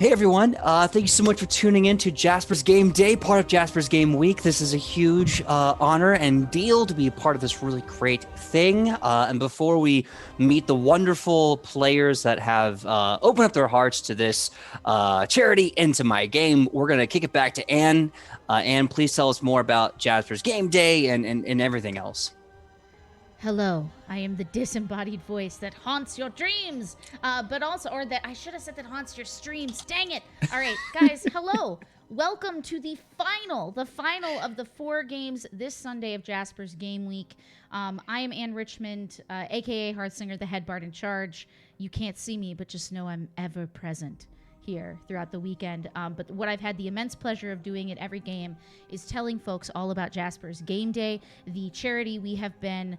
Hey everyone, thank you so much for tuning in to Jasper's Game Day, part of Jasper's Game Week. This is a huge honor and deal to be a part of this really great thing. And before we meet the wonderful players that have opened up their hearts to this charity Into My Game, we're going to kick it back to Anne. Anne, please tell us more about Jasper's Game Day and everything else. Hello, I am the disembodied voice that haunts your dreams, but also, or that I should have said that haunts your streams. Dang it! All right, guys, hello. Welcome to the final of the 4 games this Sunday of Jasper's Game Week. I am Anne Richmond, aka Heartsinger, the head bard in charge. You can't see me, but just know I'm ever present here throughout the weekend. But what I've had the immense pleasure of doing at every game is telling folks all about Jasper's Game Day, the charity we have been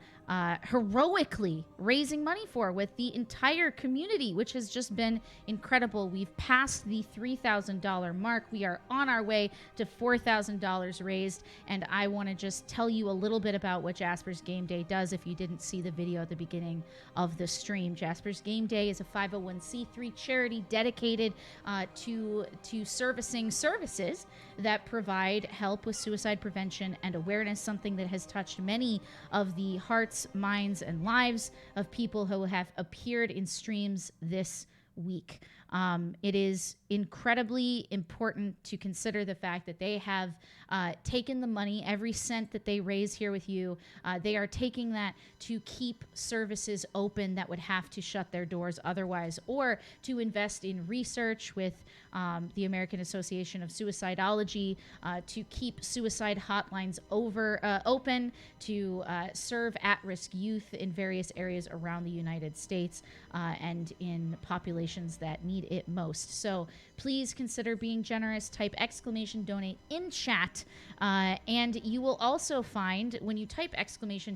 heroically raising money for with the entire community, which has just been incredible. We've passed the $3,000 mark. We are on our way to $4,000 raised, and I want to just tell you a little bit about what Jasper's Game Day does if you didn't see the video at the beginning of the stream. Jasper's Game Day is a 501c3 charity dedicated to servicing services that provide help with suicide prevention and awareness, something that has touched many of the hearts, minds, and lives of people who have appeared in streams this week. It is incredibly important to consider the fact that they have taken the money, every cent that they raise here with you, they are taking that to keep services open that would have to shut their doors otherwise, or to invest in research with the American Association of Suicidology, to keep suicide hotlines open, to serve at-risk youth in various areas around the United States and in populations that need it most. So please consider being generous. Type !donate in chat, and you will also find when you type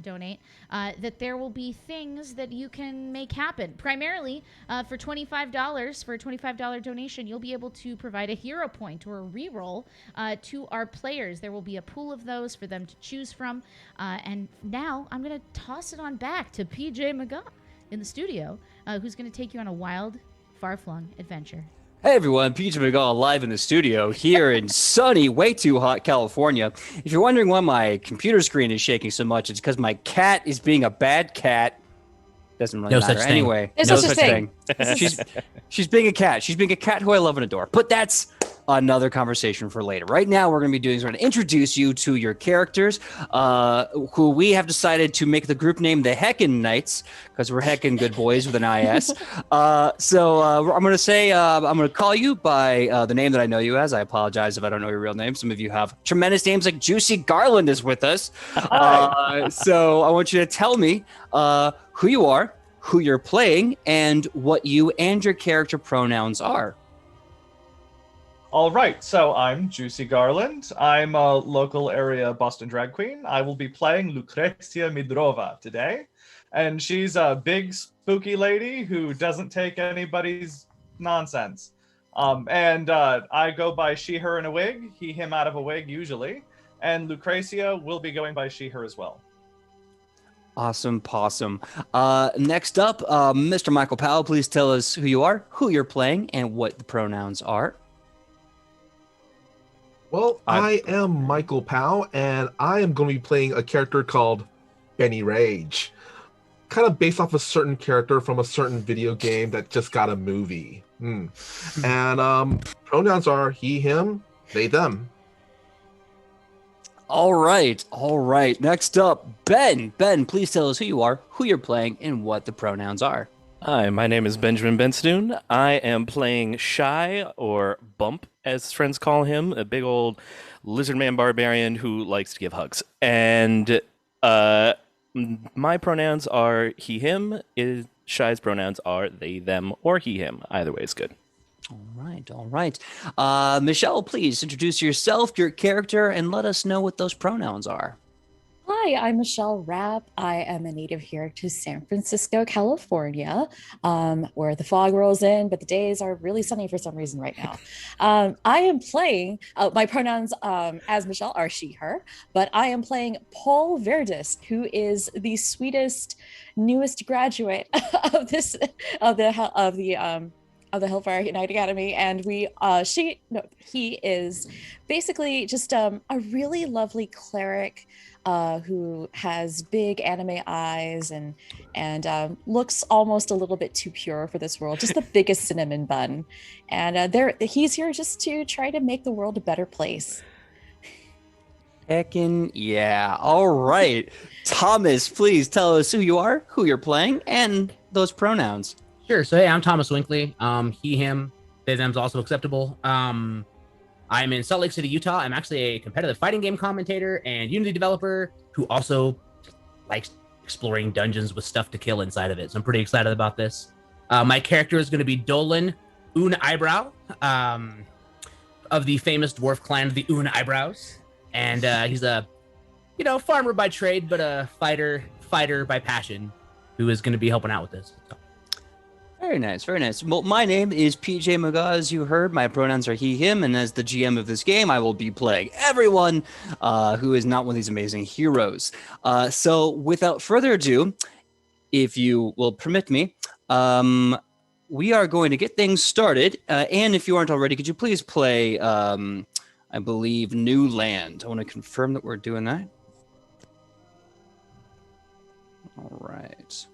!donate that there will be things that you can make happen. Primarily for $25, for a $25 donation, you'll be able to provide a hero point or a reroll to our players. There will be a pool of those for them to choose from. And now I'm going to toss it on back to PJ Megaw in the studio, who's going to take you on a wild, far-flung adventure. Hey everyone, PJ Megaw live in the studio here in sunny, way too hot California. If you're wondering why my computer screen is shaking so much, it's because my cat is being a bad cat. Doesn't really matter. Anyway, There's no such thing. She's being a cat. She's being a cat who I love and adore. But that's another conversation for later. Right now, we're going to be doing sort of introduce you to your characters, who we have decided to make the group name the Heckin' Knights, because we're heckin' good boys with an IS. So I'm going to say, I'm going to call you by the name that I know you as. I apologize if I don't know your real name. Some of you have tremendous names, like Juicy Garland is with us. So I want you to tell me who you are, who you're playing, and what you and your character pronouns are. All right, so I'm Juicy Garland. I'm a local area Boston drag queen. I will be playing Lucrezia Midrova today. And she's a big, spooky lady who doesn't take anybody's nonsense. I go by she, her in a wig, he, him out of a wig usually. And Lucrezia will be going by she, her as well. Awesome possum. Next up, Mr. Michael Powell, please tell us who you are, who you're playing, and what the pronouns are. Well, I am Michael Powell, and I am going to be playing a character called Benny Rage. Kind of based off a certain character from a certain video game that just got a movie. And pronouns are he, him, they, them. All right. Next up, Ben. Ben, please tell us who you are, who you're playing, and what the pronouns are. Hi, my name is Benjamin Benstoon. I am playing Shy, or Bump, as friends call him, a big old lizard man barbarian who likes to give hugs. And my pronouns are he, him. Shy's pronouns are they, them, or he, him. Either way is good. All right. Michelle, please introduce yourself, your character, and let us know what those pronouns are. Hi, I'm Michelle Rapp. I am a native here to San Francisco, California, where the fog rolls in, but the days are really sunny for some reason right now. I am playing, my pronouns as Michelle are she, her, but I am playing Paul Verdis, who is the sweetest, newest graduate of the of the Hellfire Knight Academy, and he is basically just a really lovely cleric who has big anime eyes and looks almost a little bit too pure for this world, just the biggest cinnamon bun. And he's here just to try to make the world a better place. Heckin' yeah. All right. Thomas, please tell us who you are, who you're playing, and those pronouns. Sure. So hey, I'm Thomas Winkley. He, him, they, them's also acceptable. I'm in Salt Lake City, Utah. I'm actually a competitive fighting game commentator and Unity developer who also likes exploring dungeons with stuff to kill inside of it. So I'm pretty excited about this. My character is going to be Dolan Un Eyebrow, of the famous dwarf clan, the Un Eyebrows, and he's a, farmer by trade, but a fighter by passion, who is going to be helping out with this. So. Very nice, very nice. Well, my name is PJ Megaw, as you heard. My pronouns are he, him, and as the GM of this game, I will be playing everyone who is not one of these amazing heroes. So without further ado, if you will permit me, we are going to get things started. And if you aren't already, could you please play, I believe, New Land? I want to confirm that we're doing that. All right.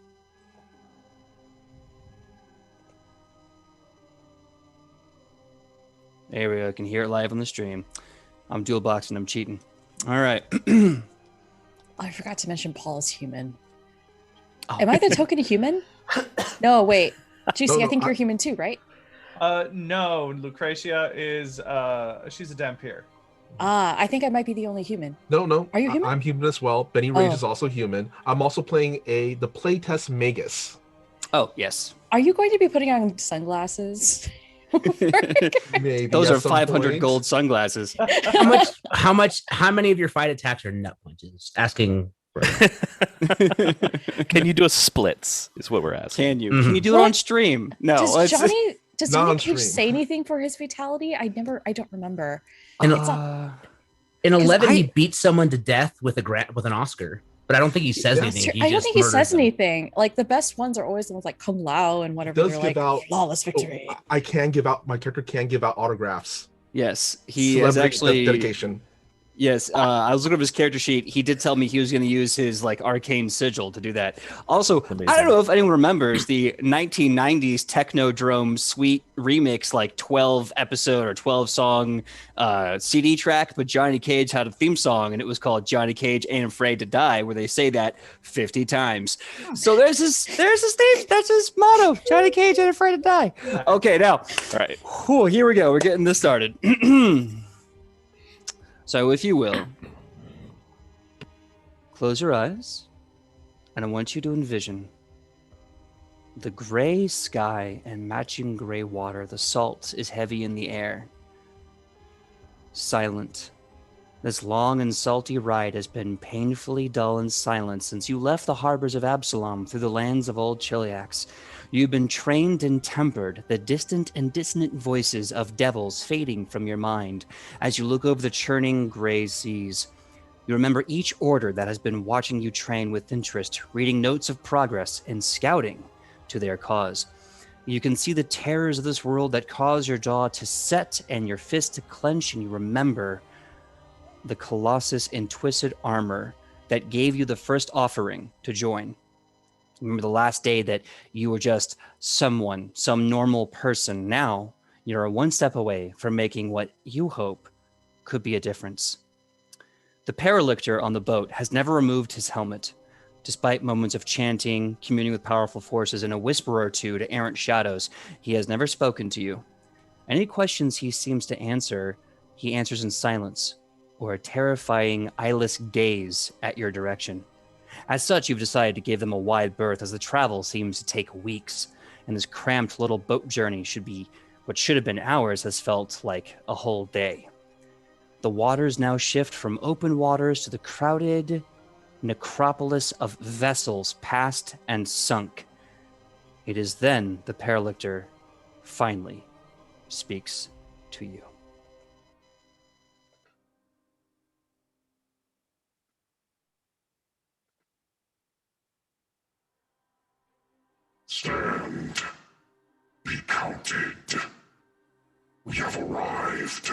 There we go. I can hear it live on the stream. I'm dual boxing. I'm cheating. All right. I forgot to mention Paul is human. Oh. Am I the token human? No, wait. Juicy, No, I think you're human too, right? No, Lucretia is she's a Dampier. I think I might be the only human. No. Are you human? I'm human as well. Benny Rage Oh. is also human. I'm also playing the playtest Magus. Oh, yes. Are you going to be putting on sunglasses? Maybe Those at are some 500 point. gold sunglasses. How many of your fight attacks are nut punches? Asking. Can you do a splits? Is what we're asking. Can you? Mhm. Can you do it What? on stream? No. Does Not Johnny on Cage stream. say anything for his fatality? I don't remember. In, Uh, in 11, I- he beats someone to death with an Oscar, but I don't think he says Yeah. anything. I don't just think he murders says them. anything. Like the best ones are always the ones like Kung Lao and whatever. Does They're give like out- flawless victory. I can give out, my character can give out autographs. yes, he is Celebrity actually. dedication. Yes, I was looking at his character sheet. He did tell me he was going to use his arcane sigil to do that. Also, Amazing. I don't know if anyone remembers the 1990s Technodrome Suite remix, 12 episode or 12 song CD track. But Johnny Cage had a theme song, and it was called "Johnny Cage Ain't Afraid to Die," where they say that 50 times. So there's his theme. That's his motto: Johnny Cage Ain't Afraid to Die. Okay, now, All right. whew, here we go. We're getting this started. So, if you will, close your eyes, and I want you to envision the gray sky and matching gray water. The salt is heavy in the air. Silent. This long and salty ride has been painfully dull and silent since you left the harbors of Absalom through the lands of old Chiliacs. You've been trained and tempered, the distant and dissonant voices of devils fading from your mind as you look over the churning gray seas. You remember each order that has been watching you train with interest, reading notes of progress and scouting to their cause. You can see the terrors of this world that cause your jaw to set and your fist to clench, and you remember the colossus in twisted armor that gave you the first offering to join. Remember the last day that you were just some normal person. Now you're one step away from making what you hope could be a difference. The paralictor on the boat has never removed his helmet, despite moments of chanting, communing with powerful forces, and a whisper or two to errant shadows. He has never spoken to you. Any questions he seems to answer, he answers in silence, or a terrifying eyeless gaze at your direction. As such, you've decided to give them a wide berth, as the travel seems to take weeks, and this cramped little boat journey what should have been hours has felt like a whole day. The waters now shift from open waters to the crowded necropolis of vessels passed and sunk. It is then the paralictor finally speaks to you. Stand. Be counted. We have arrived.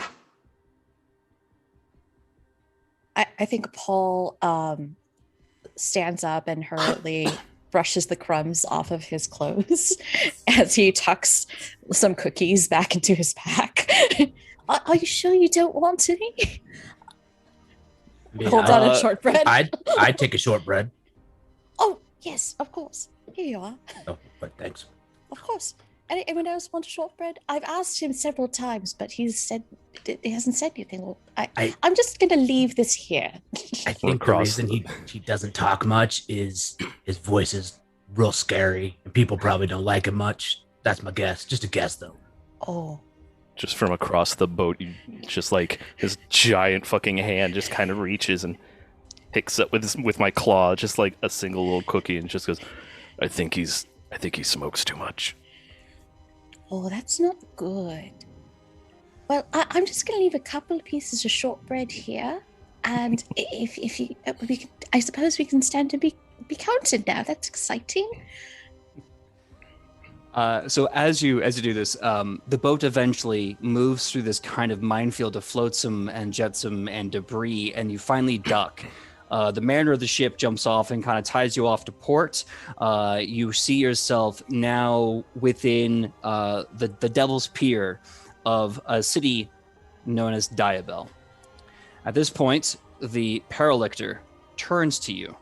I think Paul stands up and hurriedly brushes the crumbs off of his clothes as he tucks some cookies back into his pack. Are you sure you don't want any? Holds out a shortbread. I'd take a shortbread. Oh, yes, of course. Here you are. Oh, but thanks. Of course. Anyone else want a shortbread? I've asked him several times, but he hasn't said anything. Well, I'm just gonna leave this here. I think the reason he doesn't talk much is his voice is real scary, and people probably don't like him much. That's my guess. Just a guess, though. Oh. Just from across the boat, just like his giant fucking hand just kind of reaches and picks up with my claw, just like a single little cookie, and just goes, I think he smokes too much. Oh, that's not good. Well, I'm just going to leave a couple of pieces of shortbread here, and if you, I suppose we can stand to be counted now. That's exciting. So as you do this, the boat eventually moves through this kind of minefield of flotsam and jetsam and debris, and you finally duck. The mariner of the ship jumps off and kind of ties you off to port. You see yourself now within the Devil's Pier of a city known as Diabel. At this point, the Paralictor turns to you,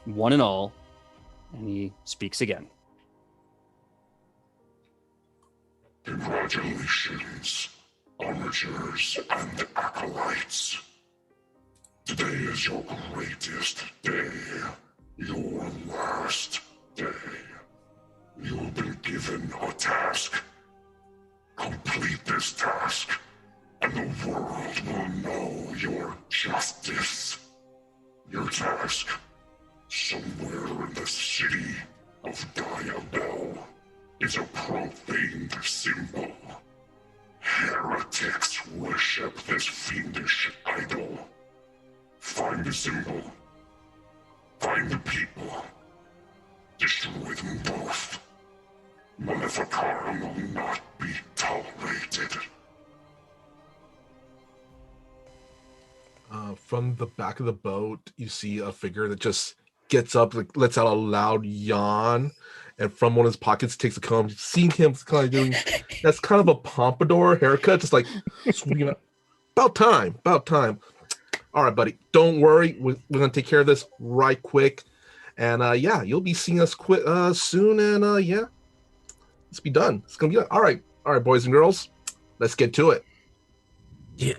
one and all, and he speaks again. Congratulations, onagers and acolytes. Today is your greatest day, your last day. You have been given a task. Complete this task, and the world will know your justice. Your task, somewhere in the city of Diabel, is a profaned symbol. Heretics worship this fiendish idol. Find the symbol. Find the people. Destroy them both. Maleficarum will not be tolerated. From the back of the boat, you see a figure that just gets up, like, lets out a loud yawn, and from one of his pockets takes a comb. Seeing him kind of doing that's kind of a pompadour haircut, just like swinging up. About time. All right, buddy. Don't worry. We're gonna take care of this right quick, and yeah, you'll be seeing us soon. And yeah, let's be done. It's gonna be done. All right, boys and girls, let's get to it. Yeah.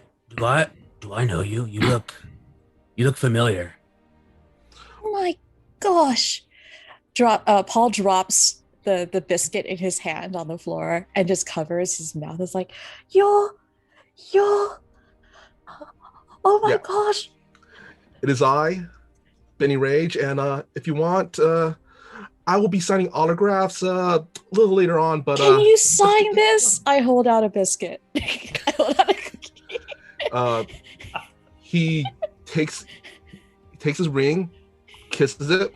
Do I know you? You look familiar. Oh my gosh. Paul drops the biscuit in his hand on the floor and just covers his mouth. It's like, you're oh my gosh. It is I, Benny Rage, and if you want, I will be signing autographs a little later on, but can you sign this? I hold out a biscuit. I hold out a cookie. He takes his ring, kisses it,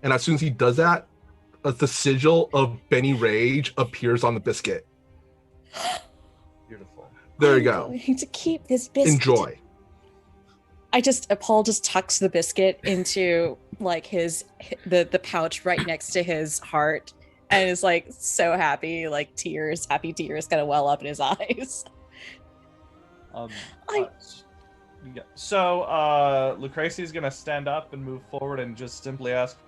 and as soon as he does that, the sigil of Benny Rage appears on the biscuit. Beautiful. There you go. I'm going to keep this biscuit. Enjoy. Paul just tucks the biscuit into like the pouch right next to his heart and is like so happy, like happy tears kind of well up in his eyes. Yeah. So Lucrece is gonna stand up and move forward and just simply ask,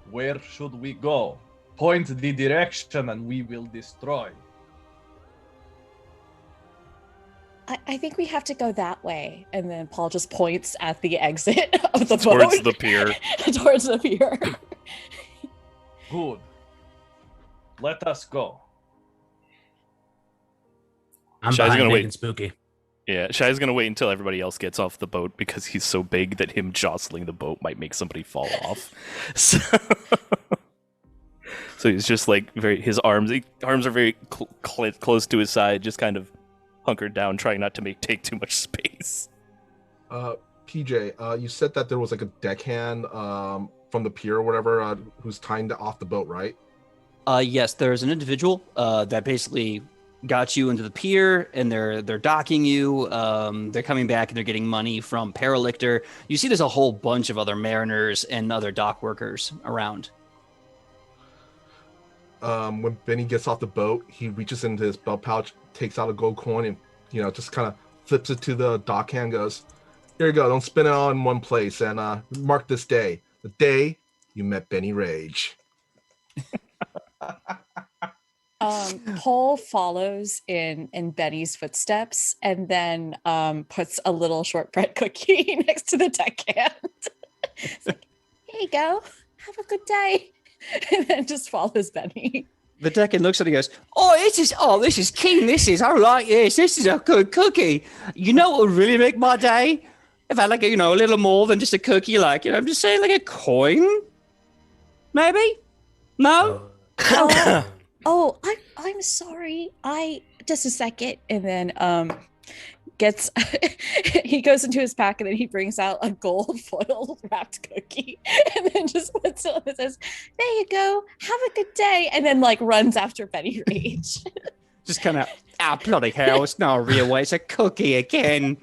where should we go? Point the direction and we will destroy. I think we have to go that way. And then Paul just points at the exit of the Towards boat. the pier. Towards the pier. Good. Let us go. I'm Shai's behind gonna making wait. spooky. Yeah, Shai's gonna wait until everybody else gets off the boat because he's so big that him jostling the boat might make somebody fall off. So he's just like his arms are very close to his side, just kind of hunkered down, trying not to take too much space. PJ, you said that there was like a deckhand from the pier or whatever who's tying off the boat, right? Yes, there's an individual that basically got you into the pier, and they're docking you. They're coming back and they're getting money from Paralictor. You see, there's a whole bunch of other mariners and other dock workers around. When Benny gets off the boat, he reaches into his belt pouch, takes out a gold coin, and just kind of flips it to the dockhand. Goes, "Here you go. Don't spend it all in one place, and mark this day, the day you met Benny Rage." Paul follows in Benny's footsteps and then puts a little shortbread cookie next to the deckhand. It's like, here you go. Have a good day. And then just follows Benny. The deckhand looks at it and goes, this is keen. I like this. This is a good cookie. You know what would really make my day? If I had like, a little more than just a cookie, like, I'm just saying like a coin, maybe? No? I'm sorry. Just a second. And then he goes into his pack and then he brings out a gold foil wrapped cookie and then just puts it on and says, "There you go. Have a good day." And then like runs after Benny Rage. Just kind of, bloody hell, it's not a real way. It's a cookie again.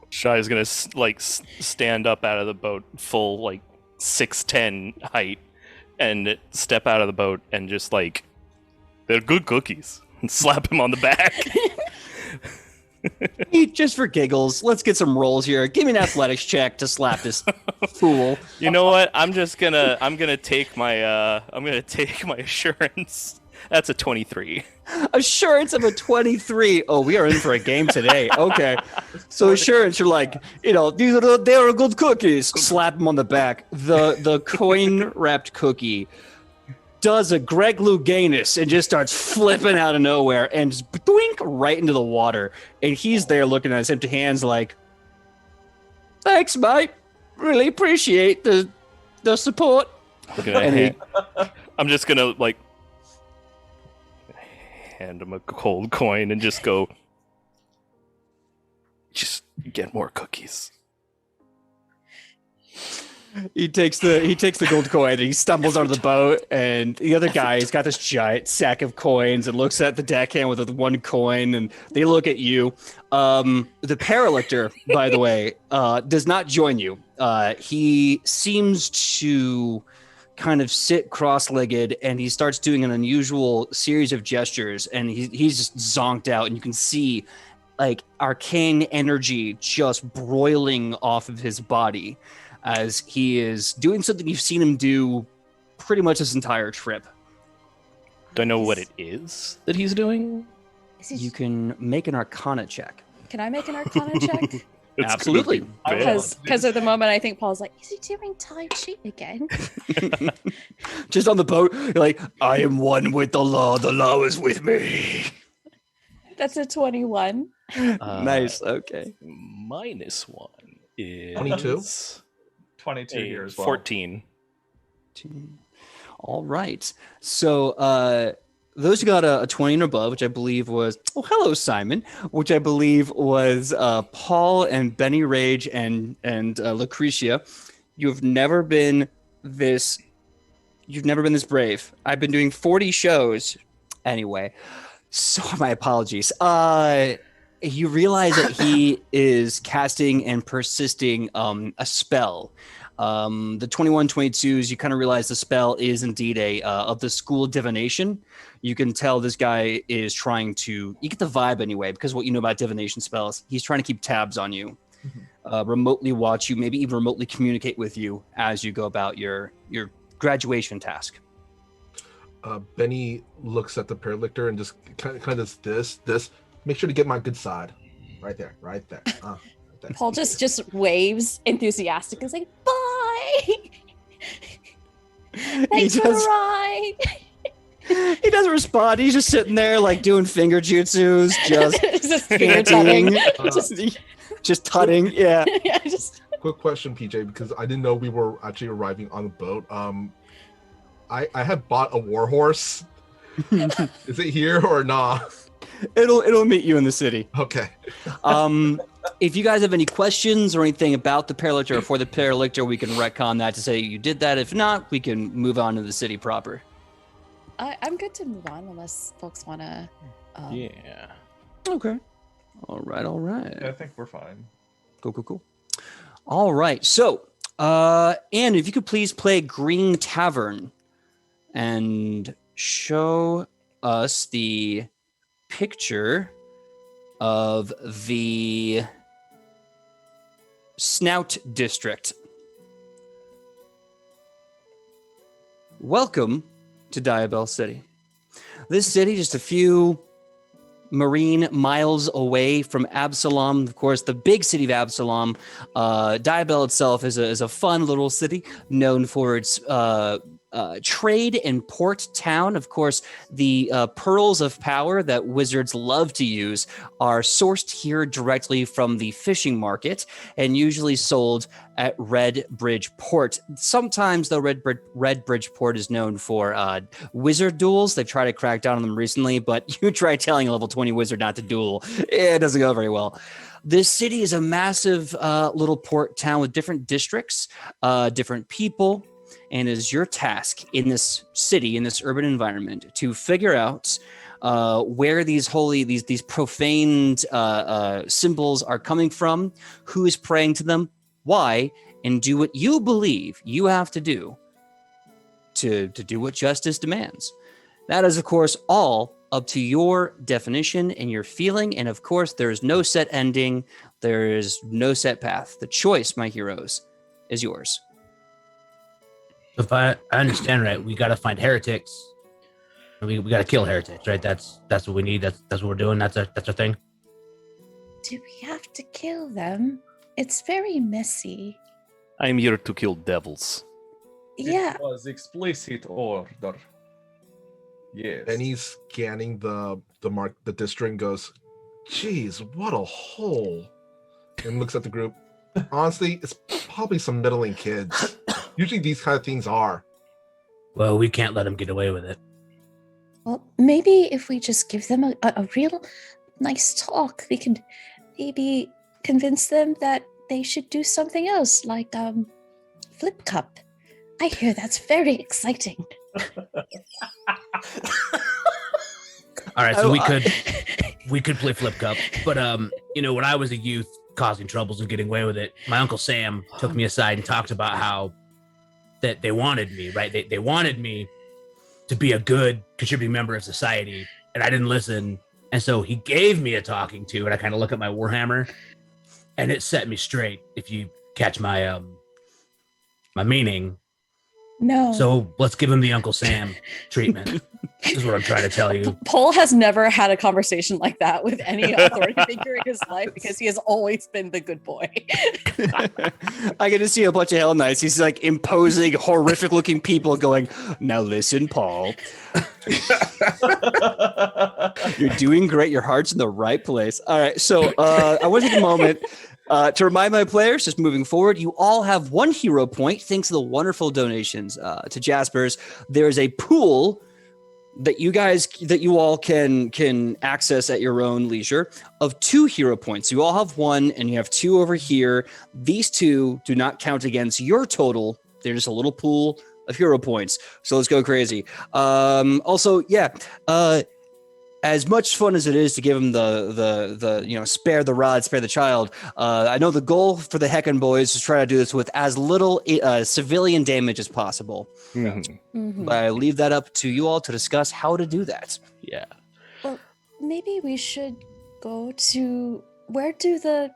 Shy's gonna stand up out of the boat, full 6'10" height, and step out of the boat and just they're good cookies, and slap him on the back. Just for giggles, let's get some rolls here. Give me an athletics check to slap this fool. You know what? I'm gonna take my assurance. That's a 23. Assurance of a 23. Oh, we are in for a game today. Okay. So assurance, you're like, they are good cookies. Slap him on the back. The coin wrapped cookie does a Greg Louganis and just starts flipping out of nowhere and just doink right into the water. And he's there looking at his empty hands like, "Thanks, mate. Really appreciate the support." I'm just gonna hand him a cold coin and just go, "Just get more cookies." He takes the gold coin and he stumbles onto the boat, and the other guy has got this giant sack of coins and looks at the deckhand with the one coin, and they look at you. The Paralictor, by the way, does not join you. He seems to kind of sit cross-legged, and he starts doing an unusual series of gestures, and he's just zonked out, and you can see arcane energy just broiling off of his body as he is doing something you've seen him do pretty much his entire trip. Do I know what it is that he's doing? You can make an Arcana check. Can I make an Arcana check? Absolutely. Because at the moment I think Paul's like, is he doing Tai Chi again? Just on the boat, you're like, "I am one with the law is with me." That's a 21. Nice, okay. -1 is 22. 22 here as well. 14. All right. So those who got a 20 and above, which I believe was, hello, Simon, which I believe was Paul and Benny Rage and Lucretia. You've never been this brave. I've been doing 40 shows anyway. So my apologies. You realize that he is casting and persisting a spell. The 21, 22s, you kind of realize the spell is indeed of the school of divination. You can tell this guy is trying to, you get the vibe anyway, because what you know about divination spells, he's trying to keep tabs on you, remotely watch you, maybe even remotely communicate with you as you go about your graduation task. Benny looks at the Paralictor and just kind of does this. Make sure to get my good side. Right there. Right there. Paul just waves enthusiastic and is like, "Bye! Thanks for the ride!" He doesn't respond. He's just sitting there doing finger jutsus, just finger tutting. just tutting, yeah. Yeah, Quick question, PJ, because I didn't know we were actually arriving on the boat. I had bought a warhorse. Is it here or not? It'll meet you in the city. Okay. If you guys have any questions or anything about the Paralictor or for the Paralictor, we can retcon that to say you did that. If not, we can move on to the city proper. I'm good to move on unless folks want to. Yeah. Okay. All right. Yeah, I think we're fine. Cool. All right. So, Anne, if you could please play Green Tavern and show us the picture of the Snout District. Welcome to Diabell City. This city, just a few marine miles away from Absalom. Of course, the big city of Absalom. Diabell itself is a fun little city known for its trade and port town. Of course, the pearls of power that wizards love to use are sourced here directly from the fishing market and usually sold at Red Bridge Port. Sometimes, though, Red Bridge Port is known for wizard duels. They've tried to crack down on them recently, but you try telling a level 20 wizard not to duel, it doesn't go very well. This city is a massive little port town with different districts, different people, and it is your task in this city, in this urban environment, to figure out where these profaned symbols are coming from, who is praying to them, why, and do what you believe you have to do to do what justice demands. That is, of course, all up to your definition and your feeling. And of course, there is no set ending. There is no set path. The choice, my heroes, is yours. If I understand right, we got to find heretics. We got to kill heretics, right? That's what we need. That's what we're doing. That's our thing. Do we have to kill them? It's very messy. I'm here to kill devils. Yeah. It was explicit order. Yes. And he's scanning the district and goes, "Geez, what a hole!" And looks at the group. Honestly, it's probably some middling kids. Usually, these kind of things are. Well, we can't let them get away with it. Well, maybe if we just give them a real nice talk, we can maybe convince them that they should do something else, like flip cup. I hear that's very exciting. All right, so we could play flip cup, but when I was a youth causing troubles and getting away with it, my Uncle Sam took me aside and talked about how that they wanted me, right? They wanted me to be a good contributing member of society, and I didn't listen. And so he gave me a talking to, and I kind of look at my Warhammer, and it set me straight, if you catch my my meaning. No. So let's give him the Uncle Sam treatment. This is what I'm trying to tell you. Paul has never had a conversation like that with any authority figure in his life because he has always been the good boy. I get to see a bunch of Hell Knights. He's like imposing, horrific looking people going, "Now listen, Paul. You're doing great. Your heart's in the right place." All right. So I want to take a moment to remind my players, just moving forward, you all have 1 hero point thanks to the wonderful donations to Jaspers. There's a pool that you all can access at your own leisure of 2 hero points. You all have 1 and you have 2 over here. These 2 do not count against your total. They're just a little pool of hero points. So let's go crazy. As much fun as it is to give them the spare the rod, spare the child, I know the goal for the Heckin' Boys is to try to do this with as little civilian damage as possible. Mm-hmm. But I leave that up to you all to discuss how to do that. Yeah. Well, maybe we should go to where do the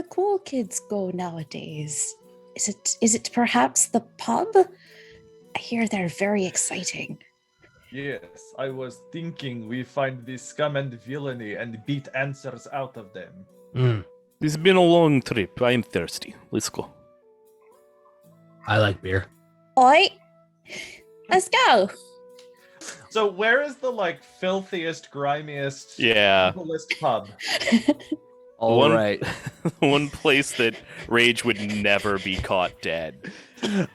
cool kids go nowadays? Is it perhaps the pub? I hear they're very exciting. Yes, I was thinking we find this scum and villainy and beat answers out of them. It's been a long trip. I am thirsty. Let's go. I like beer. Oi, let's go. So where is the filthiest, grimiest, evilest pub? All right. One place that Rage would never be caught dead.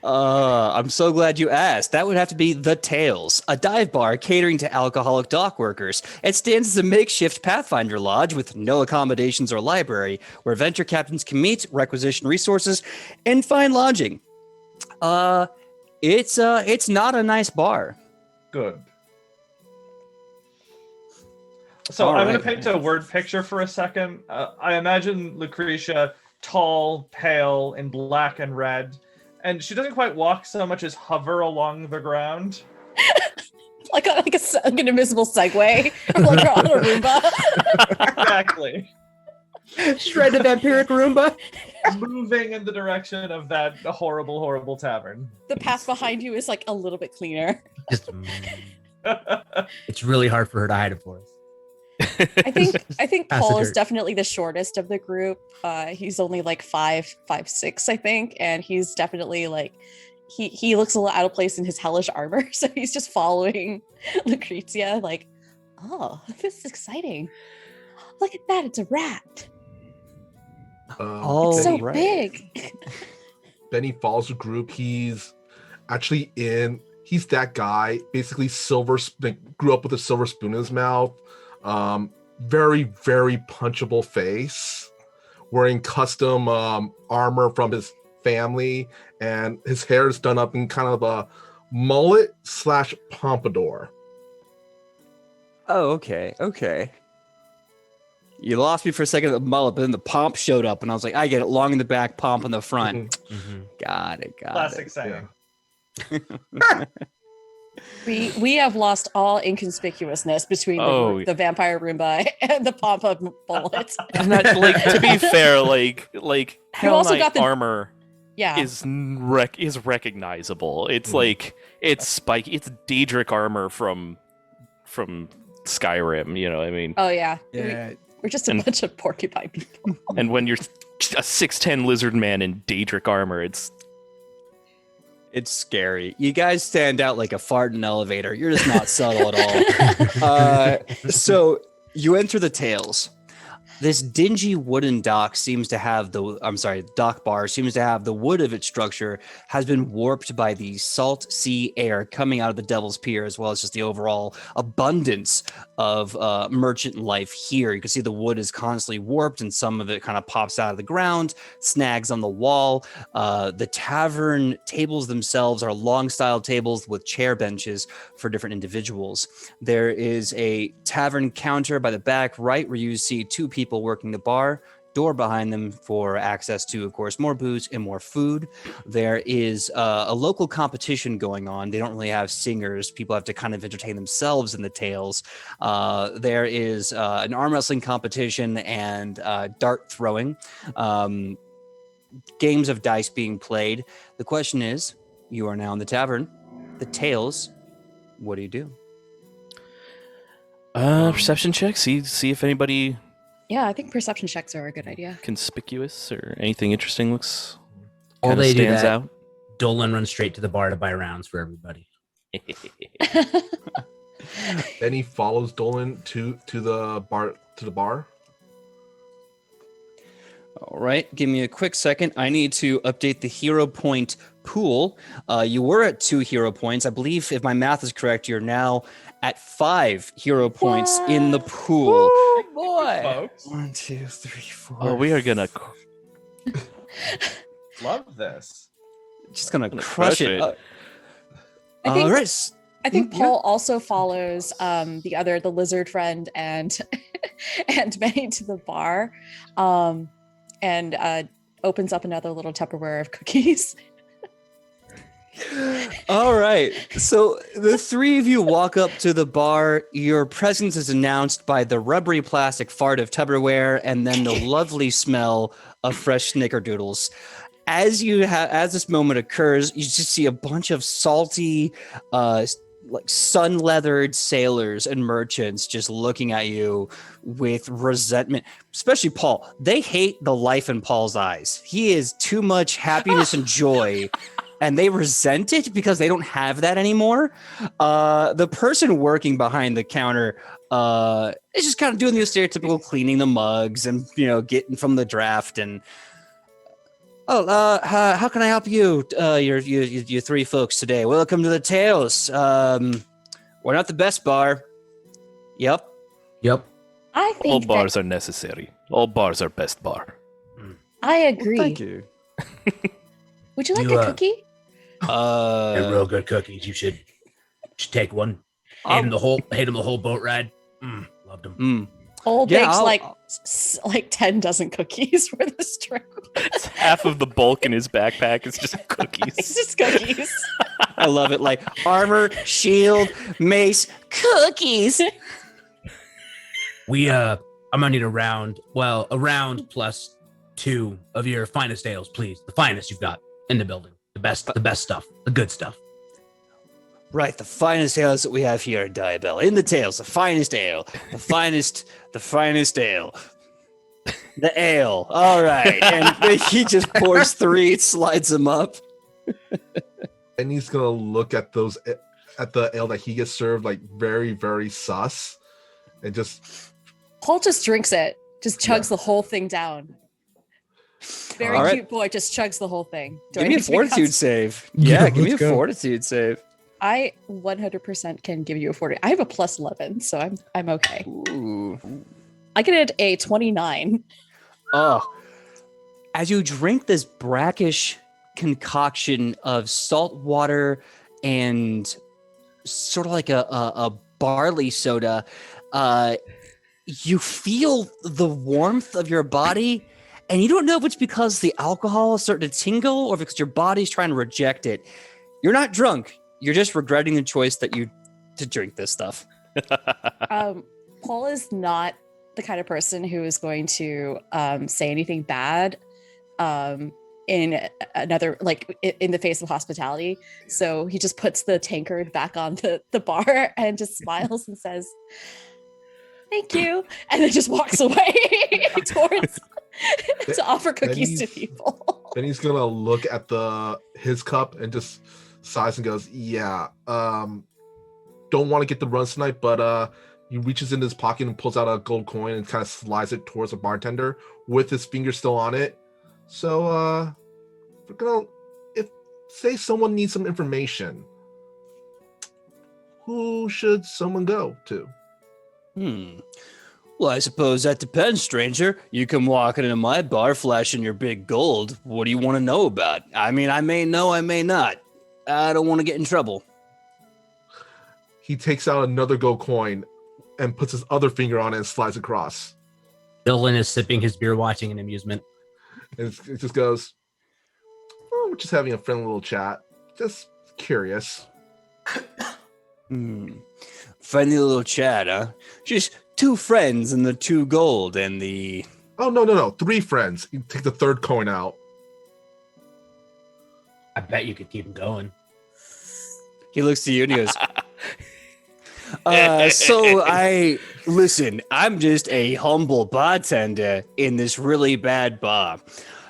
I'm so glad you asked. That would have to be The Tales, a dive bar catering to alcoholic dock workers. It stands as a makeshift Pathfinder lodge with no accommodations or library, where venture captains can meet, requisition resources, and find lodging. It's not a nice bar. Good. So All I'm going right. to paint a word picture for a second. I imagine Lucretia tall, pale, in black and red, and she doesn't quite walk so much as hover along the ground. like an invisible Segway, or like on a Roomba. Exactly. Shredded vampiric Roomba. Moving in the direction of that horrible, horrible tavern. The path behind you is like a little bit cleaner. Just, it's really hard for her to hide it for us. I think Pass the Paul is dirt. definitely the shortest of the group. He's only like 5'6", I think, and he's definitely like he looks a little out of place in his hellish armor, so he's just following Lucretia. Like, oh, this is exciting! Look at that, it's a rat. Oh, It's so right. big. Benny follows the group. He's actually he's that guy, basically grew up with a silver spoon in his mouth. Very, very punchable face, wearing custom armor from his family, and his hair is done up in kind of a mullet / pompadour. Oh, okay. You lost me for a second at the mullet, but then the pomp showed up, and I was like, I get it. Long in the back, pomp in the front. Got it. Classic saying. We have lost all inconspicuousness between the vampire Roomba and the pomp of bullets. And that, like, to be fair, like Hell also Knight got the- armor Yeah. is recognizable. It's like it's Daedric armor from Skyrim. You know what I mean? Oh yeah. Yeah. We're just a bunch of porcupine people. And when you're a 6'10" lizard man in Daedric armor, it's scary. You guys stand out like a fart in an elevator. You're just not subtle at all. So you enter the Tales. This dingy wooden dock seems to have dock bar seems to have the wood of its structure has been warped by the salt sea air coming out of the Devil's Pier, as well as just the overall abundance of merchant life here. You can see the wood is constantly warped, and some of it kind of pops out of the ground, snags on the wall. The tavern tables themselves are long style tables with chair benches for different individuals. There is a tavern counter by the back right where you see two people working the bar, door behind them for access to, of course, more booze and more food. There is a local competition going on. They don't really have singers. People have to kind of entertain themselves in the Tales. There is an arm wrestling competition and dart throwing. Games of dice being played. The question is, you are now in the tavern. The Tales, what do you do? perception check. See if anybody Yeah, I think perception checks are a good idea. conspicuous or anything interesting looks While kind of they do stands that, out. Dolan runs straight to the bar to buy rounds for everybody. Benny follows Dolan to the bar. All right, give me a quick second. I need to update the hero point pool. You were at 2 hero points. I believe, if my math is correct, you're now at 5 hero points in the pool. Oh boy. Folks, 1, 2, 3, 4. Oh, we are gonna love this. Just gonna Gonna crush crush it. it. I think all right. I think Yeah. Paul also follows the lizard friend and Benny to the bar, and opens up another little Tupperware of cookies. All right. So the three of you walk up to the bar. Your presence is announced by the rubbery plastic fart of Tupperware and then the lovely smell of fresh snickerdoodles. As this moment occurs, you just see a bunch of salty, like sun-leathered sailors and merchants just looking at you with resentment, especially Paul. They hate the life in Paul's eyes. He is too much happiness and joy, and they resent it because they don't have that anymore. The person working behind the counter is just kind of doing the stereotypical cleaning the mugs and, getting from the draft and how can I help you, you three folks today? Welcome to the Tales. We're not the best bar. Yep. I all think bars are necessary. All bars are best bar. I agree. Thank you. Would you like You, a cookie? They're real good cookies. You should Just take one. Hate him the whole boat ride. Loved him. Cole Yeah, bakes like 10 dozen cookies for this trip. It's half of the bulk in his backpack is just cookies. It's just cookies. I love it. Like armor, shield, mace, cookies. I'm gonna need a round plus 2 of your finest ales, please. The finest you've got in the building. The best stuff. The good stuff. Right, the finest ales that we have here at Diabella. In the tails, the finest ale. The finest ale. The ale. All right. And he just pours 3, slides them up. And he's gonna look at the ale that he gets served like very, very sus. And just Cole just drinks it. Just chugs the whole thing down. Very All right. cute boy, just chugs the whole thing. Give me a fortitude save. Yeah, give me a fortitude save. I 100% can give you a 40. I have a plus 11, so I'm okay. Ooh. I get a 29. Oh. As you drink this brackish concoction of salt water and sort of like a barley soda, you feel the warmth of your body, and you don't know if it's because the alcohol is starting to tingle or if it's because your body's trying to reject it. You're not drunk. You're just regretting the choice to drink this stuff. Paul is not the kind of person who is going to say anything bad in the face of hospitality. So he just puts the tankard back on the bar and just smiles and says, "Thank you," and then just walks away towards to offer cookies to people. Then he's gonna look at his cup and just sighs and goes, "Yeah, don't want to get the runs tonight," but he reaches in his pocket and pulls out a gold coin and kind of slides it towards the bartender with his finger still on it. So we're gonna, say someone needs some information, who should someone go to? Well, I suppose that depends, stranger. You come walking into my bar flashing your big gold. What do you want to know about? I mean, I may know, I may not. I don't want to get in trouble. He takes out another gold coin and puts his other finger on it and slides across. Dylan is sipping his beer, watching in amusement. And it just goes, "Oh, we're just having a friendly little chat. Just curious." Friendly little chat, huh? Just 2 friends and the 2 gold and the... Oh, no. 3 friends. You take the 3rd coin out. I bet you could keep him going. He looks to you and he goes, listen, I'm just a humble bartender in this really bad bar.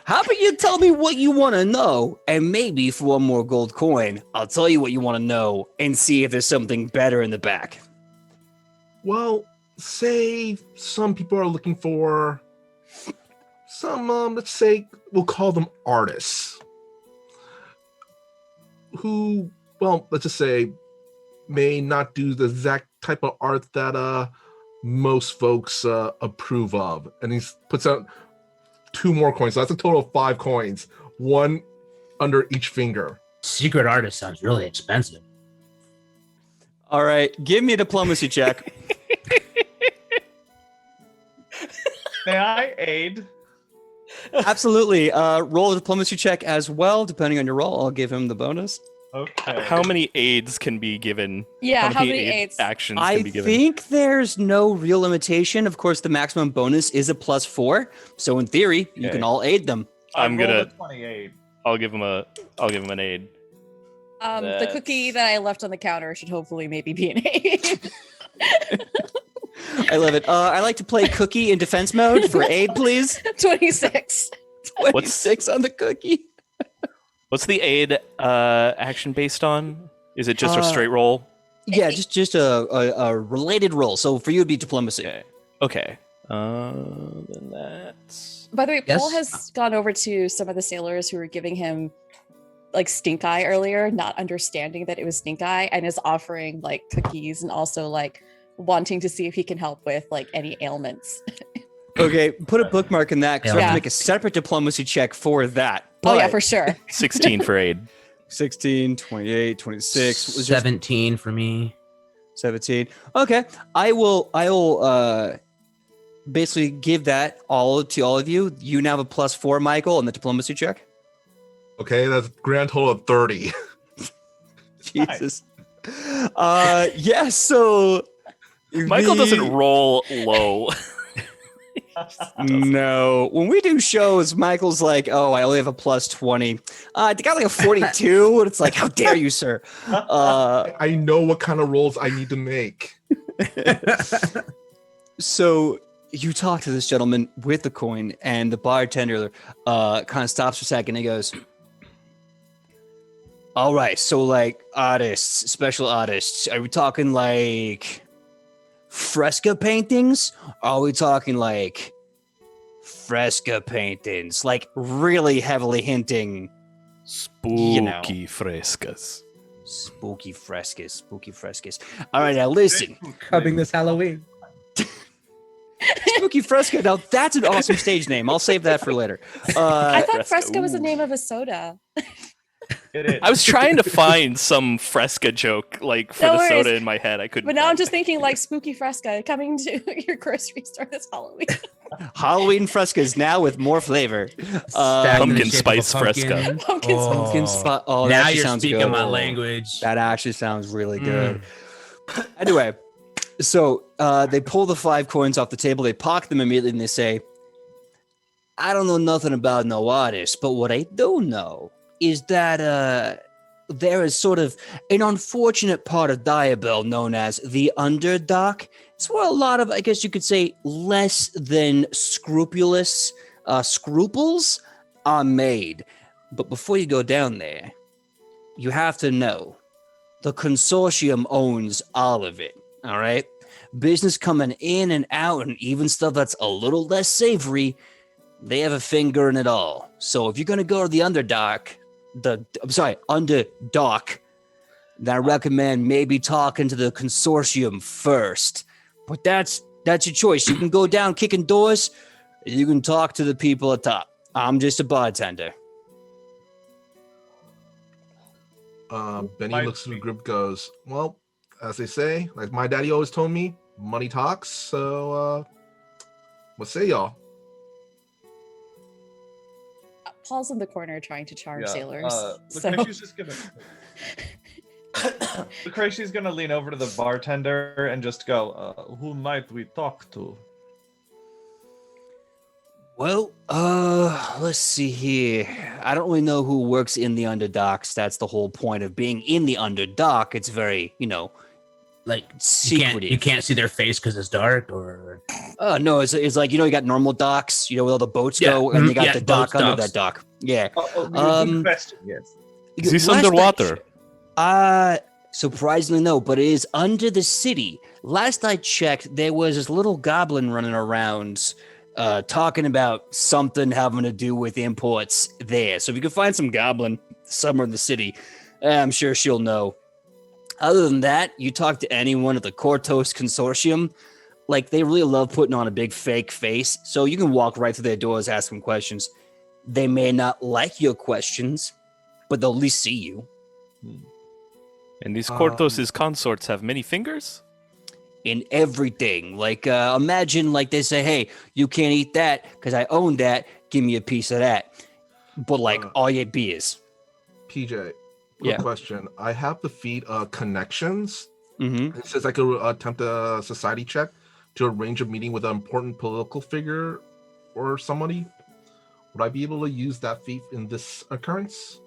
How about you tell me what you want to know, and maybe for 1 more gold coin, I'll tell you what you want to know and see if there's something better in the back. Well, say some people are looking for some, let's say, we'll call them artists, who, well, let's just say, may not do the exact type of art that most folks approve of. And he puts out 2 more coins. So that's a total of 5 coins, 1 under each finger. Secret artist sounds really expensive. All right, give me a diplomacy check. May I aid? Absolutely. Roll a diplomacy check as well. Depending on your roll, I'll give him the bonus. Okay. How many aids can be given? Yeah, how many aid aids? actions I can be given? think there's no real limitation. Of course, the maximum bonus is a +4. So in theory, you Okay. can all aid them. I'm rolled gonna- a 28. I'll give him an aid. The cookie that I left on the counter should hopefully maybe be an 8. I love it. I like to play cookie in defense mode for aid, please. 26. 26 on the cookie. What's the aid action based on? Is it just a straight roll? Yeah, just a related roll. So for you, it'd be diplomacy. Okay. Then that's... By the way, Paul Yes. has gone over to some of the sailors who were giving him like stink eye earlier, not understanding that it was stink eye, and is offering like cookies and also like wanting to see if he can help with like any ailments. Okay, put a bookmark in that because I have Yeah. to make a separate diplomacy check for that. Oh yeah, But for sure. 16 for aid. 16, 28, 26. What was yours? 17 for me. 17. Okay. I will basically give that all to all of you. You now have a +4, Michael, on the diplomacy check. Okay, that's a grand total of 30. Jesus. Yeah, so Michael doesn't roll low. No. When we do shows, Michael's like, oh, I only have a +20. I got like a 42, and it's like, how dare you, sir? I know what kind of rolls I need to make. So you talk to this gentleman with the coin, and the bartender kind of stops for a second. And he goes, all right, so like artists, special artists, are we talking like fresco paintings? Or are we talking like fresco paintings? Like really heavily hinting Spooky frescas. spooky frescas. All right, now listen. Coming this Halloween. Spooky Fresca. Now that's an awesome stage name. I'll save that for later. I thought Fresca. Fresca was the name of a soda. It is. I was trying to find some fresca joke like for No the worries. soda in my head. I couldn't. But now I'm find just it. thinking like Spooky Fresca coming to your grocery store this Halloween. Halloween Frescas now with more flavor. Stacked in the Pumpkin shape of a spice fresca. pumpkin. Pumpkin Oh. Pumpkin spot. Oh, that Now actually you're sounds speaking good. my language. That actually sounds really good. Anyway, so they pull the 5 coins off the table. They pocket them immediately, and they say, I don't know nothing about no artist, but what I do know is that there is sort of an unfortunate part of Diabel known as the Underdock. It's where a lot of, I guess you could say, less than scrupulous scruples are made. But before you go down there, you have to know the consortium owns all of it, all right? Business coming in and out, and even stuff that's a little less savory, they have a finger in it all. So if you're going to go to the Underdock, Underdock, then I recommend maybe talking to the consortium first. But that's your choice. You can go down kicking doors, or you can talk to the people at top. I'm just a bartender. Benny My- looks through the group, goes, well, as they say, like my daddy always told me, money talks. So, what say y'all? Paul's in the corner trying to charm sailors. So Lucretia's just gonna. Lucretia's gonna lean over to the bartender and just go, "Who might we talk to?" Well, let's see here. I don't really know who works in the Underdocks. That's the whole point of being in the Underdock. It's very, Like secretive. you can't see their face because it's dark, or No, it's like, you got normal docks, where all the boats Yeah. go, and they Mhm. got Yeah, the dock boats, under docks. that dock. Yeah. Good question. Yes. Is this Last underwater? Surprisingly, no, but it is under the city. Last I checked, there was this little goblin running around talking about something having to do with imports there. So if you can find some goblin somewhere in the city, I'm sure she'll know. Other than that, you talk to anyone at the Cortos Consortium, like they really love putting on a big fake face. So you can walk right through their doors, ask them questions. They may not like your questions, but they'll at least see you. And these Cortos' consorts have many fingers? In everything. Like, imagine, like, they say, hey, you can't eat that because I own that. Give me a piece of that. But, like, all your beers. PJ, quick Yeah. question. I have the feat connections. Mm-hmm. It says I could attempt a society check to arrange a meeting with an important political figure or somebody. Would I be able to use that feat in this occurrence?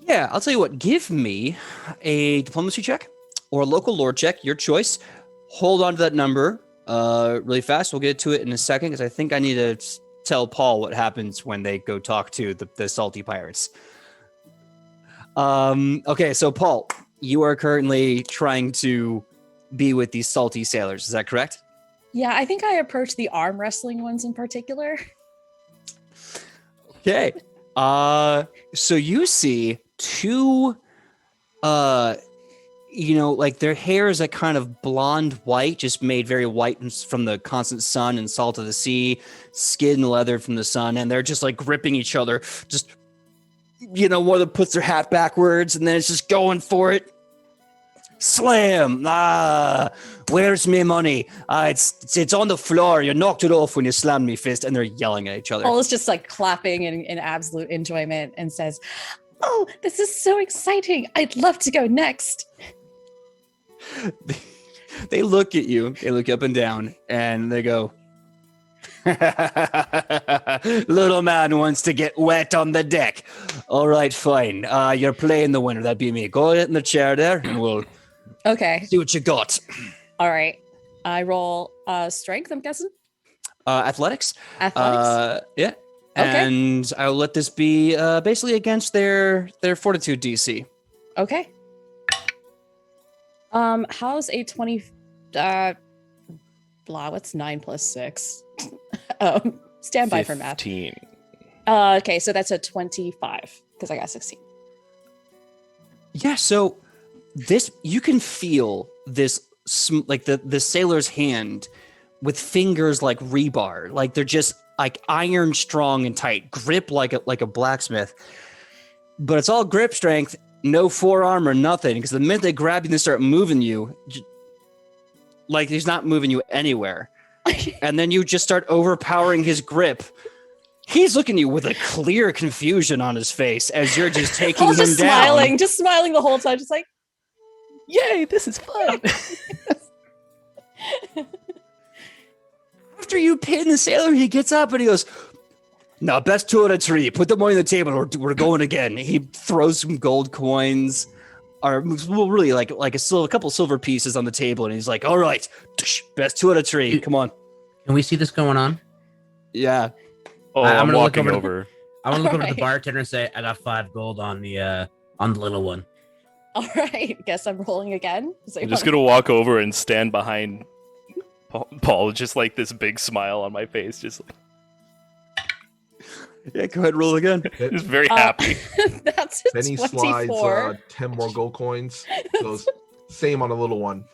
Yeah, I'll tell you what. Give me a diplomacy check or a local lore check, your choice. Hold on to that number really fast. We'll get to it in a second because I think I need to tell Paul what happens when they go talk to the salty pirates. Okay, so Paul, you are currently trying to be with these salty sailors. Is that correct? yeah, I think I approached the arm wrestling ones in particular. Okay. So you see two, like their hair is a kind of blonde white, just made very white from the constant sun and salt of the sea, skin leathered from the sun, and they're just like gripping each other, just one of them puts their hat backwards and then it's just going for it. Slam! Where's my money? It's on the floor. You knocked it off when you slammed me fist, and they're yelling at each other. Paul is just like clapping in absolute enjoyment and says, "Oh, this is so exciting! I'd love to go next." They look at you. They look up and down, and they go, "Little man wants to get wet on the deck. All right, fine. You're playing the winner. That'd be me. Go in the chair there, and we'll see what you got." All right. I roll strength, I'm guessing. Athletics. Athletics. Yeah. Okay. And I'll let this be basically against their fortitude DC. Okay. How's a 20? What's 9 plus 6? Stand by for math. 15. Okay, so that's a 25 because I got 16. Yeah. So this, you can feel this, like the sailor's hand with fingers like rebar, like they're just like iron strong and tight, grip like a blacksmith. But it's all grip strength, no forearm or nothing. Because the minute they grab you and they start moving you, like he's not moving you anywhere. And then you just start overpowering his grip. He's looking at you with a clear confusion on his face as you're just taking him just down. Just smiling the whole time, just like, Yay, this is fun. After you pin the sailor, he gets up and he goes, "Now, best 2 out of 3. Put the money on the table. We're going again." He throws some gold coins, or well, really like a couple silver pieces on the table, and he's like, "All right, best 2 out of 3. Come on." Can we see this going on? Yeah. Oh, I'm I'm gonna look walking over to- over. I want to look over to Alright. the bartender and say, "I got 5 gold on the little one." all right, guess I'm rolling again. So I'm just gonna walk over and stand behind Paul, just like this big smile on my face, just Yeah, go ahead, roll again. just very happy. That's a Then he 24. slides 10 more gold coins. Goes, same on a little one.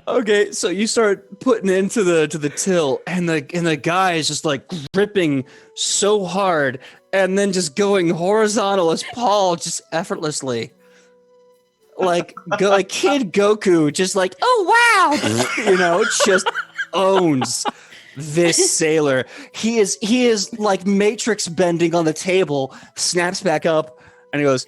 Okay, so you start putting into the till, and the guy is just like gripping so hard, and then just going horizontal as Paul, just effortlessly, like Kid Goku, just like, "Oh wow," just owns this sailor. He is like Matrix bending on the table, snaps back up, and he goes,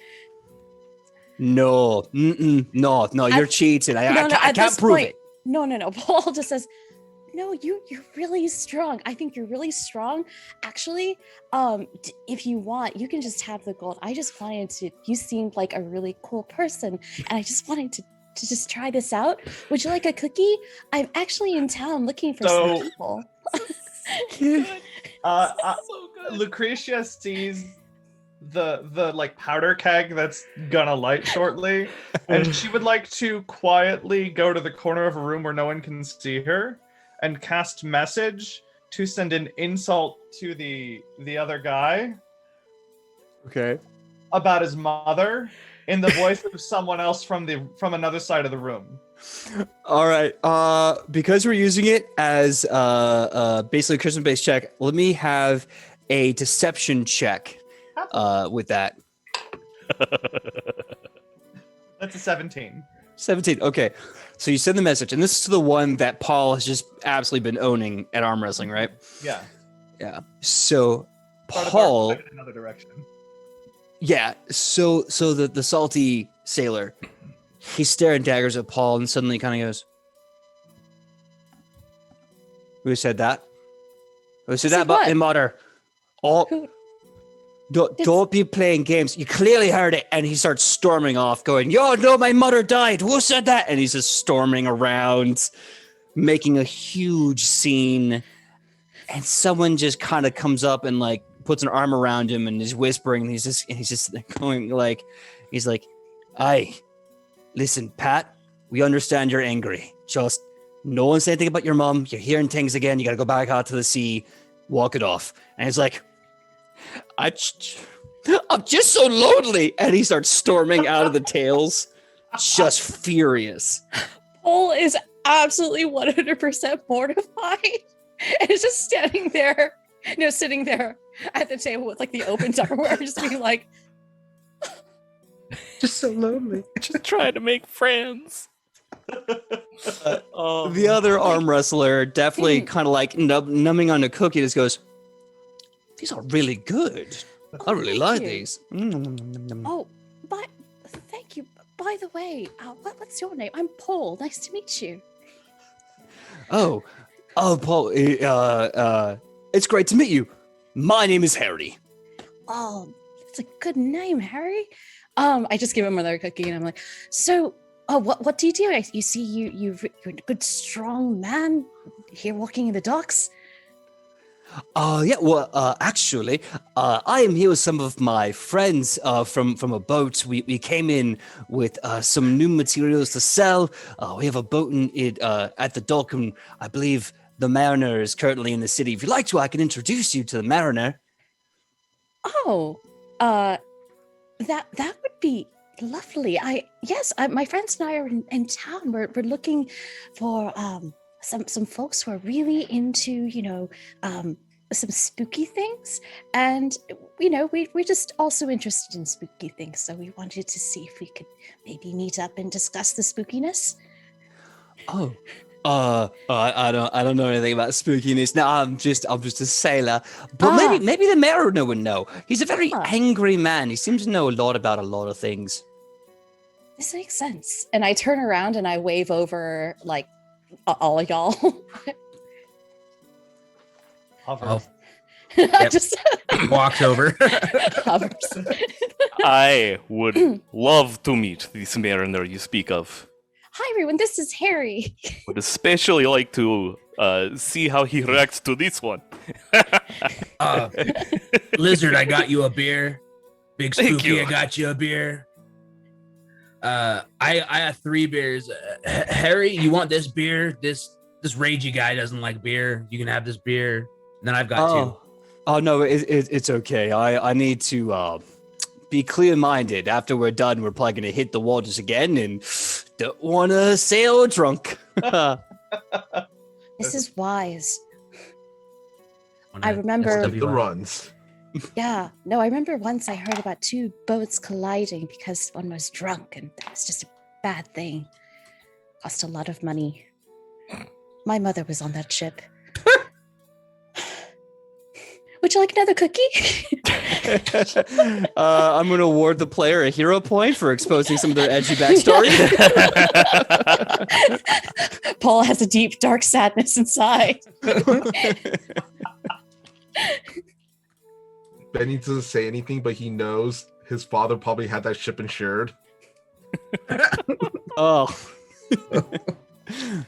"No, no, you're cheating. I at can't this prove point, it." No. Paul just says, "No, you're really strong. I think you're really strong. Actually, if you want, you can just have the gold. I just wanted to. You seemed like a really cool person, and I just wanted to just try this out. Would you like a cookie? I'm actually in town looking for So- some people." Lucretia sees the like powder keg that's gonna light shortly, and she would like to quietly go to the corner of a room where no one can see her and cast message to send an insult to the other guy Okay. about his mother in the voice of someone else from another side of the room. All right. Because we're using it as basically a charisma-based check, let me have a deception check with that. That's a 17. 17. Okay. So you send the message, and this is to the one that Paul has just absolutely been owning at arm wrestling, right? Yeah. Yeah. So Part of Paul, our- in another direction. yeah. So the salty sailor, he's staring daggers at Paul, and suddenly kind of goes, "Who said that? Who said that Said about what? my mother? Oh, Who- don't be playing games. You clearly heard it." And he starts storming off, going, "Yo, no, my mother died. Who said that?" And he's just storming around, making a huge scene. And someone just kind of comes up and like puts an arm around him and is whispering. And he's just going like, he's like, "Aye, listen, Pat, we understand you're angry. Just no one say anything about your mom. You're hearing things again. You got to go back out to the sea, walk it off." And he's like, I'm just so lonely. And he starts storming out of the tails, just furious. Paul is absolutely 100% mortified. And is just standing there, sitting there at the table with like the open Tupperware, just being like, Just so lonely. Just trying to make friends. The other arm wrestler definitely kind of like numbing on a cookie. Just goes, "These are really good. I really thank like you. these." Oh, but thank you. By the way, what's your name? I'm Paul. Nice to meet you. Oh, Paul. It's great to meet you. My name is Harry. Oh, it's a good name, Harry. I just give him another cookie, and I'm like, so, what do you do? You see, you're a good, strong man here walking in the docks. Yeah. Well, actually, I am here with some of my friends from a boat. We came in with some new materials to sell. We have a boat at the dock, and I believe the mariner is currently in the city. If you'd like to, I can introduce you to the mariner. Oh, that would be lovely. My friends and I are in town. We're looking for some folks who are really into some spooky things, and we're just also interested in spooky things. So we wanted to see if we could maybe meet up and discuss the spookiness. Oh. I don't know anything about spookiness. No, I'm just a sailor. But maybe the mariner would know. He's a very angry man. He seems to know a lot about a lot of things. This makes sense. And I turn around and I wave over like all of y'all. Hovers. Just Walks over. hovers. I would love to meet this mariner you speak of. Hi everyone, this is Harry. Would especially like to see how he reacts to this one. Lizard, I got you a beer. Big Thank Spooky, you. I got you a beer. I have 3 beers. Harry, you want this beer? This ragey guy doesn't like beer. You can have this beer. And then I've got 2. Oh no, it's okay. I need to be clear-minded. After we're done, we're probably gonna hit the waters again, and don't want to sail drunk. This is wise. I remember- The runs. Yeah, no, I remember once I heard about 2 boats colliding because one was drunk, and that was just a bad thing. Cost a lot of money. My mother was on that ship. Would you like another cookie? I'm going to award the player a hero point for exposing some of their edgy backstory. Paul has a deep, dark sadness inside. Benny doesn't say anything, but he knows his father probably had that ship insured. Oh.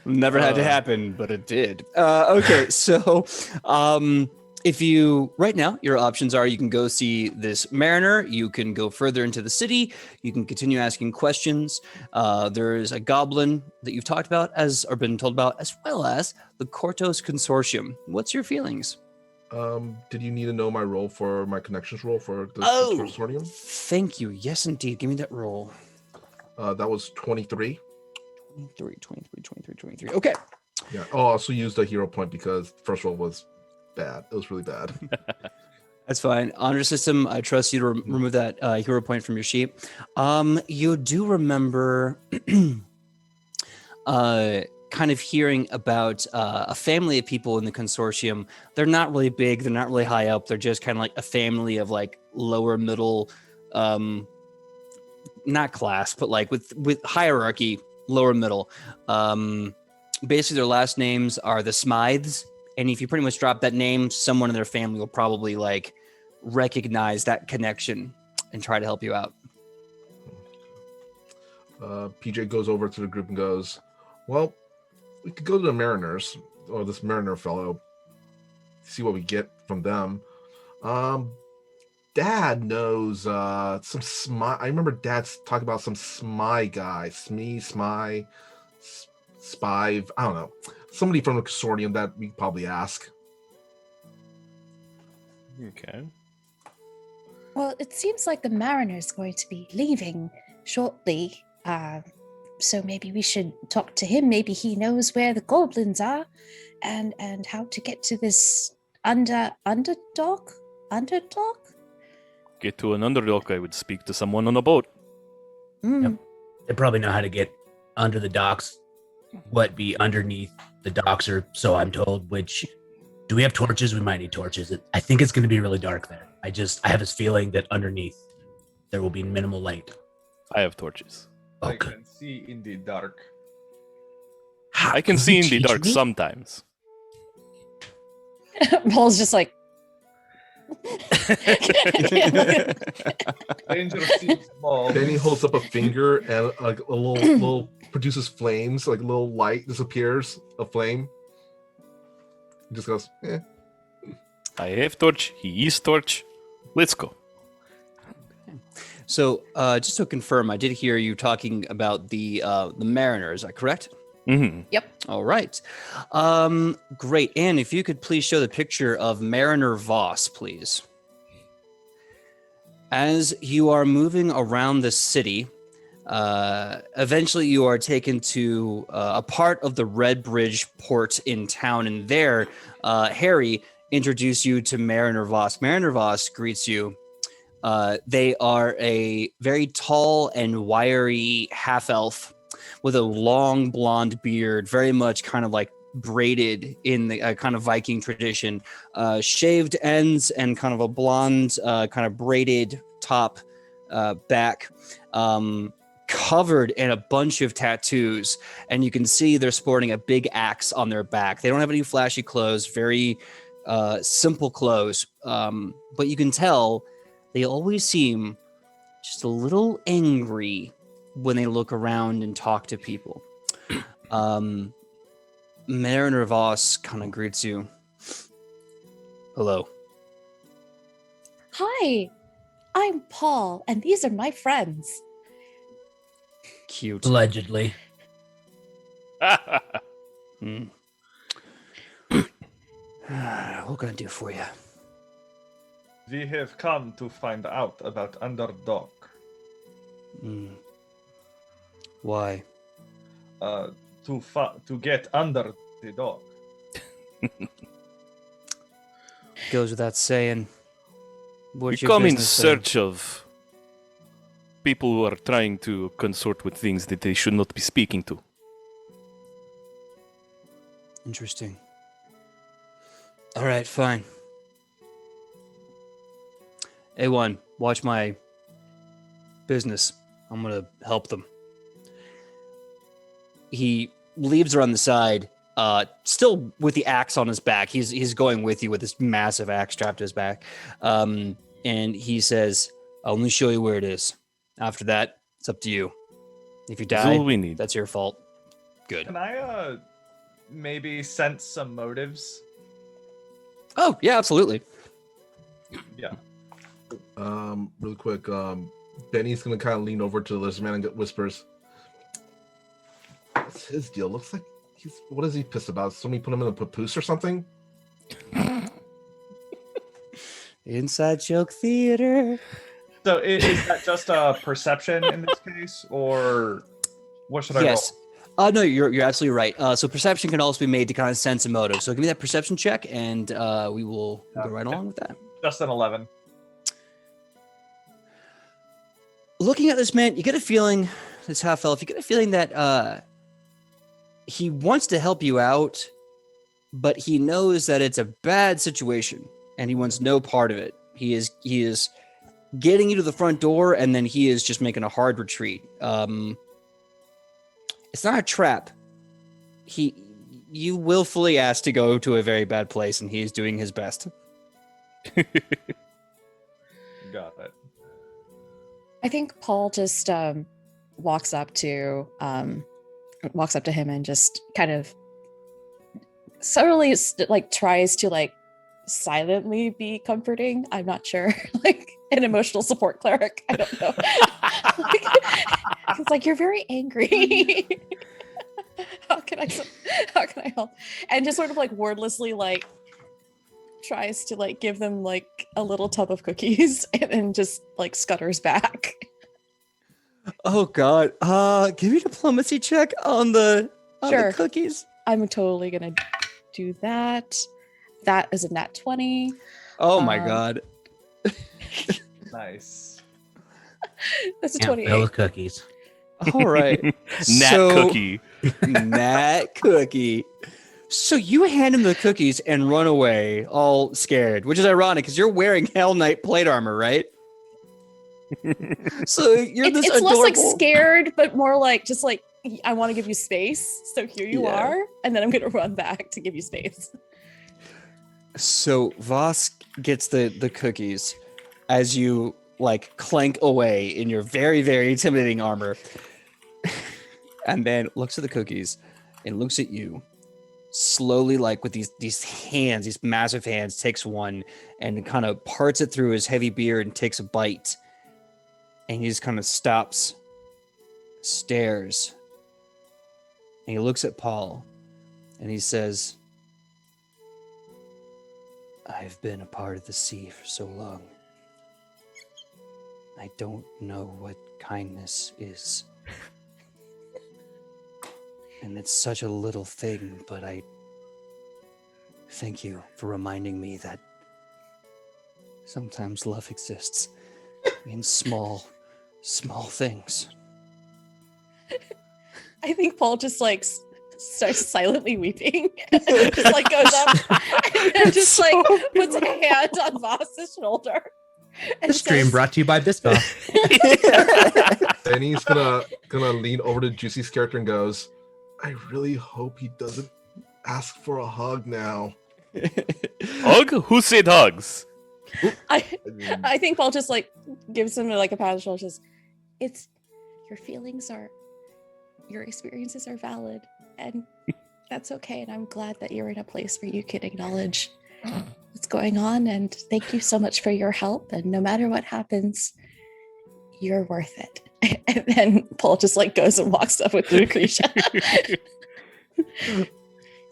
Never had to happen, but it did. Okay, so if you right now, your options are you can go see this mariner, you can go further into the city, you can continue asking questions. There is a goblin that you've talked about or been told about, as well as the Kortos Consortium. What's your feelings? Did you need to know my role for my connections role for the consortium? Thank you. Yes, indeed. Give me that roll. That was 23. 23. Okay. Yeah. Oh, I also used a hero point because the first roll was bad. It was really bad. That's fine. Honor system, I trust you to remove that hero point from your sheet. You do remember kind of hearing about a family of people in the consortium. They're not really big. They're not really high up. They're just kind of like a family of like lower middle, not class, but like with hierarchy, lower middle. Basically, their last names are the Smythes. And if you pretty much drop that name, someone in their family will probably like recognize that connection and try to help you out. PJ goes over to the group and goes, well, we could go to the Mariners, or this Mariner fellow, see what we get from them. Dad knows some Smy. I remember Dad's talking about some Smy guy. Spy. I don't know. Somebody from the consortium that we could probably ask. Okay. Well, it seems like the Mariner's going to be leaving shortly. So maybe we should talk to him. Maybe he knows where the goblins are and how to get to this underdog? Get to an underdog, I would speak to someone on a boat. Mm. They probably know how to get under the docks, what be underneath the docks, or so I'm told. Which, do we have torches? We might need torches. I think it's going to be really dark there. I have this feeling that underneath there will be minimal light. I have torches. I Okay. can see in the dark. I can see in the dark sometimes. Paul's just like, Danger seems small. Benny holds up a finger and like a little produces flames, like a little light disappears, a flame. He just goes, eh. I have torch. He is torch. Let's go. So, just to confirm, I did hear you talking about the Mariner. Is that correct? Mm-hmm. All right. Great. And if you could please show the picture of Mariner Voss, please. As you are moving around the city, eventually you are taken to a part of the Red Bridge port in town, and there, Harry introduced you to Mariner Voss. Mariner Voss greets you. They are a very tall and wiry half-elf with a long blonde beard, very much kind of like braided in the kind of Viking tradition, shaved ends and kind of a blonde kind of braided top back, covered in a bunch of tattoos. And you can see they're sporting a big axe on their back. They don't have any flashy clothes, very simple clothes, but you can tell they always seem just a little angry when they look around and talk to people. Mariner Voss kind of greets you. Hello. hi, I'm Paul, and these are my friends. Cute. Allegedly. Hmm. What can I do for you? We have come to find out about Underdog. Hmm. Why? To get under the dog. Goes without saying. What's We your come in business then? search of people who are trying to consort with things that they should not be speaking to. Interesting. All right, fine. A1, watch my business. I'm gonna help them. He leaves her on the side, still with the axe on his back. He's going with you with this massive axe strapped to his back. And he says, I'll only show you where it is. After that, it's up to you. If you That's die, all we need. that's your fault. Good. Can I maybe sense some motives? Oh, yeah, absolutely. Yeah. Really quick, Benny's gonna kind of lean over to the lizard man and whispers, what's his deal? Looks like what is he pissed about? Somebody put him in a papoose or something? Inside joke theater. So is that just a perception in this case, or what should I Yes. roll? No, you're absolutely right. So perception can also be made to kind of sense a motive. So give me that perception check, and we will go right along with that. Just an 11. Looking at this man, you get a feeling, this half elf, you get a feeling that he wants to help you out, but he knows that it's a bad situation, and he wants no part of it. He is getting you to the front door, and then he is just making a hard retreat. It's not a trap. You willfully asked to go to a very bad place, and he is doing his best. Got it. I think Paul just walks up to him and just kind of subtly like tries to like silently be comforting. I'm not sure, like an emotional support cleric. I don't know. It's like, you're very angry. How can I help? And just sort of like wordlessly like tries to like give them like a little tub of cookies and then just like scutters back. Oh God! Give me a diplomacy check on the Sure. cookies. I'm totally gonna do that. That is a nat 20. Oh my Um, God! Nice. That's a Yeah, 28. fill with cookies. All right. Nat Cookie. Nat Cookie. So you hand him the cookies and run away, all scared, which is ironic because you're wearing Hell Knight plate armor, right? So you're this It's adorable. less like scared, but more like just like I want to give you space. So here you Yeah. are, and then I'm gonna run back to give you space. So Voss gets the cookies as you like clank away in your very, very intimidating armor. And then looks at the cookies and looks at you slowly, like with these hands, these massive hands, takes one and kind of parts it through his heavy beard and takes a bite. And he just kind of stops, stares, and he looks at Paul and he says, I've been a part of the sea for so long. I don't know what kindness is. And it's such a little thing, but I thank you for reminding me that sometimes love exists in small things. I think Paul just like starts silently weeping, and just like goes up and then just like puts a hand on Voss's shoulder. And This stream says, brought to you by Biscoff. And he's gonna lean over to Juicy's character and goes, I really hope he doesn't ask for a hug now. Hug? Who said hugs? I think Paul just like gives him like a pat on the shoulder. Says, "It's your feelings are, your experiences are valid, and that's okay. And I'm glad that you're in a place where you can acknowledge what's going on. And thank you so much for your help. And no matter what happens, you're worth it." And then Paul just like goes and walks up with Lucretia.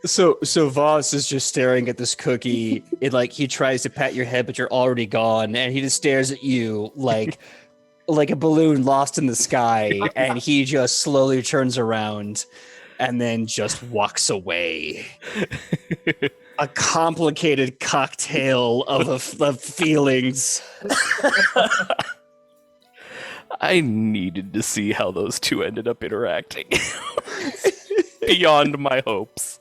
So Voss is just staring at this cookie. He tries to pat your head, but you're already gone, and he just stares at you like a balloon lost in the sky, and he just slowly turns around and then just walks away. A complicated cocktail of feelings. I needed to see how those two ended up interacting. Beyond my hopes.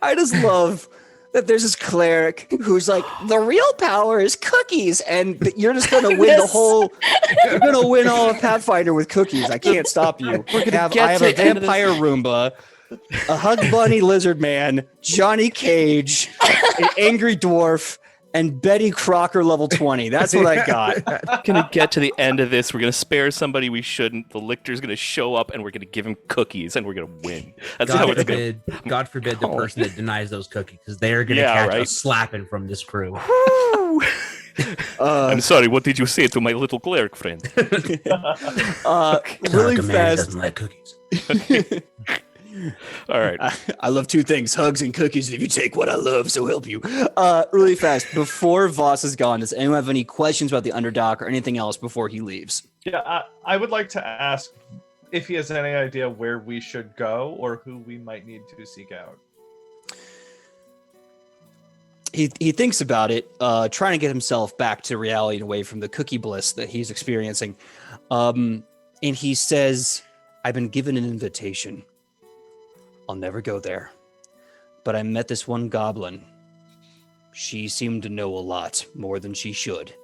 I just love that there's this cleric who's like, the real power is cookies, and you're just gonna win the whole. You're gonna win all of Pathfinder with cookies. I can't stop you. I have a vampire Roomba, a hug bunny lizard man, Johnny Cage, an angry dwarf, and Betty Crocker level 20. That's what I got. Gonna get to the end of this. We're gonna spare somebody we shouldn't. The lictor's gonna show up, and we're gonna give him cookies, and we're gonna win. That's how it's gonna. God forbid the person that denies those cookies, because they're gonna catch a slapping from this crew. I'm sorry. What did you say to my little cleric friend? Really Man fast. doesn't like cookies. All right. I love two things: hugs and cookies. And if you take what I love, so help you. Really fast. Before Voss is gone, does anyone have any questions about the Underdock or anything else before he leaves? Yeah, I would like to ask if he has any idea where we should go or who we might need to seek out. He thinks about it, trying to get himself back to reality and away from the cookie bliss that he's experiencing. And he says, I've been given an invitation. I'll never go there. But I met this one goblin. She seemed to know a lot, more than she should.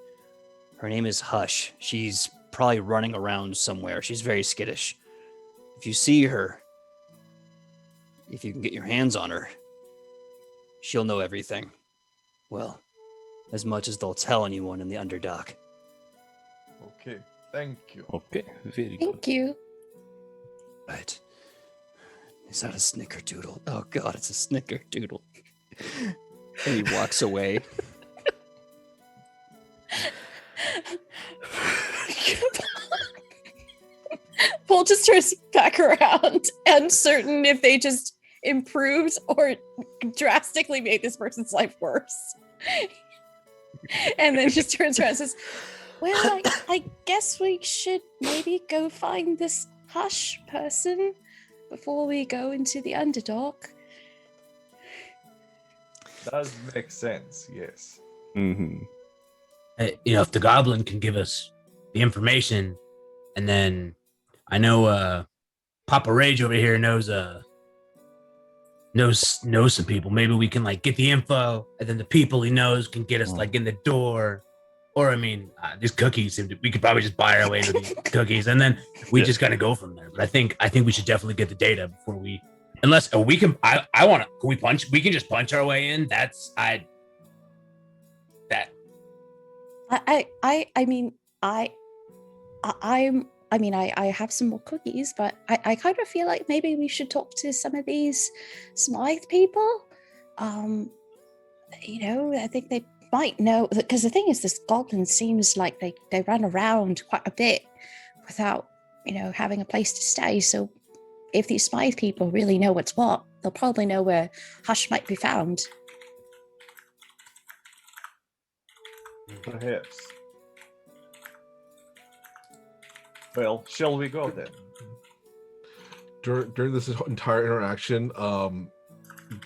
Her name is Hush. She's probably running around somewhere. She's very skittish. If you see her, if you can get your hands on her, she'll know everything. Well, as much as they'll tell anyone in the Underdock. Okay, thank you. Okay. Very good. Thank you. Right. Is that a snickerdoodle? Oh god, it's a snickerdoodle. And he walks away. Paul just turns back around, uncertain if they just improved or drastically made this person's life worse. And then just turns around and says, well, I guess we should maybe go find this Hush person before we go into the Underdog. Does make sense, yes. Mm-hmm. If the goblin can give us the information And then I know Papa Rage over here knows some people. Maybe we can like get the info, and then the people he knows can get us like in the door. Or I mean, these cookies seem to. We could probably just buy our way into these cookies, and then we just gotta go from there. But I think we should definitely get the data before we. Unless we can, I want to. Can we punch? We can just punch our way in. That's I. That. I have some more cookies, but I kind of feel like maybe we should talk to some of these Smythe people. I think they might know, because the thing is, this goblin seems like they run around quite a bit without, having a place to stay. So if these Smythe people really know what's what, they'll probably know where Hush might be found. Perhaps. Well, shall we go then? During this entire interaction,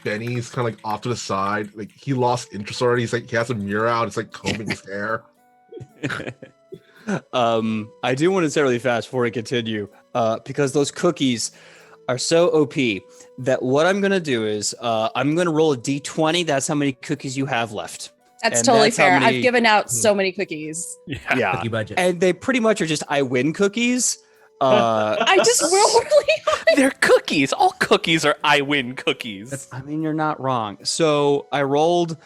Benny's kind of like off to the side. Like he lost interest already. He's like he has a mirror out. It's like combing his hair. I do want to say really fast before we continue, because those cookies are so OP that what I'm gonna do is I'm gonna roll a d20. That's how many cookies you have left. That's And totally that's how fair. many- I've given out so many cookies. Yeah, Cookie budget. and they pretty much are just I win cookies. I just roll really high. They're cookies. All cookies are I win cookies. I mean, you're not wrong. So I rolled.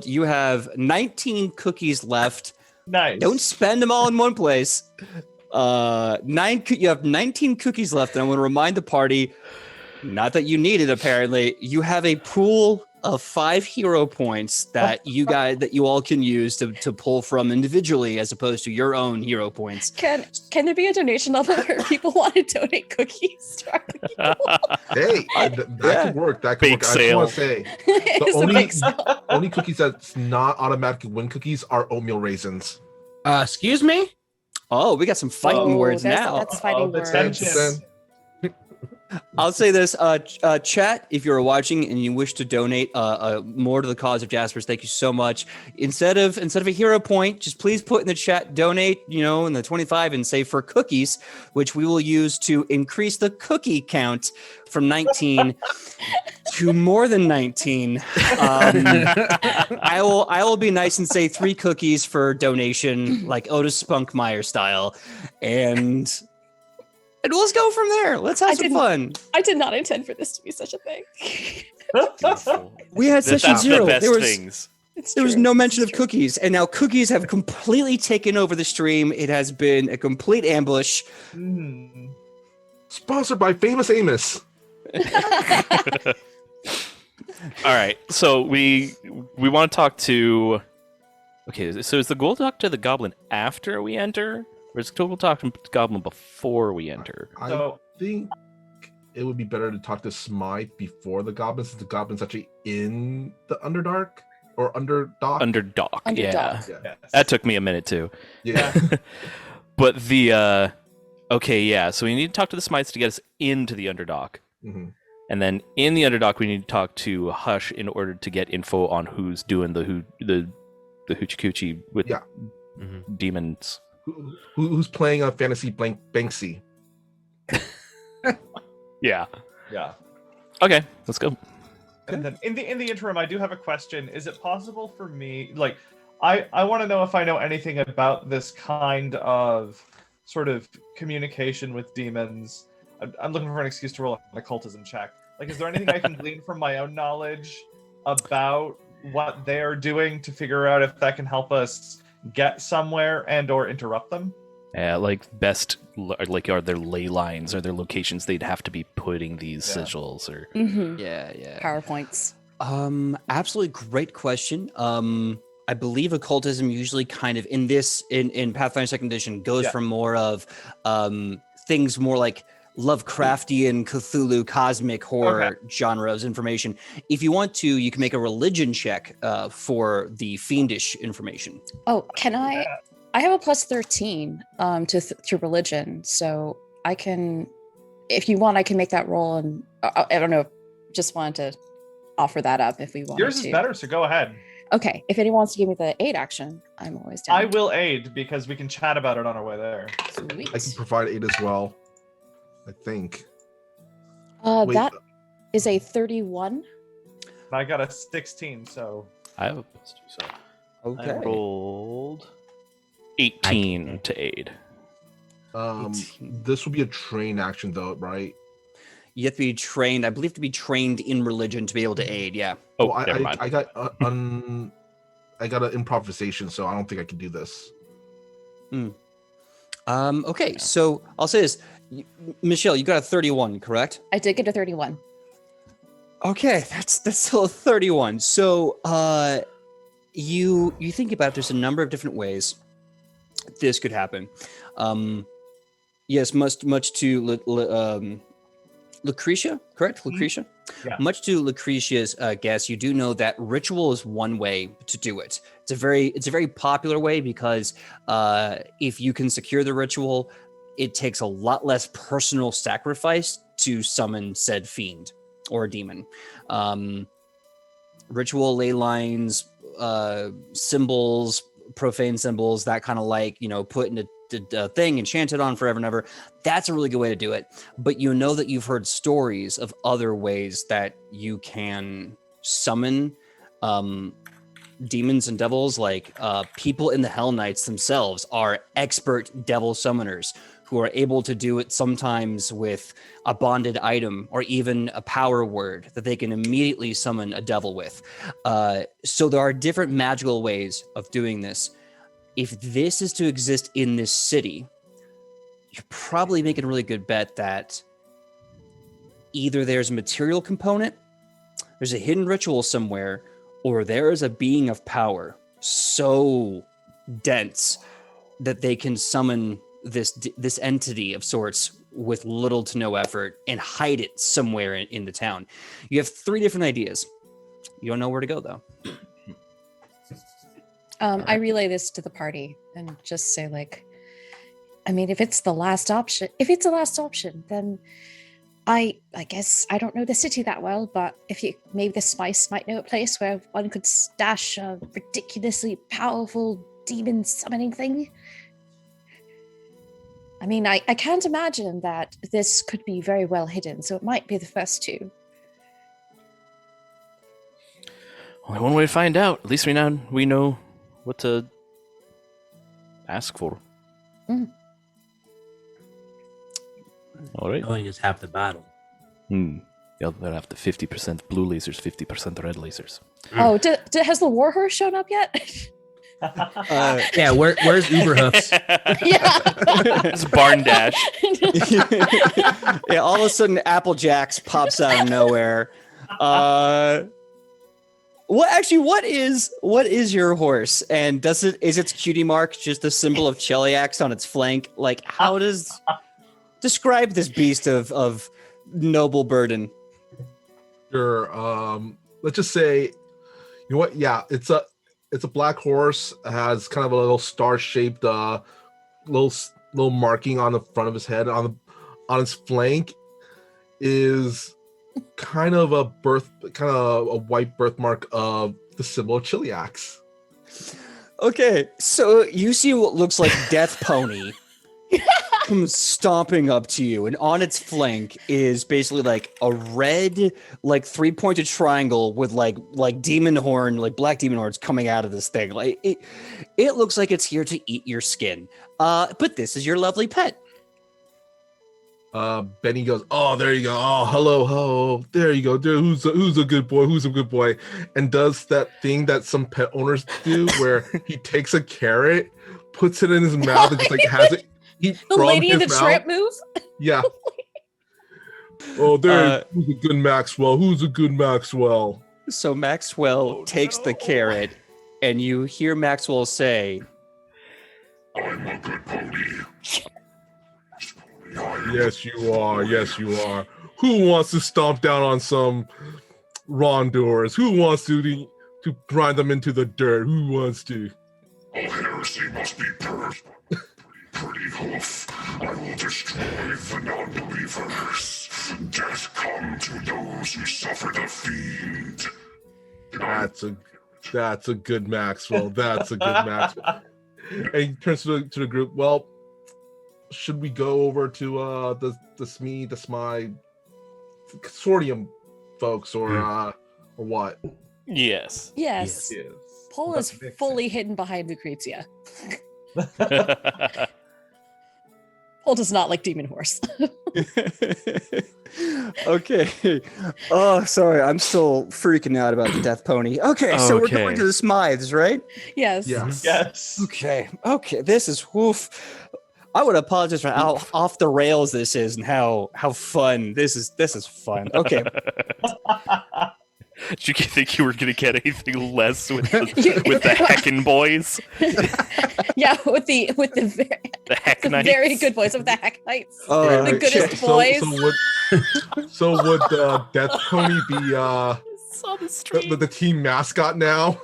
You have 19 cookies left. Nice. Don't spend them all in one place. You have 19 cookies left, and I want to remind the party, not that you need it, apparently, you have a pool of 5 hero points that you all can use to pull from individually, as opposed to your own hero points. Can there be a donation level where people want to donate cookies to our people? Hey, that could work. That could Bake work. I just sale. want to say It's a big sale. only cookies that's not automatically win cookies are oatmeal raisins. Excuse me. Oh, we got some fighting words now. That's fighting the words. tension. I'll say this, chat, if you're watching and you wish to donate more to the cause of Jaspers, thank you so much. Instead of a hero point, just please put in the chat, donate, in the 25 and say for cookies, which we will use to increase the cookie count from 19 to more than 19. I will be nice and say 3 cookies for donation, like Otis Spunkmeyer style. And let's go from there. Let's have some fun. I did not intend for this to be such a thing. We had session That's 0. the best There was things. there was no mention of cookies, and now cookies have completely taken over the stream. It has been a complete ambush. Mm. Sponsored by Famous Amos. All right, so we want to talk to. Okay, so is the goal to talk to the goblin after we enter, or is the goal to talk to the goblin before we enter? I think it would be better to talk to Smythe before the goblins, since the goblins actually in the Underdark or Underdock. Underdock, yeah. Underdock. Yes. That took me a minute too. Yeah. But the okay, yeah. So we need to talk to the Smites to get us into the Underdock, Mhm. and then in the Underdock we need to talk to Hush in order to get info on who's doing the hoochie coochie with Yeah. demons. Who's playing a fantasy Banksy? Yeah. Yeah. Okay, let's go. And then in the interim, I do have a question. Is it possible for me, like, I want to know if I know anything about this kind of sort of communication with demons. I'm looking for an excuse to roll an occultism check. Like, is there anything I can glean from my own knowledge about what they're doing to figure out if that can help us get somewhere and or interrupt them? Like best, like are there ley lines? Are there locations they'd have to be putting these sigils? Or Mm-hmm. Yeah. PowerPoints. Absolutely great question. I believe occultism usually kind of in Pathfinder Second Edition goes from more of things more like Lovecraftian, Cthulhu, cosmic horror genres information. If you want to, you can make a religion check for the fiendish information. Oh, can I? I have a plus 13 to religion, so I can, if you want, I can make that roll. And I don't know, just wanted to offer that up if we wanted Yours to. is better, so go ahead. Okay, if anyone wants to give me the aid action, I'm always down. I will aid because we can chat about it on our way there. Sweet. I can provide aid as well. I think. Wait, That is a 31. I got a 16, so I have a +2, so I Okay. rolled 18 to aid. This will be a train action though, right? You have to be trained, I believe, to be trained in religion to be able to aid. Yeah. Oh, Well, never mind. I got I got an improvisation, so I don't think I can do this. Okay, so I'll say this. Michelle, you got a 31, correct? I did get a 31. Okay, that's still a 31. So you think about it, there's a number of different ways this could happen. Yes, much to Lucretia, correct? Lucretia? Yeah. Much to Lucretia's guess, you do know that ritual is one way to do it. It's a very popular way because if you can secure the ritual, it takes a lot less personal sacrifice to summon said fiend or demon. Ritual ley lines, symbols, profane symbols, that kind of like, put in a thing, enchanted on forever and ever. That's a really good way to do it. But you know that you've heard stories of other ways that you can summon demons and devils. Like people in the Hell Knights themselves are expert devil summoners who are able to do it sometimes with a bonded item or even a power word that they can immediately summon a devil with. So there are different magical ways of doing this. If this is to exist in this city, you're probably making a really good bet that either there's a material component, there's a hidden ritual somewhere, or there is a being of power so dense that they can summon this entity of sorts with little to no effort and hide it somewhere in the town. You have 3 different ideas. You don't know where to go, though. I relay this to the party and just say, like, I mean, if it's the last option, then I guess I don't know the city that well, but maybe the Spice might know a place where one could stash a ridiculously powerful demon summoning thing. I mean, I can't imagine that this could be very well hidden, so it might be the first 2. Only one way to find out. At least we know what to ask for. All right. Knowing is half the battle. They'll have the 50% blue lasers, 50% red lasers. Oh, has the Warhorse shown up yet? Yeah, where's Uber Hoofs? Yeah. It's a barn dash. Yeah, all of a sudden Applejacks pops out of nowhere. What is your horse? And is its cutie mark just a symbol of Cheliax on its flank? Like, how does describe this beast of noble burden? Sure. Let's just say, you know what? Yeah, it's a black horse. It has kind of a little star-shaped little marking on the front of his head. On his flank is kind of a white birthmark of the symbol of Cheliax. Okay, so you see what looks like Death Pony comes stomping up to you, and on its flank is basically like a red, like 3-pointed triangle with like demon horn, like black demon horns coming out of this thing. Like it looks like it's here to eat your skin. But this is your lovely pet. Benny goes, "Oh, there you go. Oh, hello. There you go. There, who's a good boy? Who's a good boy?" And does that thing that some pet owners do, where he takes a carrot, puts it in his mouth, and just like has it eat The from Lady in the his Tramp mouth. move? Yeah. Oh, there. Who's a good Maxwell? Who's a good Maxwell? So Maxwell takes the carrot, and you hear Maxwell say, I'm a good pony. Yes, you are. Yes, you are. Who wants to stomp down on some wrongdoers? Who wants to grind them into the dirt? Who wants to? All heresy must be purged. Pretty hoof. I will destroy the non-believers. Death come to those who suffer the fiend. That's a That's a good Maxwell. That's a good Maxwell. And he turns to the group. Well, should we go over to the SMI consortium folks or what? Yes. Yes. Yes. Paul That's is makes fully sense. hidden behind Lucrezia. Paul does not like Demon Horse. Okay. Oh, sorry. I'm still freaking out about the Death Pony. Okay, so we're going Okay. to the Smythes, right? Yes. Yes. Yes. Okay. This is woof. I would apologize for how off the rails this is and how fun this is. This is fun. Okay. Did you think you were going to get anything less with the Heckin' boys? Yeah, with the The Heck the Knights? very good boys of the Heck Knights. Oh, The goodest So, boys. so would Death Pony be Saw the stream. the team mascot now?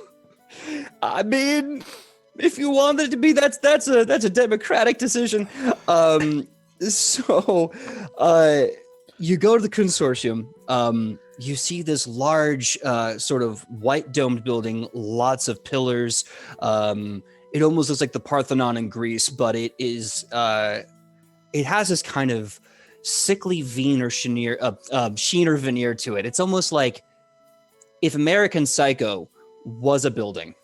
I mean, if you wanted it to be, that's a democratic decision. So, you go to the consortium. You see this large, sort of white domed building, lots of pillars. It almost looks like the Parthenon in Greece, but it is. It has this kind of sickly sheen or veneer to it. It's almost like if American Psycho was a building.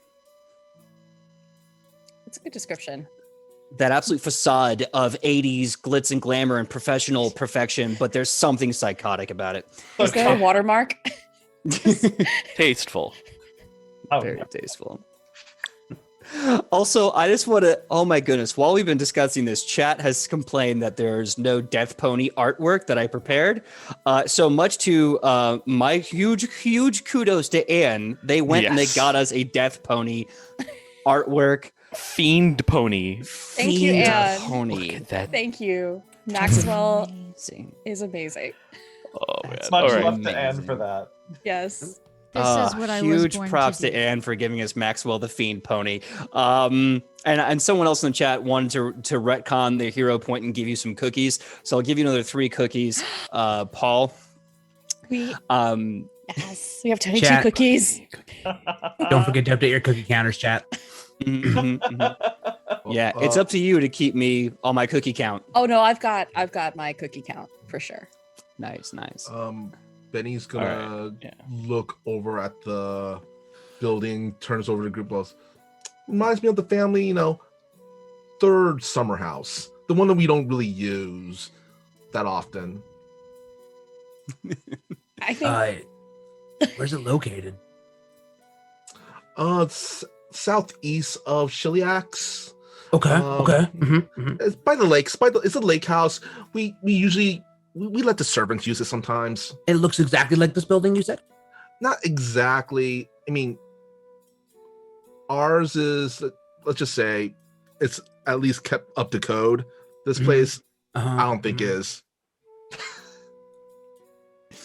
It's a good description. That absolute facade of 80s glitz and glamour and professional perfection, but there's something psychotic about it. Is there a watermark? Tasteful. Oh, Very tasteful. Also, I just want to, oh my goodness, while we've been discussing this, chat has complained that there's no Death Pony artwork that I prepared. So much to my huge kudos to Anne. They went and they Yes. got us a Death Pony artwork. Fiend Pony. Thank you, Fiend Anne. Pony. Look at that. Thank you. Maxwell Amazing. is amazing. Oh, man. That's Much All right. love to Anne Amazing. for that. Yes. This is what I was Huge born props to to do. Anne for giving us Maxwell the Fiend Pony. And someone else in the chat wanted to retcon the hero point and give you some cookies. So I'll give you another 3 cookies, Paul. We Um, yes, we have 22 Chat. cookies. Don't forget to update your cookie counters, chat. mhm, mhm. Yeah, it's up to you to keep me on my cookie count. Oh no, I've got my cookie count for sure. Nice. Benny's gonna Alright, yeah. look over at the building, turns over to the group, goes, reminds me of the family, third summer house, the one that we don't really use that often. I think Where's it located? It's southeast of Chiliax. Okay. Um, Okay. Mhm. It's by the lakes. It's a lake house. We usually we let the servants use it sometimes. It looks exactly like this building you said. Not exactly. I mean, ours is, let's just say, it's at least kept up to code. This Mhm. place, Uh-huh. I don't think Mhm. is.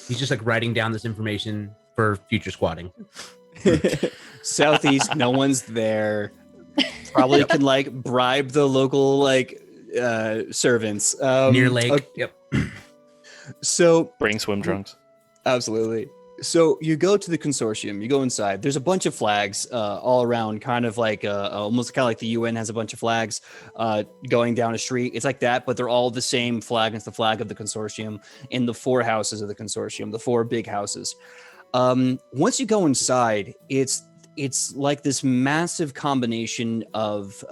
He's just like writing down this information for future squatting. Southeast, no one's there. Probably can bribe the local servants. Near lake. okay, Yep. So Bring swim trunks. absolutely. So you go to the consortium, you go inside. There's a bunch of flags all around, kind of like almost kind of like the UN has a bunch of flags going down a street. It's like that, but they're all the same flag. It's the flag of the consortium in the 4 houses of the consortium, the 4 big houses. Once you go inside, it's like this massive combination of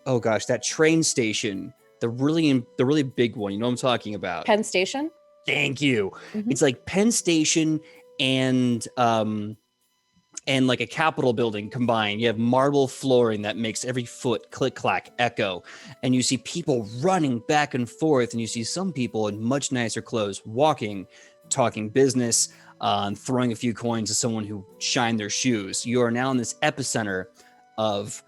oh gosh, that train station, the really big one. You know what I'm talking about? Penn Station. Thank you. Mhm. It's like Penn Station and like a Capitol building combined. You have marble flooring that makes every foot click clack echo, and you see people running back and forth, and you see some people in much nicer clothes walking, talking business, and throwing a few coins to someone who shined their shoes. You are now in this epicenter of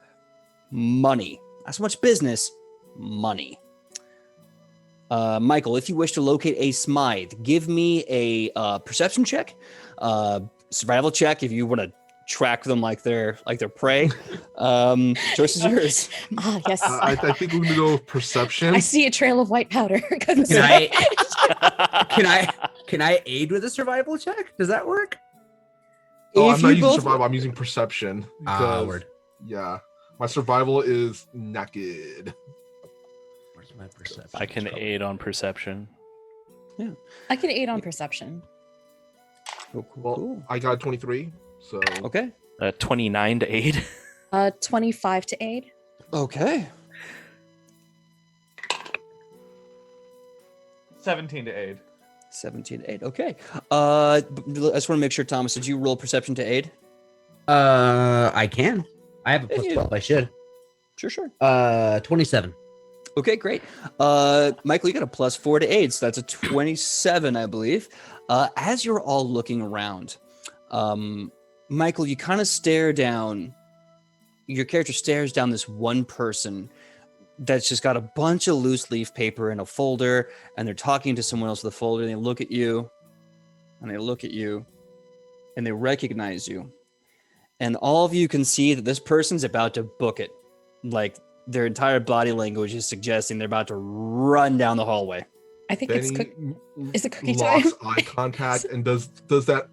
money. Not so much business, money. Michael, if you wish to locate a Smythe, give me a perception check, survival check if you want to track them like they're prey. Choice is yours. Ah, yes. I think we're gonna go with perception. I see a trail of white powder. Can I aid with a survival check? Does that work? Oh, If I'm not you using both- survival. I'm using perception. Word. Yeah, my survival is naked. Where's my perception? I can aid on perception. I can aid on perception. Cool. Well, I got 23. So Okay. 29 to aid. 25 to aid. Okay. 17 to aid. 17 to 8. Okay. I just want to make sure, Thomas, did you roll perception to aid? I can. I have a plus Yeah. 12. I should. Sure. 27. Okay, great. Michael, you got a +4 to aid, so that's a 27, I believe. As you're all looking around, Michael, you kind of stare down. Your character stares down this one person that's just got a bunch of loose leaf paper in a folder, and they're talking to someone else with a folder, and they look at you, and they look at you, and they recognize you. And all of you can see that this person's about to book it. Like, their entire body language is suggesting they're about to run down the hallway. I think Benny it's cookie locks time. eye contact and does that,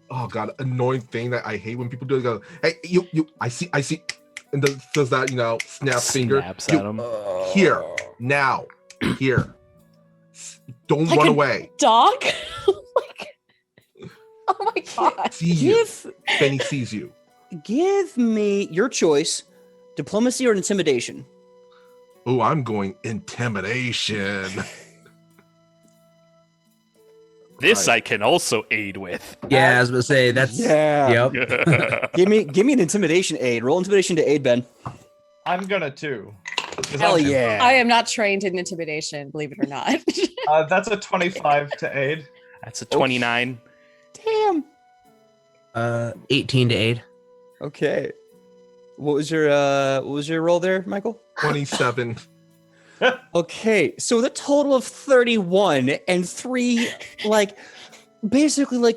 oh god, annoying thing that I hate when people do. They go, hey, you, I see, and does that, snap finger. Snaps You, at him. Here, now, here. Don't Like run a away. Dog? Like, oh my god. See you. Give, Benny sees you. give me your choice, diplomacy or intimidation. Oh, I'm going intimidation. This I can also aid with. Yeah, I was gonna say that's. Yeah. Yep. Give me an intimidation aid. Roll intimidation to aid, Ben. I'm gonna too. 'Cause Hell I'm- yeah. I am not trained in intimidation, believe it or not. That's a 25 to aid. That's a 29. Damn. 18 to aid. Okay. What was your roll there, Michael? 27. Okay, so with a total of 31 and 3 basically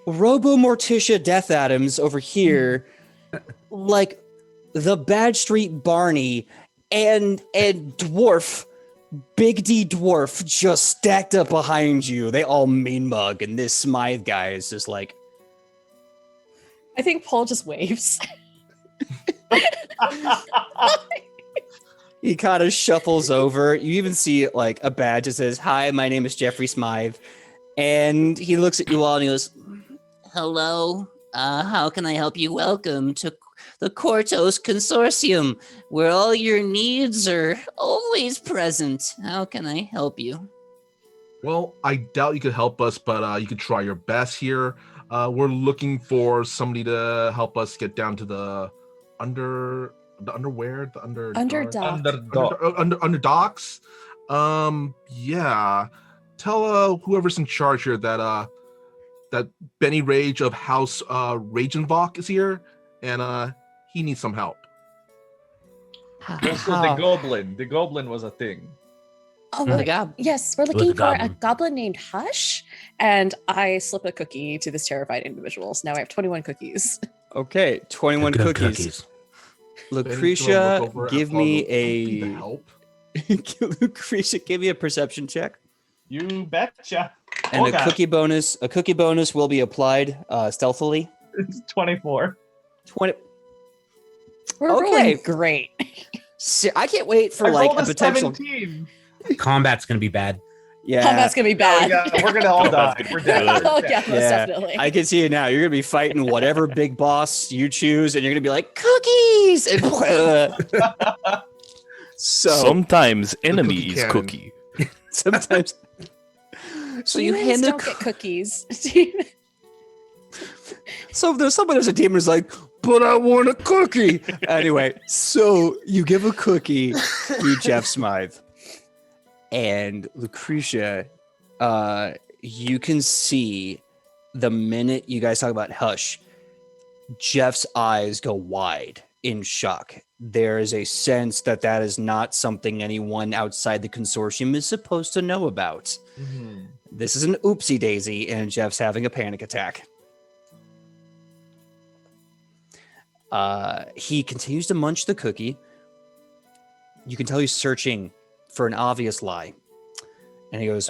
Robo Morticia Death Adams over here, like the Bad Street Barney and Dwarf, Big D Dwarf just stacked up behind you. They all mean mug, and this Smythe guy is just like, I think Paul just waves. he kind of shuffles over. You even see like a badge that says, "Hi, my name is Jeffrey Smythe." And he looks at you all and he goes, "Hello, how can I help you? Welcome to the Cortos Consortium, where all your needs are always present. How can I help you?" Well, I doubt you could help us, but you could try your best here. We're looking for somebody to help us get down to the underwear, Underdog. docks. Yeah. Tell whoever's in charge here that Benny Rage of House Ragenbach is here, and he needs some help. Also, the goblin. The goblin was a thing. Oh, The gob- yes, we're With looking a for a goblin. goblin named Hush, and I slip a cookie to this terrified individual. So now I have 21 cookies. Okay, 21 Good cookies. Benny's gonna Lucretia, look over at give Paul me and go, "Need the a help." Lucretia, give me a perception check. You betcha. And Okay. a cookie bonus will be applied stealthily. It's 24. 20. We're Okay. rolling great. I can't wait for I like rolled a potential. 17. Combat's gonna be bad. Yeah, Combat's gonna be Oh, bad. yeah, we're gonna all die. We're dead. Oh yeah, most Yeah. definitely. I can see it now. You're gonna be fighting whatever big boss you choose, and you're gonna be like cookies. And so Sometimes enemy cookie is cannon. cookie. sometimes. So you Humans hand the. don't get cookies. So there's a demon who's like, but I want a cookie. Anyway, so you give a cookie to Jeff Smythe. And Lucretia, you can see the minute you guys talk about Hush, Jeff's eyes go wide in shock. There is a sense that is not something anyone outside the consortium is supposed to know about. Mhm. This is an oopsie daisy, and Jeff's having a panic attack. He continues to munch the cookie. You can tell he's searching for an obvious lie. And he goes,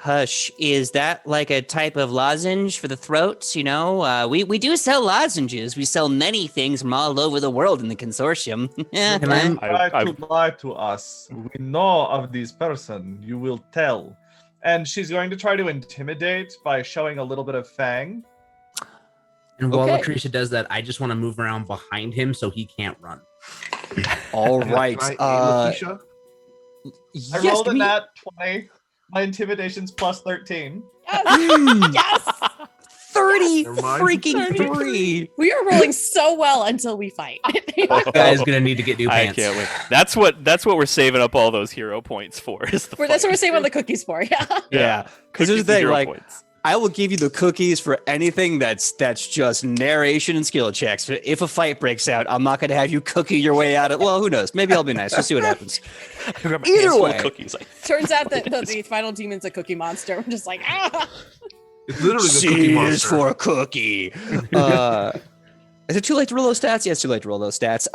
Hush, is that like a type of lozenge for the throat? You know, we do sell lozenges. We sell many things from all over the world in the consortium. Can I- Try to lie to us. We know of this person. You will tell. And she's going to try to intimidate by showing a little bit of fang. And while Okay. Lucretia does that, I just want to move around behind him so he can't run. All right. Can I aid Lakeisha? I rolled a nat 20. My intimidation's plus 13. Yes. 30 Never mind. freaking 3. We are rolling so well until we fight. That guy's gonna need to get new I pants. can't wait. That's what we're saving up all those hero points for. Is the That's what we're fight. saving on the cookies for. Yeah. Yeah. Because Cookies here's the and thing, hero like, points. I will give you the cookies for anything that's just narration and skill checks. If a fight breaks out, I'm not going to have you cookie your way out of. Well, who knows? Maybe I'll be nice. We'll see what happens. I grab my either handful of way. cookies. Turns out that the final demon's a cookie monster. I'm just like, ah. It's literally the C Cookie is Monster. for a cookie. Is it too late to roll those stats? Yeah, it's too late to roll those stats.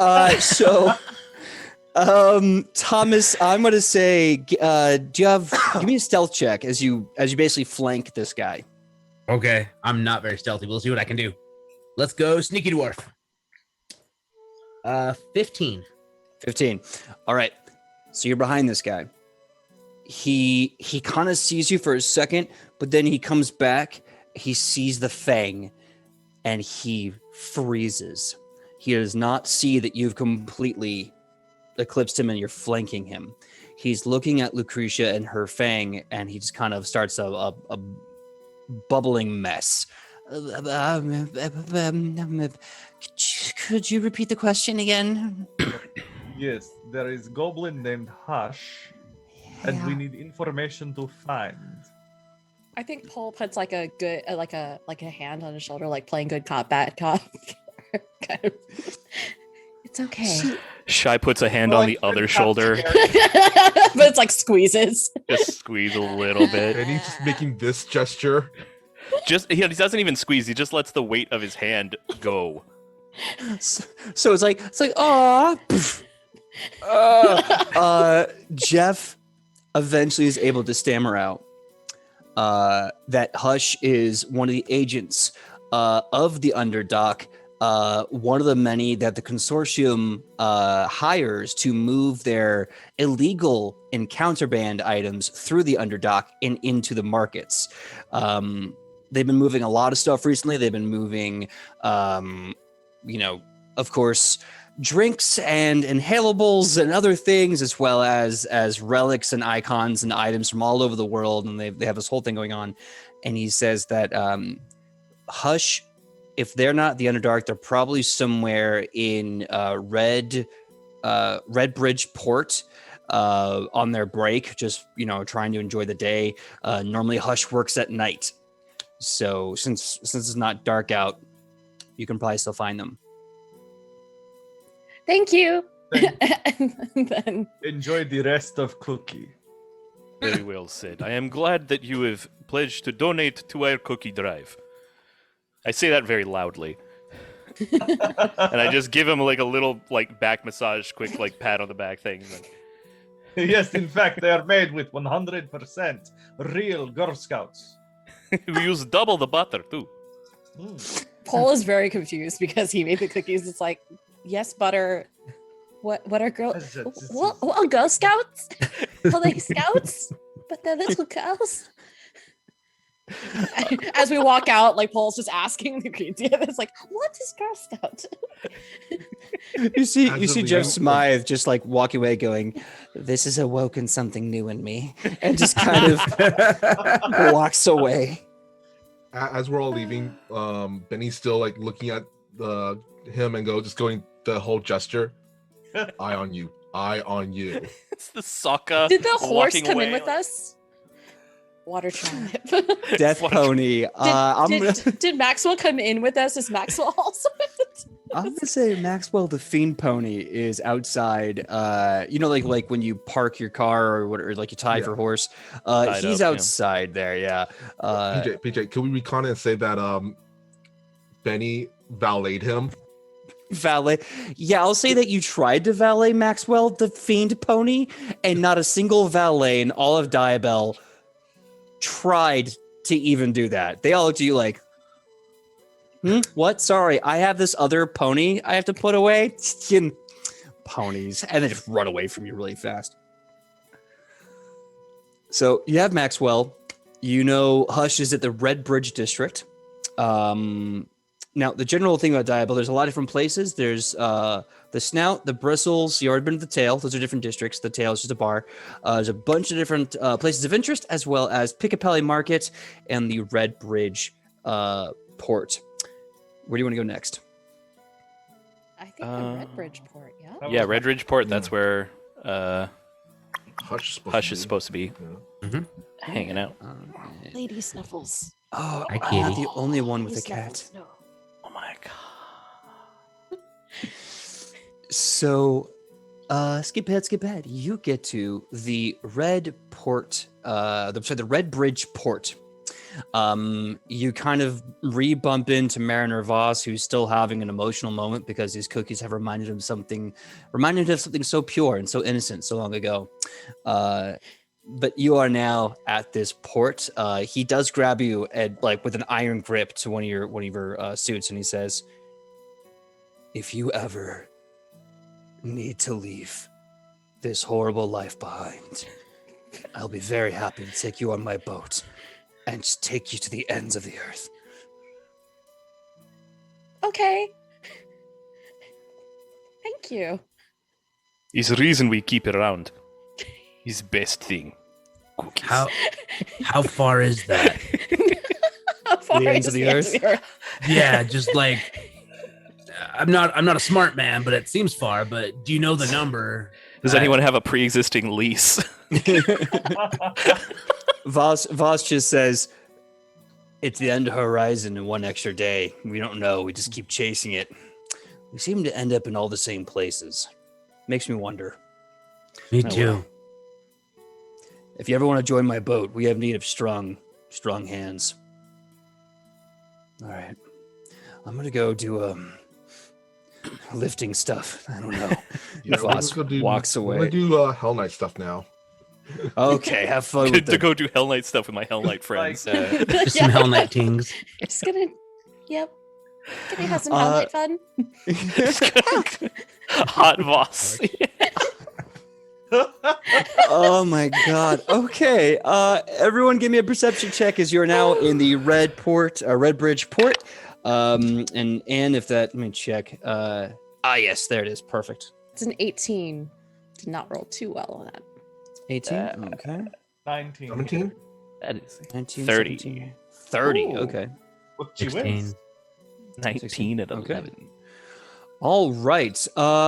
Thomas, I'm gonna say, do you have? Give me a stealth check as you basically flank this guy. Okay, I'm not very stealthy. We'll see what I can do. Let's go, sneaky dwarf. 15. 15. All right. So you're behind this guy. He kind of sees you for a second, but then he comes back. He sees the fang, and he freezes. He does not see that you've completely eclipsed him and you're flanking him. He's looking at Lucretia and her fang, and he just kind of starts a bubbling mess. Could you repeat the question again? Yes, there is goblin named Hush, and we need information to find. I think Paul puts like a good, like a hand on his shoulder, like playing good cop, bad cop. Kind of. It's okay, Shy puts a hand on the other shoulder, but it's like squeezes. just squeeze a little bit. And he's just making this gesture. He doesn't even squeeze. He just lets the weight of his hand go. So it's like, aw. Jeff eventually is able to stammer out that Hush is one of the agents of the Underdock, one of the many that the consortium hires to move their illegal and counterband items through the Underdock and into the markets. They've been moving a lot of stuff recently. They've been moving, of course, drinks and inhalables and other things, as well as relics and icons and items from all over the world. And they have this whole thing going on. And he says that Hush, if they're not the Underdark, they're probably somewhere in Red Bridge Port on their break, just trying to enjoy the day. Normally, Hush works at night, so since it's not dark out, you can probably still find them. Thank you. Thank- And then Enjoy the rest of cookie. Very well said. I am glad that you have pledged to donate to our cookie drive. I say that very loudly. And I just give him like a little back massage, quick pat on the back thing. Yes, in fact, they are made with 100% real Girl Scouts. We use double the butter too. Paul is very confused because he made the cookies. It's like, yes, butter. What are girls? What Girl Scouts? Are they scouts? But they're little girls. As we walk out, like Paul's just asking the ingredient. It's like, what is Girl Scout? You see Absolutely. Jeff Smythe just walking away, going, "This has awoken something new in me," and just kind of walks away. As we're all leaving, Benny's still looking at him and going the whole gesture. Eye on you. Eye on you. It's the Sokka. Did the horse walking come away, in with like- us? Water tribe. Death Pony. Did Maxwell come in with us? Is Maxwell also with us? I'm gonna say Maxwell the Fiend Pony is outside. Like when you park your car or you tie Yeah. your horse. Tied He's up, yeah. outside there. Yeah. PJ, can we recon and say that Benny valeted him? Valet. Yeah, I'll say that you tried to valet Maxwell the Fiend Pony, and not a single valet in all of Diabel tried to even do that. They all looked at you like, what? Sorry, I have this other pony I have to put away. Ponies. And they just run away from you really fast. So you have Maxwell. You know Hush is at the Red Bridge District. Now, the general thing about Diablo, there's a lot of different places. There's the Snout, the Bristles, you already been to the Tail. Those are different districts. The Tail is just a bar. There's a bunch of different places of interest, as well as Piccapelli Market and the Red Bridge Port. Where do you want to go next? I think the Red Bridge port, yeah? Yeah, Red Ridge Port. That's where Hush Hush is supposed to be hanging out. Lady Snuffles. Oh, Hi, I'm not kitty. the only one with a Lady cat. Snuffles, no. Oh my god. So, skip ahead. You get to the Red Port, the Red Bridge Port. You kind of re-bump into Mariner Voss, who's still having an emotional moment because his cookies have reminded him of something so pure and so innocent so long ago. But you are now at this port. He does grab you with an iron grip to one of your suits, and he says, "If you ever need to leave this horrible life behind, I'll be very happy to take you on my boat and just take you to the ends of the earth." Okay. Thank you. It's the reason we keep it around. His best thing. Cookies. How far is that? How far The ends is of the earth? Yeah, just like I'm not a smart man, but it seems far. But do you know the number? Does anyone have a pre-existing lease? Voss just says, "It's the end of horizon in one extra day. We don't know. We just keep chasing it. We seem to end up in all the same places. Makes me wonder. Me Oh, too. well. If you ever want to join my boat, we have need of strong hands." All right. I'm going to go do lifting stuff. I don't know. Yeah, Voss walks away. We're gonna do Hell Knight stuff now. Okay, have fun with To go do Hell Knight stuff with my Hell Knight friends. Just some Hell Knight tings. Just gonna, yep. Gonna have some Hell Knight fun. Hot Voss. Oh my god. Okay. Everyone give me a perception check as you're now in the Red Bridge Port. And if that, let me check. Yes, there it is. Perfect. It's an 18. Did not roll too well on that. 18. Okay. 19. 17? That is 19, 30. 17. 30. Ooh. Okay. What she 16. wins? 19 and Okay. 11. All right.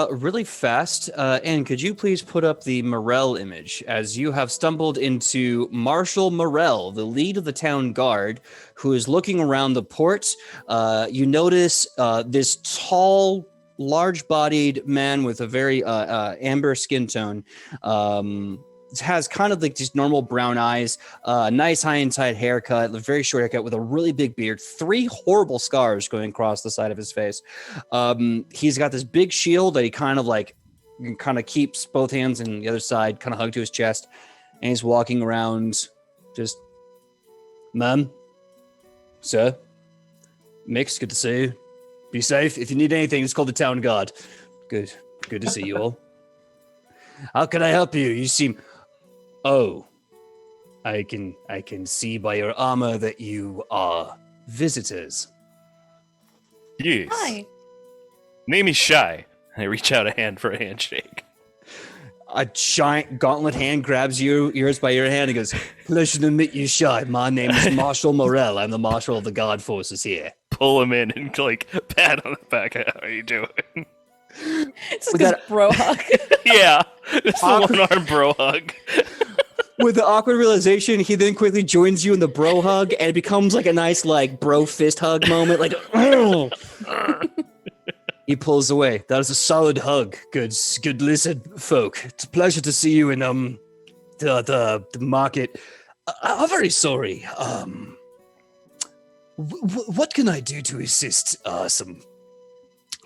Really fast. Anne, could you please put up the Morel image as you have stumbled into Marshal Morel, the lead of the town guard, who is looking around the port. You notice this tall, large-bodied man with a very amber skin tone. Has kind of like just normal brown eyes, nice high and tight haircut, a very short haircut with a really big beard, 3 horrible scars going across the side of his face. He's got this big shield that he kind of keeps both hands and the other side kind of hugged to his chest, and he's walking around just, "Ma'am, sir, Mix, good to see you. Be safe. If you need anything, just call the town guard." Good to see you all. "How can I help you? You seem..." "Oh, I can see by your armor that you are visitors." Yes. Hi. Name is Shy. I reach out a hand for a handshake. A giant gauntlet hand grabs yours by your hand and goes, "Pleasure to meet you, Shy. My name is Marshal Morel. I'm the Marshal of the Guard Forces here." Pull him in and pat on the back. How are you doing? It's just With this that- bro hug. Yeah, it's the one-arm bro hug. With the awkward realization, he then quickly joins you in the bro hug, and it becomes like a nice bro fist hug moment. He pulls away. "That is a solid hug. Good listen, folk. It's a pleasure to see you in the market. I'm very sorry. What can I do to assist some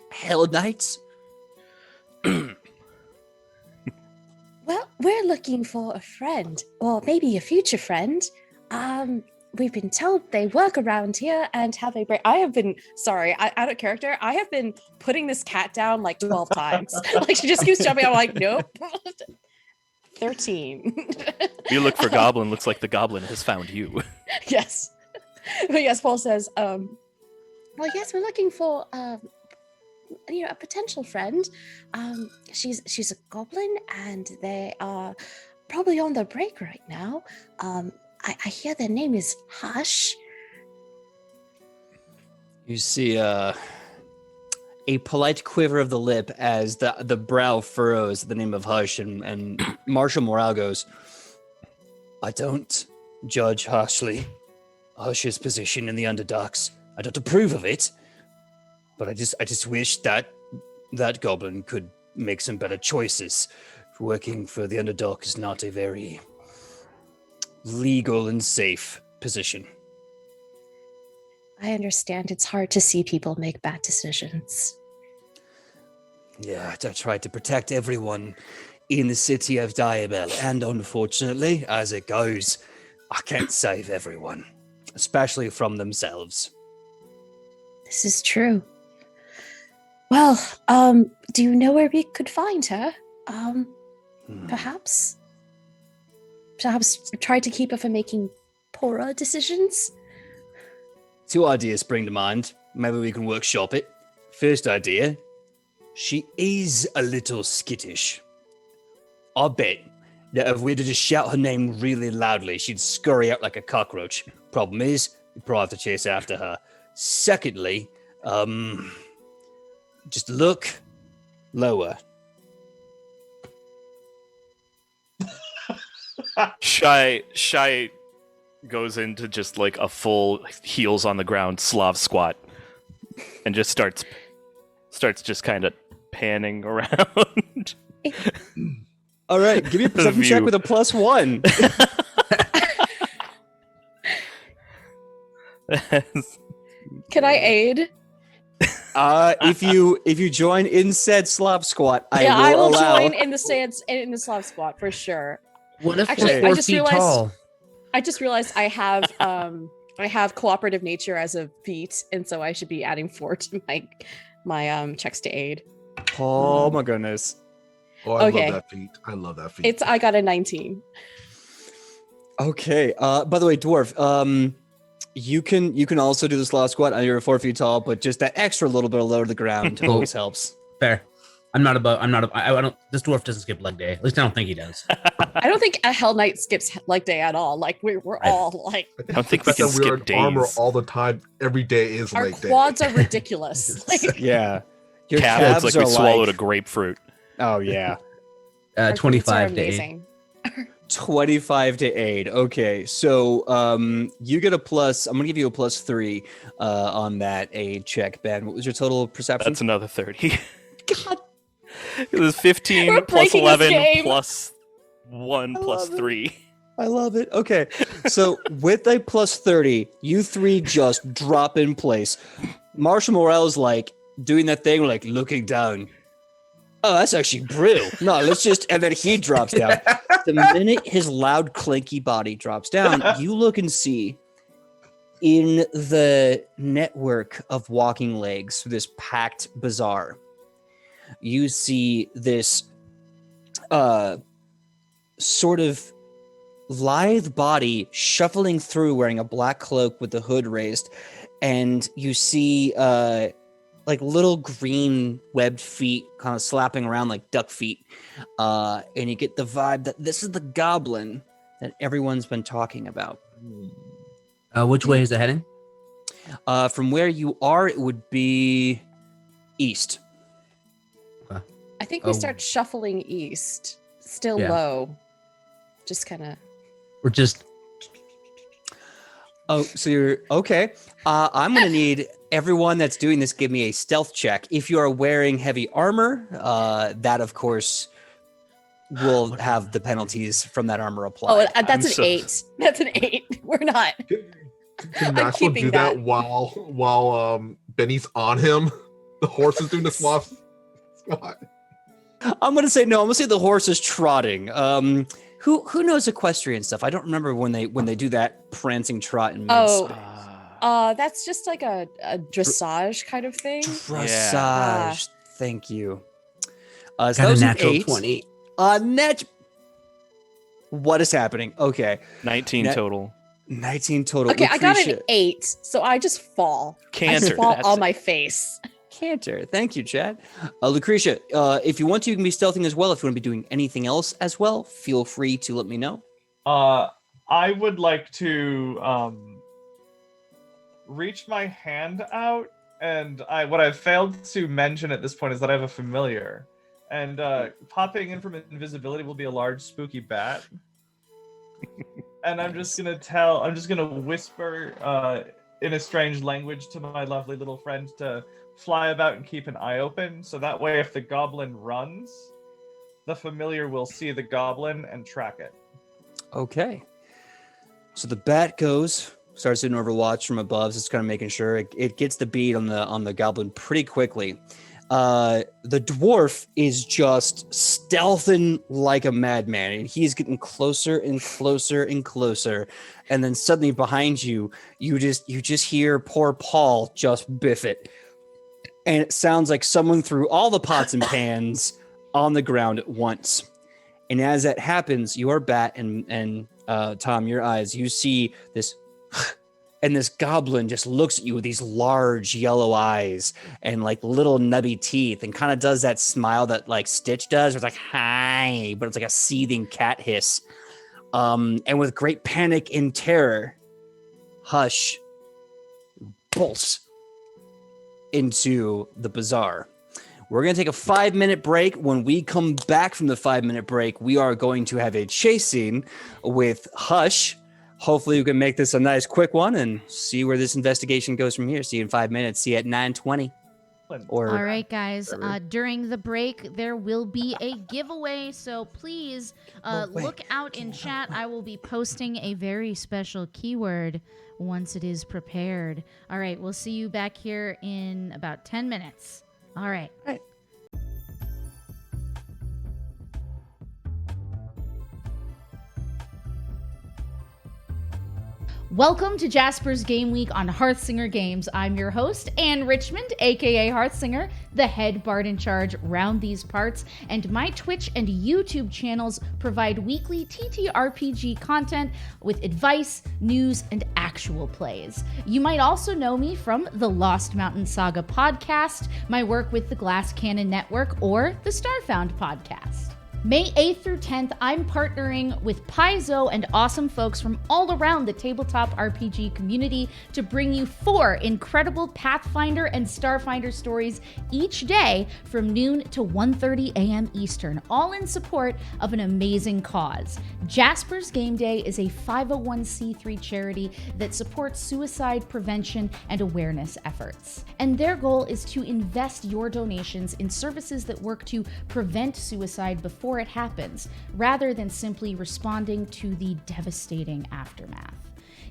Hell Knights?" Well, we're looking for a friend, or maybe a future friend. We've been told they work around here and have a break. I have been, sorry, out of character, I have been putting this cat down like 12 times. Like she just keeps jumping. I'm like, nope. 13. You look for Goblin, looks like the Goblin has found you. Yes. But yes, Paul says, well, yes, we're looking for, a potential friend. She's a goblin and they are probably on their break right now. I hear their name is Hush. You see a polite quiver of the lip as the brow furrows at the name of Hush, and Marshal Morale goes, I don't judge harshly Hush's position in the Underdarks. I don't approve of it, but I just wish that goblin could make some better choices. Working for the Underdark is not a very legal and safe position. I understand it's hard to see people make bad decisions. Yeah, I try to protect everyone in the city of Diabel, and unfortunately, as it goes, I can't save everyone, especially from themselves. This is true. Well, do you know where we could find her? Perhaps try to keep her from making poorer decisions? 2 ideas spring to mind. Maybe we can workshop it. First idea, she is a little skittish. I bet that if we were to just shout her name really loudly, she'd scurry out like a cockroach. Problem is, we probably have to chase after her. Secondly, just look lower. Shy goes into just like a full heels on the ground Slav squat and just starts just kind of panning around. All right, give me a perception check with a +1. Can I aid? If you join in said Slav squat, I will allow. join in the Slav squat for sure. What if Actually, we're I 4 just feet realized- tall? I just realized I have cooperative nature as a feat, and so I should be adding 4 to my checks to aid. Oh my goodness. Oh, I Okay. love that feat. I love that feat. I got a 19. Okay. By the way, dwarf, you can also do the Slav squat. I know you're 4 feet tall, but just that extra little bit low to the ground always helps. Fair. I don't. This dwarf doesn't skip leg day. At least I don't think he does. I don't think a Hell Knight skips leg day at all. Like we're all like I don't think The we fact can that we're skip in armor days. all the time. Every day is our leg day. quads are ridiculous. Like Yeah. Your Calves like we are swallowed a grapefruit. Oh yeah. our feats are 25 to 8. amazing. 25 to 8. Okay, so you get a plus. I'm gonna give you a +3 on that aid check, Ben. What was your total perception? That's another 30. God. It was 15 We're plus breaking this 11 game. plus 1 plus love it. 3. I love it. Okay, so with a +30, you 3 just drop in place. Marshall Morel's like doing that thing, like looking down. Oh, that's actually Brill. No, let's just, and then he drops down. The minute his loud, clinky body drops down, you look and see in the network of walking legs through this packed bazaar, you see this sort of lithe body shuffling through wearing a black cloak with the hood raised, and you see like little green webbed feet kind of slapping around like duck feet, and you get the vibe that this is the goblin that everyone's been talking about. Which way is it heading? From where you are, it would be east. I think we Oh. start shuffling east, still Yeah. low, just kind of. We're just Oh, so you're okay. I'm gonna need everyone that's doing this give me a stealth check. If you are wearing heavy armor, that of course will have the penalties from that armor applied. Oh, that's an so- 8. That's an 8. We're not. Can I'm Maxwell keeping do that that. while Benny's on him? The horse is doing the sloth squat. I'm gonna say no. I'm gonna say the horse is trotting. Who knows equestrian stuff? I don't remember when they do that prancing trot in Oh, mid-space. that's just like a dressage kind of thing. Dressage. Thank you. So Got that a was an natural 8. 20. Net. What is happening? Okay. 19 total. 19 total. Okay, I got an Lucretia. 8, so I just fall. I Canter. just fall That's on it. my face. Canter. Thank you, Chad. Lucretia, if you want to, you can be stealthing as well. If you want to be doing anything else as well, feel free to let me know. I would like to reach my hand out, and what I've failed to mention at this point is that I have a familiar, and popping in from invisibility will be a large spooky bat. And I'm just gonna whisper in a strange language to my lovely little friend to fly about and keep an eye open, so that way if the goblin runs, the familiar will see the goblin and track it. Okay. So the bat starts doing overwatch from above. So it's kind of making sure it gets the bead on the goblin pretty quickly. The dwarf is just stealthing like a madman, and he's getting closer and closer and closer. And then suddenly behind you, you just hear poor Paul just biff it. And it sounds like someone threw all the pots and pans on the ground at once. And as that happens, your bat and Tom, your eyes, you see this, and this goblin just looks at you with these large yellow eyes and like little nubby teeth, and kind of does that smile that like Stitch does, where it's like, hi, but it's like a seething cat hiss. And with great panic and terror, Hush bolts into the bazaar. We're going to take a 5-minute break. When we come back from the 5-minute break, we are going to have a chase scene with Hush. Hopefully we can make this a nice quick one and see where this investigation goes from here. See you in 5 minutes. See you at 9:20. All right, guys. During the break, there will be a giveaway, so please look out in chat. I will be posting a very special keyword once it is prepared. All right, we'll see you back here in about 10 minutes. All right. Welcome to Jasper's Game Week on Hearthsinger Games. I'm your host, Anne Richmond, aka Hearthsinger, the head bard in charge round these parts, and my Twitch and YouTube channels provide weekly TTRPG content with advice, news, and actual plays. You might also know me from the Lost Mountain Saga podcast, my work with the Glass Cannon Network, or the Starfound podcast. May 8th through 10th, I'm partnering with Paizo and awesome folks from all around the tabletop RPG community to bring you 4 incredible Pathfinder and Starfinder stories each day from noon to 1:30 a.m. Eastern, all in support of an amazing cause. Jasper's Game Day is a 501c3 charity that supports suicide prevention and awareness efforts. And their goal is to invest your donations in services that work to prevent suicide before it happens, rather than simply responding to the devastating aftermath.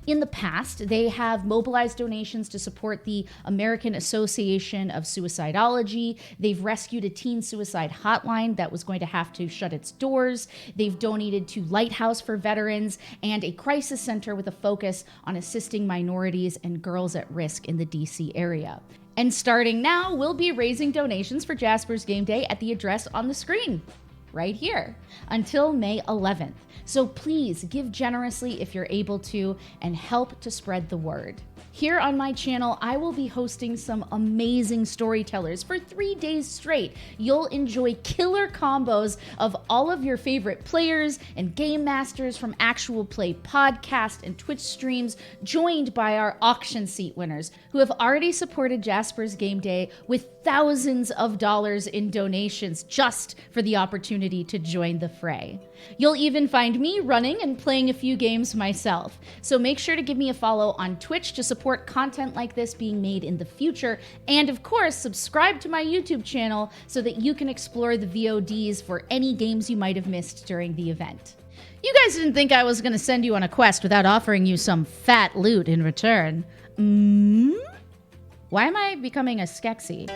In the past, they have mobilized donations to support the American Association of Suicidology. They've rescued a teen suicide hotline that was going to have to shut its doors. They've donated to Lighthouse for Veterans and a crisis center with a focus on assisting minorities and girls at risk in the DC area. And starting now, we'll be raising donations for Jasper's Game Day at the address on the screen right here until May 11th. So please give generously if you're able to and help to spread the word. Here on my channel, I will be hosting some amazing storytellers for 3 days straight. You'll enjoy killer combos of all of your favorite players and game masters from actual play podcast and Twitch streams, joined by our auction seat winners who have already supported Jasper's Game Day with thousands of dollars in donations just for the opportunity to join the fray. You'll even find me running and playing a few games myself. So make sure to give me a follow on Twitch to support content like this being made in the future. And of course, subscribe to my YouTube channel so that you can explore the VODs for any games you might have missed during the event. You guys didn't think I was going to send you on a quest without offering you some fat loot in return. Why am I becoming a Skeksis?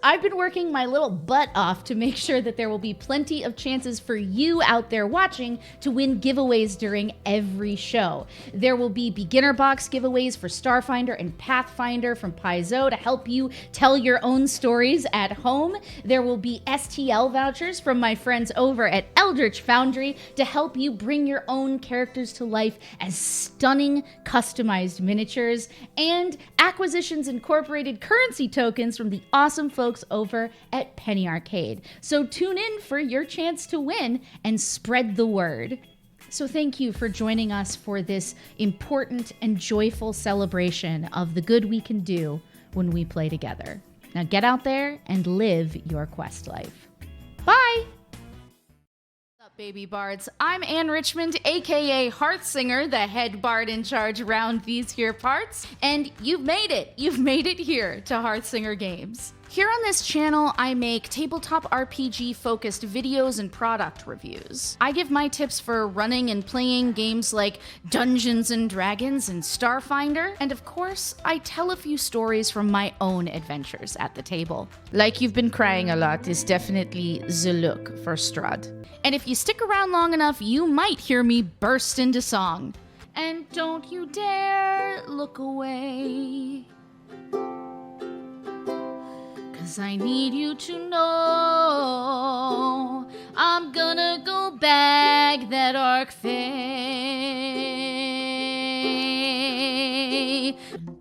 I've been working my little butt off to make sure that there will be plenty of chances for you out there watching to win giveaways during every show. There will be beginner box giveaways for Starfinder and Pathfinder from Paizo to help you tell your own stories at home. There will be STL vouchers from my friends over at Eldritch Foundry to help you bring your own characters to life as stunning customized miniatures, and Acquisitions Incorporated currency tokens from the awesome folks over at Penny Arcade. So tune in for your chance to win and spread the word. So thank you for joining us for this important and joyful celebration of the good we can do when we play together. Now get out there and live your quest life. Bye! What's up, baby bards? I'm Ann Richmond, aka Hearthsinger, the head bard in charge around these here parts, and you've made it. You've made it here to Hearthsinger Games. Here on this channel, I make tabletop RPG focused videos and product reviews. I give my tips for running and playing games like Dungeons and Dragons and Starfinder, and of course, I tell a few stories from my own adventures at the table. Like You've Been Crying a Lot is definitely the look for Strahd. And if you stick around long enough, you might hear me burst into song. And don't you dare look away. 'Cause I need you to know I'm gonna go back that arc fay.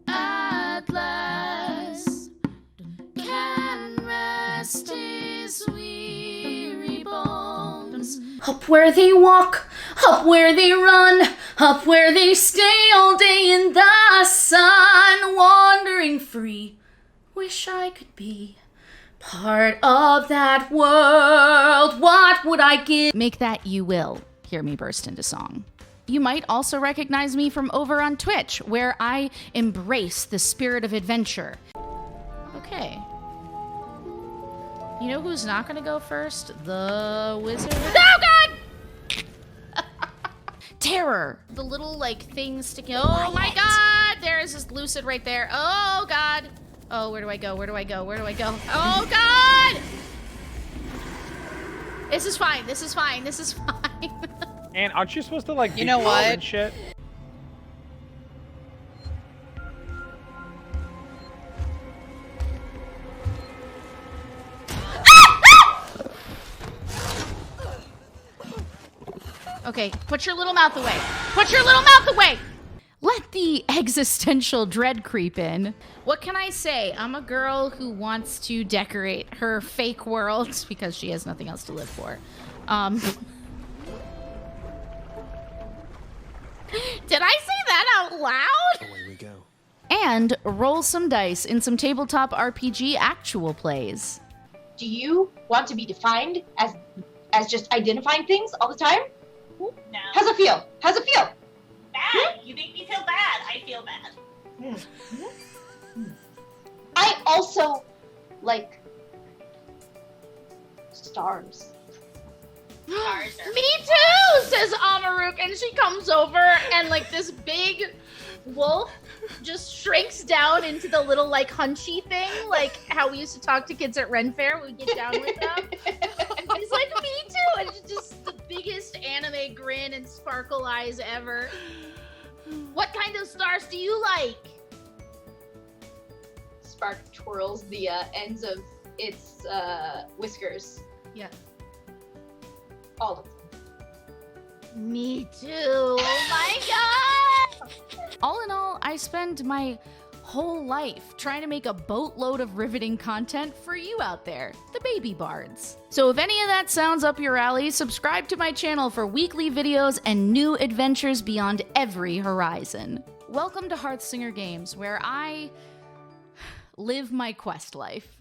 At last can rest his weary bones. Up where they walk, up where they run, up where they stay all day in the sun, wandering free. Wish I could be part of that world. What would I give? Make that you will hear me burst into song. You might also recognize me from over on Twitch, where I embrace the spirit of adventure. Okay. You know who's not gonna go first? The wizard. Oh God! Terror. The little like thing sticking. Oh my God! There's this lucid right there. Oh God. Oh, where do I go? Where do I go? Where do I go? Oh, God! This is fine. This is fine. This is fine. And aren't you supposed to, like, You know what? and shit? Okay, put your little mouth away. Put your little mouth away! Let the existential dread creep in. What can I say? I'm a girl who wants to decorate her fake world because she has nothing else to live for. Did I say that out loud? Away we go. And roll some dice in some tabletop RPG actual plays. Do you want to be defined as just identifying things all the time? No. How's it feel? How's it feel? Bad. You make me feel bad. I feel bad. I also like stars. Stars are Me too, says Amaruk, and she comes over and like this big wolf just shrinks down into the little like hunchy thing, like how we used to talk to kids at Ren Fair when we get down with them. It's like me too, and it's just the biggest anime grin and sparkle eyes ever. What kind of stars do you like? Spark twirls the ends of its whiskers. Yeah. All of them. Me too. Oh my god! All in all, I spend my whole life trying to make a boatload of riveting content for you out there, the baby bards. So if any of that sounds up your alley, subscribe to my channel for weekly videos and new adventures beyond every horizon. Welcome to Hearthsinger Games, where I live my quest life.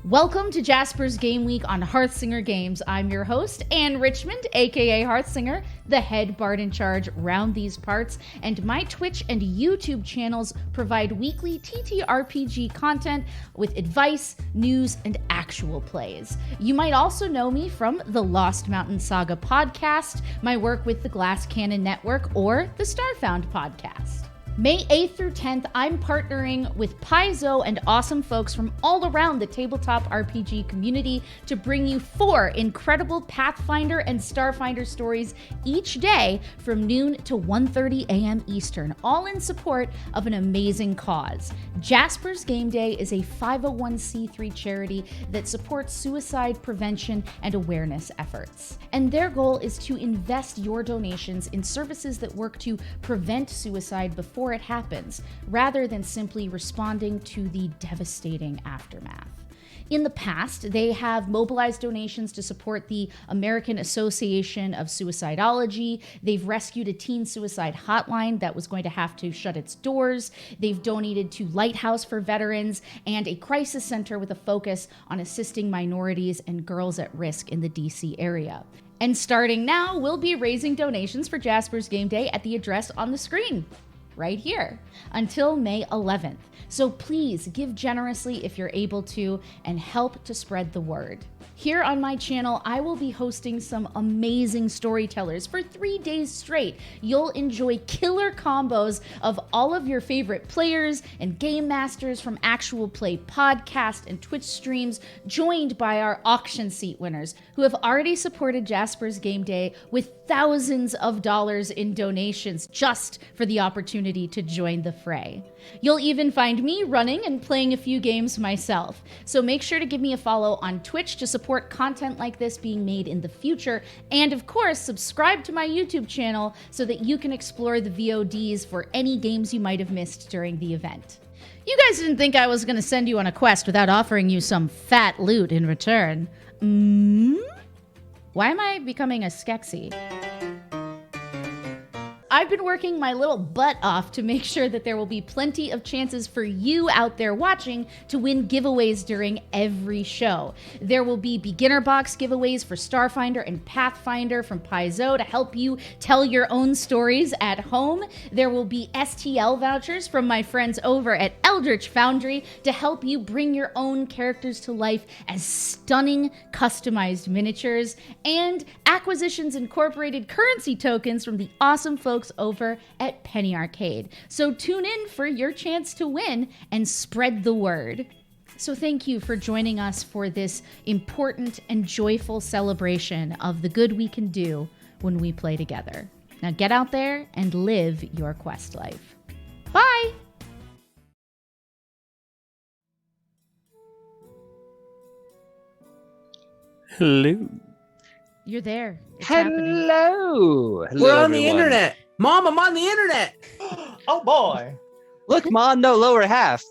Welcome to Jasper's Game Week on Hearthsinger Games. I'm your host, Anne Richmond, aka Hearthsinger, the head bard in charge round these parts, and my Twitch and YouTube channels provide weekly TTRPG content with advice, news, and actual plays. You might also know me from the Lost Mountain Saga podcast, my work with the Glass Cannon Network, or the Starfound podcast. May 8th through 10th, I'm partnering with Paizo and awesome folks from all around the tabletop RPG community to bring you 4 incredible Pathfinder and Starfinder stories each day from noon to 1:30 a.m. Eastern, all in support of an amazing cause. Jasper's Game Day is a 501c3 charity that supports suicide prevention and awareness efforts. And their goal is to invest your donations in services that work to prevent suicide before it happens, rather than simply responding to the devastating aftermath. In the past, they have mobilized donations to support the American Association of Suicidology. They've rescued a teen suicide hotline that was going to have to shut its doors. They've donated to Lighthouse for Veterans and a crisis center with a focus on assisting minorities and girls at risk in the DC area. And starting now, we'll be raising donations for Jasper's Game Day at the address on the screen right here until May 11th. So please give generously if you're able to and help to spread the word. Here on my channel, I will be hosting some amazing storytellers for 3 days straight. You'll enjoy killer combos of all of your favorite players and game masters from actual play podcast and Twitch streams, joined by our auction seat winners who have already supported Jasper's Game Day with thousands of dollars in donations just for the opportunity to join the fray. You'll even find me running and playing a few games myself. So make sure to give me a follow on Twitch to support content like this being made in the future. And of course, subscribe to my YouTube channel so that you can explore the VODs for any games you might have missed during the event. You guys didn't think I was going to send you on a quest without offering you some fat loot in return. Why am I becoming a Skeksis? I've been working my little butt off to make sure that there will be plenty of chances for you out there watching to win giveaways during every show. There will be beginner box giveaways for Starfinder and Pathfinder from Paizo to help you tell your own stories at home. There will be STL vouchers from my friends over at Eldritch Foundry to help you bring your own characters to life as stunning customized miniatures, and Acquisitions Incorporated currency tokens from the awesome folks over at Penny Arcade. So tune in for your chance to win and spread the word. So thank you for joining us for this important and joyful celebration of the good we can do when we play together. Now get out there and live your quest life. Bye! Hello. You're there. It's happening. Hello. Hello, We're on the everyone. internet. Mom, I'm on the internet. Oh boy. Look, Mon, no, lower half.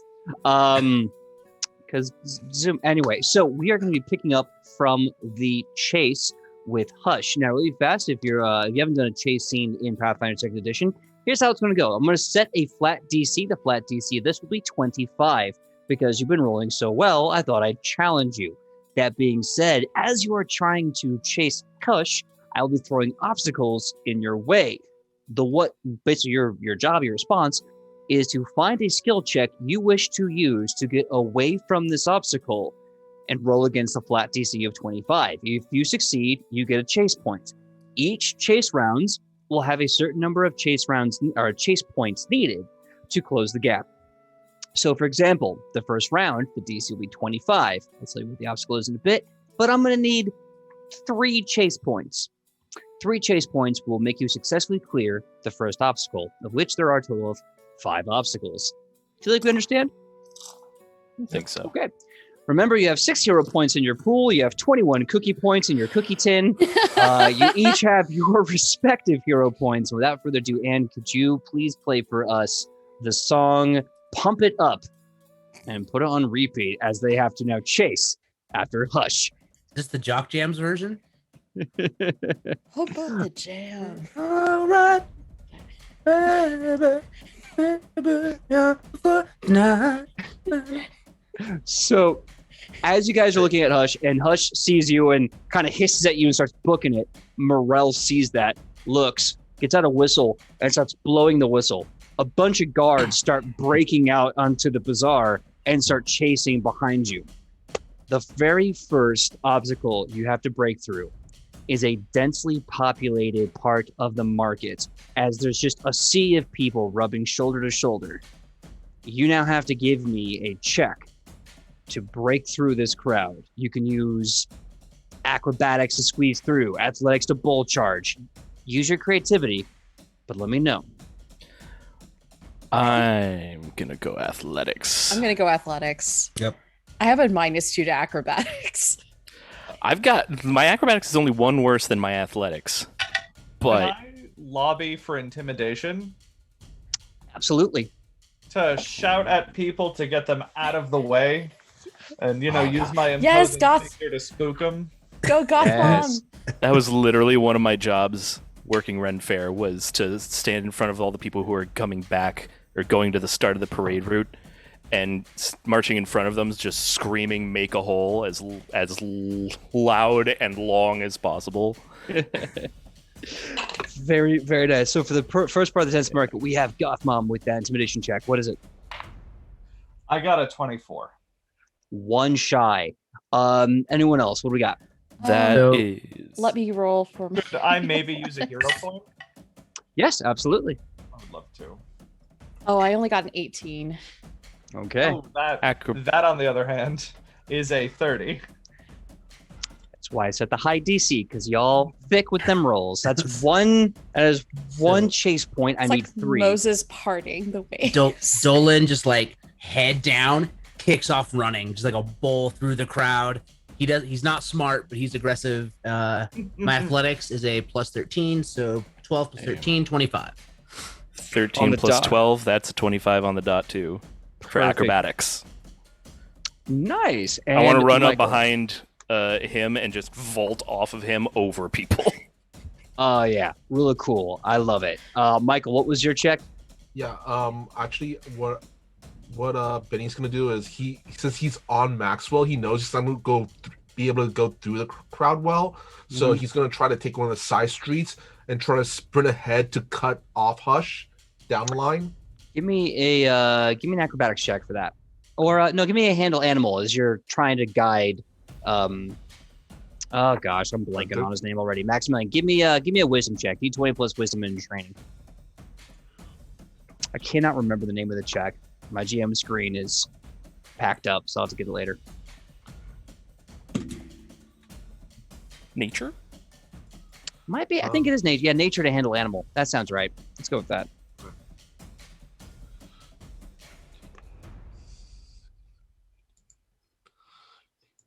Because Zoom. Anyway, so we are going to be picking up from the chase with Hush. Now, really fast, if you haven't done a chase scene in Pathfinder 2nd Edition, here's how it's going to go. I'm going to set a flat DC. The flat DC of this will be 25. Because you've been rolling so well, I thought I'd challenge you. That being said, as you are trying to chase Hush, I'll be throwing obstacles in your way. Basically your job, your response, is to find a skill check you wish to use to get away from this obstacle and roll against the flat DC of 25. If you succeed, you get a chase point. Each chase rounds will have a certain number of chase rounds or chase points needed to close the gap. So for example, the first round, the DC will be 25. I'll tell you what the obstacle is in a bit, but I'm going to need 3 chase points. 3 chase points will make you successfully clear the first obstacle, of which there are a total of 5 obstacles. Feel like we understand? I think so. Okay. Remember, you have 6 hero points in your pool. You have 21 cookie points in your cookie tin. You each have your respective hero points. Without further ado, Anne, could you please play for us the song Pump It Up and put it on repeat as they have to now chase after Hush. Is this the Jock Jams version? How about the jam? All right. So As you guys are looking at Hush, and Hush sees you and kind of hisses at you and starts booking it, Morel sees that, looks, gets out a whistle, and starts blowing the whistle. A bunch of guards start breaking out onto the bazaar and start chasing behind you. The very first obstacle you have to break through is a densely populated part of the market, as there's just a sea of people rubbing shoulder to shoulder. You now have to give me a check to break through this crowd. You can use acrobatics to squeeze through, athletics to bull charge. Use your creativity, but let me know. I'm gonna go athletics. I'm gonna go athletics. Yep. I have a -2 to acrobatics. My acrobatics is only one worse than my athletics. But Can I lobby for intimidation Absolutely. to shout at people to get them out of the way, and use my imposing Yes, Goth. figure to spook them. Go Goth Yes. Mom. that was literally one of my jobs working Ren Fair, was to stand in front of all the people who are coming back or going to the start of the parade route and marching in front of them, just screaming "make a hole" as loud and long as possible. Very, very nice. So for the first part of the tense market, we have Goth Mom with that intimidation check. What is it? I got a 24. One shy. Anyone else? What do we got? That So- is. Let me roll for Could I maybe use a hero point? Yes, absolutely. I would love to. Oh, I only got an 18. Okay. Oh, that Acro- on the other hand is a 30. That's why I set the high DC, because y'all thick with them rolls. That's one. That is one chase point. I It's need like 3. Moses parting the way. Dolan just like head down, kicks off running, just like a bull through the crowd. He's not smart, but he's aggressive. My athletics is a +13, so 12 plus 13, 25. 13 On the plus dot. 12, that's a 25 on the dot too. For Perfect. acrobatics. Nice. I want to And run up Michael. behind him and just vault off of him over people. Oh yeah, really cool. I love it. Michael, what was your check? Yeah. Actually, what Benny's gonna do is since he's on Maxwell, he knows he's not gonna be able to go through the crowd well. So he's gonna try to take one of the side streets and try to sprint ahead to cut off Hush down the line. Give me an acrobatics check for that, or no, give me a handle animal as you're trying to guide. Oh gosh, I'm blanking on his name already. Maximilian, give me a wisdom check. D20 plus wisdom in training. I cannot remember the name of the check. My GM screen is packed up, so I'll have to get it later. Nature? Might be. I think it is nature. Yeah, nature to handle animal. That sounds right. Let's go with that.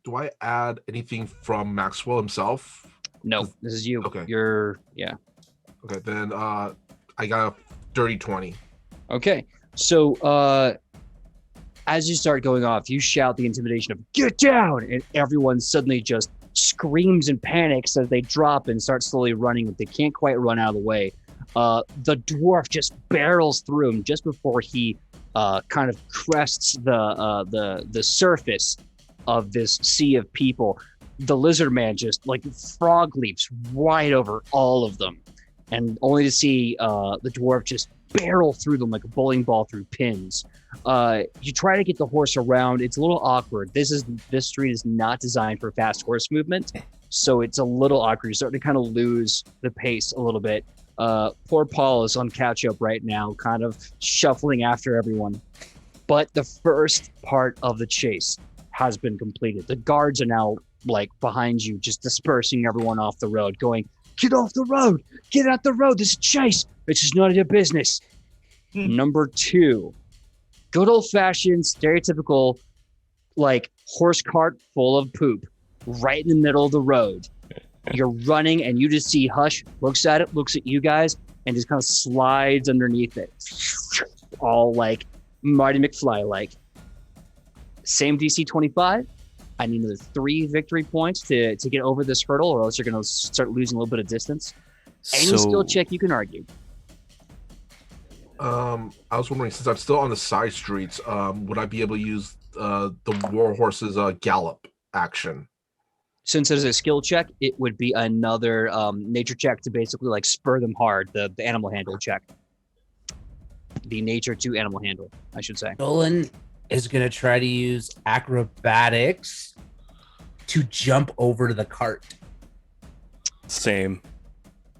Do I add anything from Maxwell himself? No, this is you. Okay. Yeah. Okay, then I got a dirty 20. Okay. So as you start going off, you shout the intimidation of "get down," and everyone suddenly just screams and panics as they drop and start slowly running. They can't quite run out of the way. The dwarf just barrels through him just before he kind of crests the surface of this sea of people. The lizard man just like frog leaps right over all of them, and only to see the dwarf just barrel through them like a bowling ball through pins. You try to get the horse around. It's a little awkward. This street is not designed for fast horse movement, so it's a little awkward. You're starting to kind of lose the pace a little bit. Poor Paul is on catch up right now, kind of shuffling after everyone. But the first part of the chase has been completed. The guards are now like behind you, just dispersing everyone off the road, going, "Get off the road! Get out the road! This is a chase! It's just none of your business." Number 2, good old-fashioned, stereotypical, like horse cart full of poop, right in the middle of the road. You're running, and you just see Hush looks at it, looks at you guys, and just kind of slides underneath it, all like Marty McFly like. Same DC 25. I need another 3 victory points to get over this hurdle, or else you're going to start losing a little bit of distance. Any skill check you can argue. I was wondering, since I'm still on the side streets, would I be able to use the warhorse's gallop action? Since there's a skill check, it would be another nature check to basically like spur them hard. The animal handle check. The nature to animal handle, I should say. Dolan is going to try to use acrobatics to jump over to the cart. Same.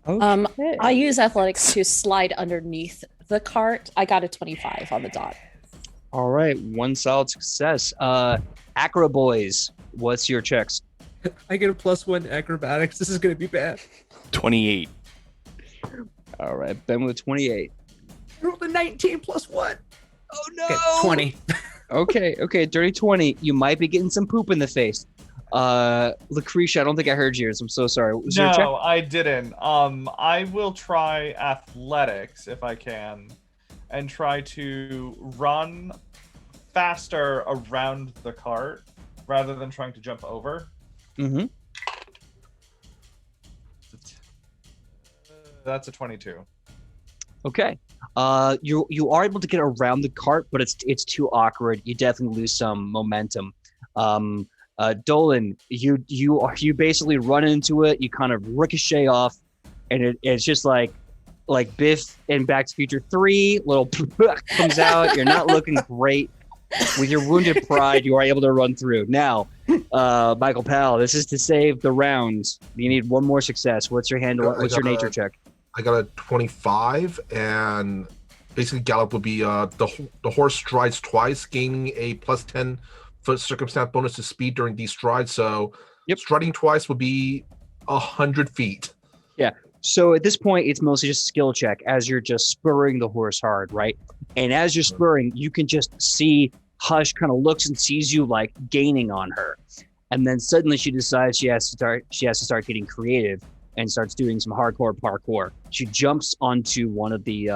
I use athletics to slide underneath the cart. I got a 25 on the dot. All right, one solid success. Acro boys, what's your checks? I get a +1 acrobatics. This is going to be bad. 28. All right, Ben with 28. I rolled a 19 +1. Oh no! Okay, 20. Okay, dirty 20. You might be getting some poop in the face. Lucretia, I don't think I heard yours. I'm so sorry. Was your check? No, I didn't. I will try athletics if I can, and try to run faster around the cart rather than trying to jump over. Mm-hmm. That's a 22. Okay. You are able to get around the cart, but it's too awkward. You definitely lose some momentum. Dolan, you basically run into it. You kind of ricochet off, and it's just like Biff in Back to the Future 3. Little comes out. You're not looking great. With your wounded pride, you are able to run through. Now, Michael Powell, this is to save the rounds. You need one more success. What's your handle? What's your nature check? I got a 25, and basically gallop would be the horse strides twice, gaining a +10 foot circumstance bonus to speed during these strides. So striding twice would be 100 feet. Yeah. So at this point, it's mostly just a skill check as you're just spurring the horse hard, right? And as you're spurring, you can just see Hush kind of looks and sees you like gaining on her, and then suddenly she decides she has to start getting creative and starts doing some hardcore parkour. She jumps onto one of the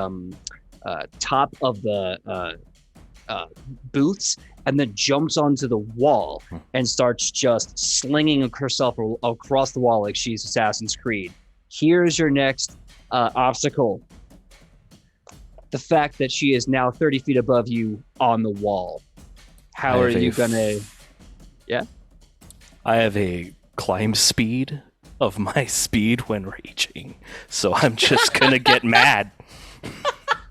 top of the booths and then jumps onto the wall and starts just slinging herself across the wall like she's Assassin's Creed. Here's your next obstacle. The fact that she is now 30 feet above you on the wall. How are you gonna... Yeah? I have a climb speed of my speed when raging, so I'm just gonna get mad.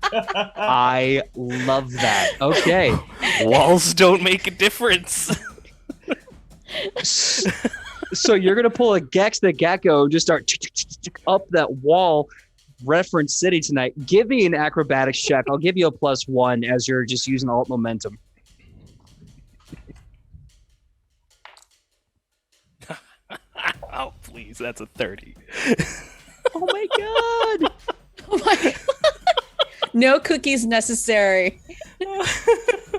I love that. Okay. Walls don't make a difference. So you're gonna pull a Gex the Gecko, just start up that wall. Reference City tonight. Give me an acrobatics check. I'll give you a +1 as you're just using alt momentum. Oh, please, that's a 30. Oh my god! Oh my god! No cookies necessary.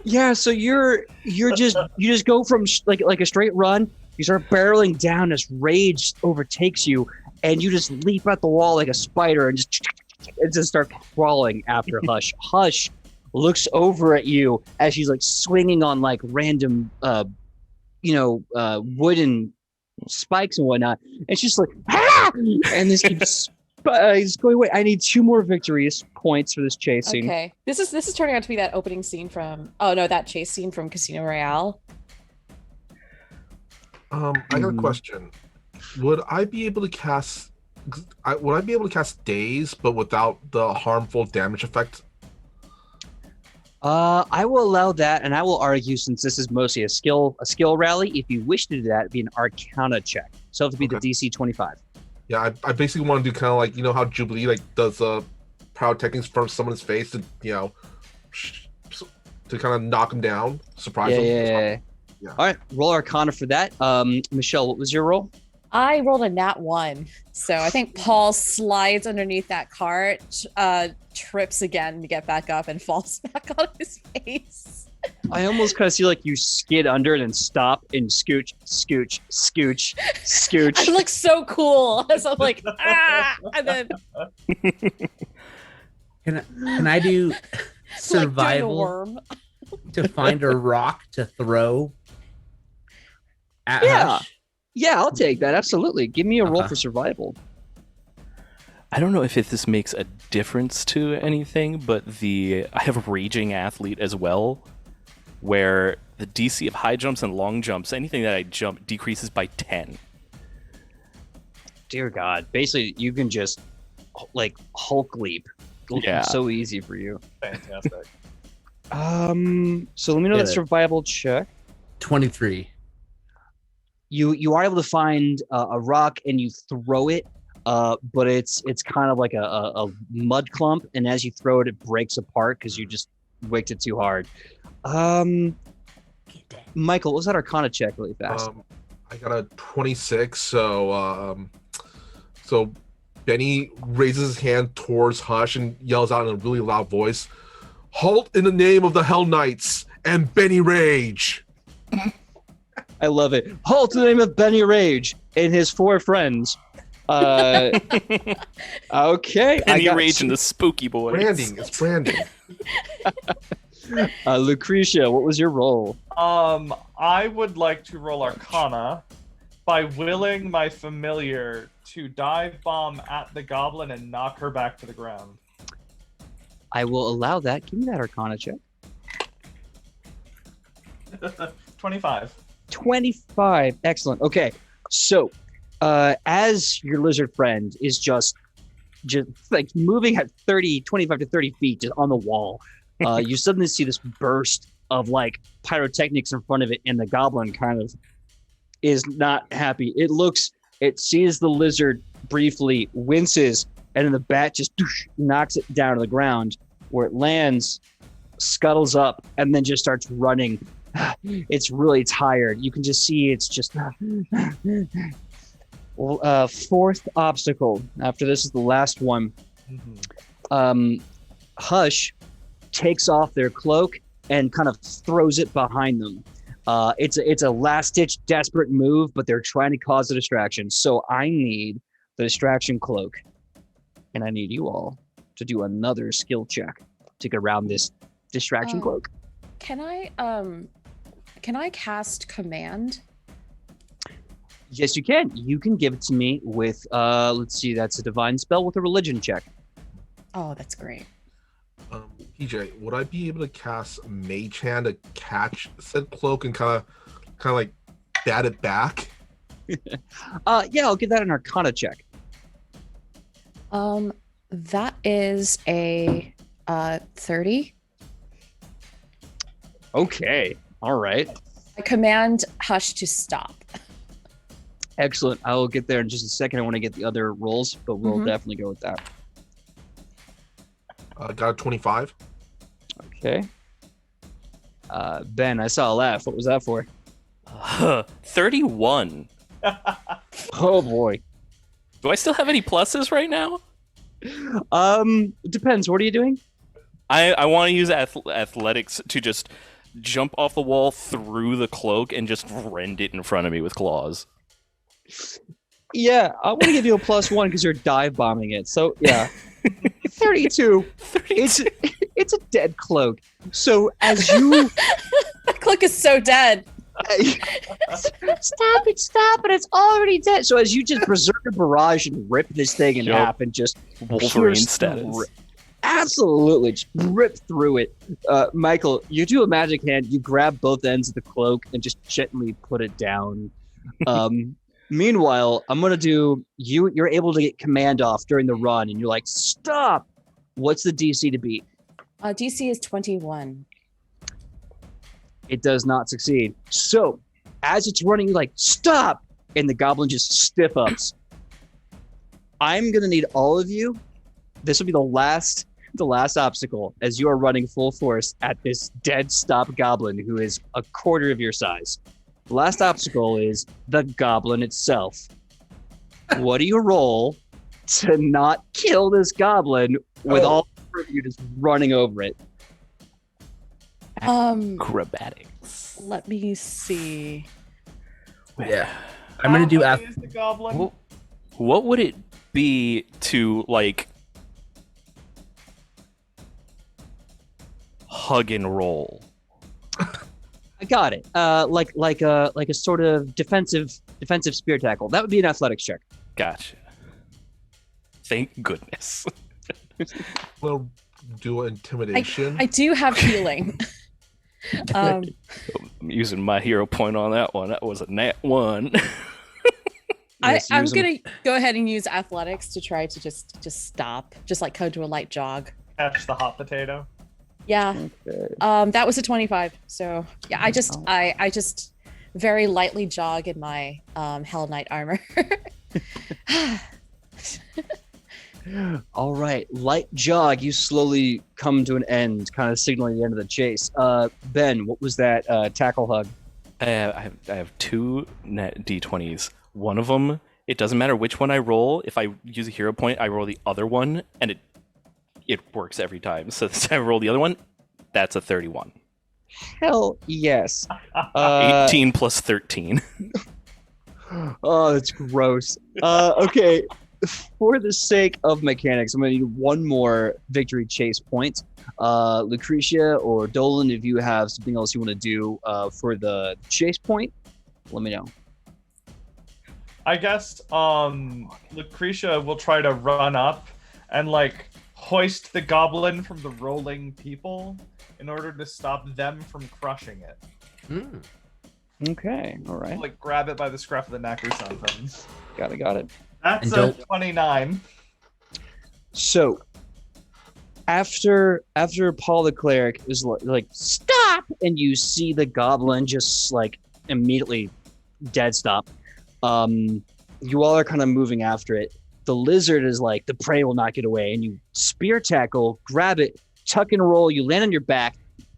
Yeah, so you just go from like a straight run. You start barreling down as rage overtakes you, and you just leap at the wall like a spider and just start crawling after Hush. Hush looks over at you as she's like swinging on like random, wooden spikes and whatnot, and she's like, ah! And this keeps going away. I need 2 more victories points for this chase scene. Okay, this is turning out to be that opening scene from that chase scene from Casino Royale. I got a question. Would I be able to cast Daze, but without the harmful damage effect? I will allow that, and I will argue, since this is mostly a skill rally, if you wish to do that, it'd be an Arcana check. So it would be the DC 25. Yeah, I basically want to do kind of like, how Jubilee does pyrotechnics from someone's face to to kind of knock them down, surprise them. Yeah. All right, roll Arcana for that. Michelle, what was your roll? I rolled a nat 1, so I think Paul slides underneath that cart, trips again to get back up, and falls back on his face. I almost kind of see like you skid under and then stop and scooch, scooch, scooch, scooch. I look so cool as I'm like, and then Can I do survival worm to find a rock to throw at Hush? Yeah, I'll take that. Absolutely. Give me a roll for survival. I don't know if this makes a difference to anything, but I have Raging Athlete as well, where the DC of high jumps and long jumps, anything that I jump decreases by 10. Dear God. Basically, you can just like Hulk leap. Yeah. So easy for you. Fantastic. So let me know Get that it. survival check. 23. You are able to find a rock and you throw it, but it's kind of like a mud clump, and as you throw it, it breaks apart because you just wicked it too hard. Michael, what was that Arcana check really fast? I got a 26, so Benny raises his hand towards Hush and yells out in a really loud voice, "Halt in the name of the Hell Knights and Benny Rage!" I love it. Halt in the name of Benny Rage and his 4 friends. Okay. Benny Rage and the Spooky Boys. Branding, it's branding. Lucretia, what was your role? I would like to roll Arcana by willing my familiar to dive bomb at the goblin and knock her back to the ground. I will allow that. Give me that Arcana check. 25. 25. Excellent. Okay. So, as your lizard friend is just like moving at 25 to 30 feet just on the wall, you suddenly see this burst of like pyrotechnics in front of it, and the goblin kind of is not happy. It sees the lizard briefly, winces, and then the bat just knocks it down to the ground, where it lands, scuttles up, and then just starts running. It's really tired. You can just see it's just 4th obstacle. After this is the last one. Hush takes off their cloak and kind of throws it behind them. It's a last-ditch desperate move, but they're trying to cause a distraction. So I need the distraction cloak, and I need you all to do another skill check to get around this distraction cloak. Can I cast command? Yes, you can. You can give it to me with, let's see, that's a divine spell with a religion check. Oh, that's great. PJ, would I be able to cast Mage Hand to catch said cloak and kind of like bat it back? Yeah, I'll give that an Arcana check. That is a 30. Okay. All right. I command Hush to stop. Excellent. I will get there in just a second. I want to get the other rolls, but we'll definitely go with that. Got a 25. Okay. Ben, I saw a laugh. What was that for? 31. Oh boy. Do I still have any pluses right now? Depends. What are you doing? I want to use athletics to just jump off the wall through the cloak and just rend it in front of me with claws. Yeah, I want to give you a +1 because you're dive bombing it. So yeah, 32. It's a dead cloak. So as you, That cloak is so dead. stop it! It's already dead. So as you just berserker barrage and rip this thing in half and just Wolverine pierce status. through it. Absolutely, just rip through it. Michael, you do a magic hand. You grab both ends of the cloak and just gently put it down. Meanwhile, I'm gonna do you. You're able to get command off during the run, and you're like, "Stop!" What's the DC to beat? DC is 21. It does not succeed. So, as it's running, you're like, "Stop!" And the goblin just stiff ups. I'm gonna need all of you. This will be the last obstacle as you are running full force at this dead stop goblin who is a quarter of your size. The last obstacle is the goblin itself. What do you roll to not kill this goblin with all of you just running over it? Acrobatics. Let me see. Yeah. I'm going to do... How high is the goblin? What would it be to, like, hug and roll? I got it. Like a sort of defensive spear tackle. That would be an athletics check. Gotcha. Thank goodness. We'll do intimidation. I do have healing. I'm using my hero point on that one. That was a nat 1. I'm gonna go ahead and use athletics to try to just stop, just like come to a light jog. Catch the hot potato. Yeah. Okay. That was a 25. So yeah, I just very lightly jog in my Hell Knight armor. All right, light jog. You slowly come to an end, kind of signaling the end of the chase. Ben, what was that tackle hug? I have 2 net d20s. One of them, it doesn't matter which one I roll. If I use a hero point, I roll the other one, and it works every time. So this time I roll the other one. That's a 31. Hell yes. 18 plus 13. Oh, that's gross. Okay, for the sake of mechanics, I'm going to need one more victory chase point. Lucretia or Dolan, if you have something else you want to do for the chase point, let me know. I guess Lucretia will try to run up and like hoist the goblin from the rolling people in order to stop them from crushing it. Okay, all right. Like grab it by the scruff of the neck or something. Got it. That's a 29. So after Paul the cleric is like stop, and you see the goblin just like immediately dead stop. You all are kind of moving after it. The lizard is like, the prey will not get away, and you spear tackle, grab it, tuck and roll, you land on your back.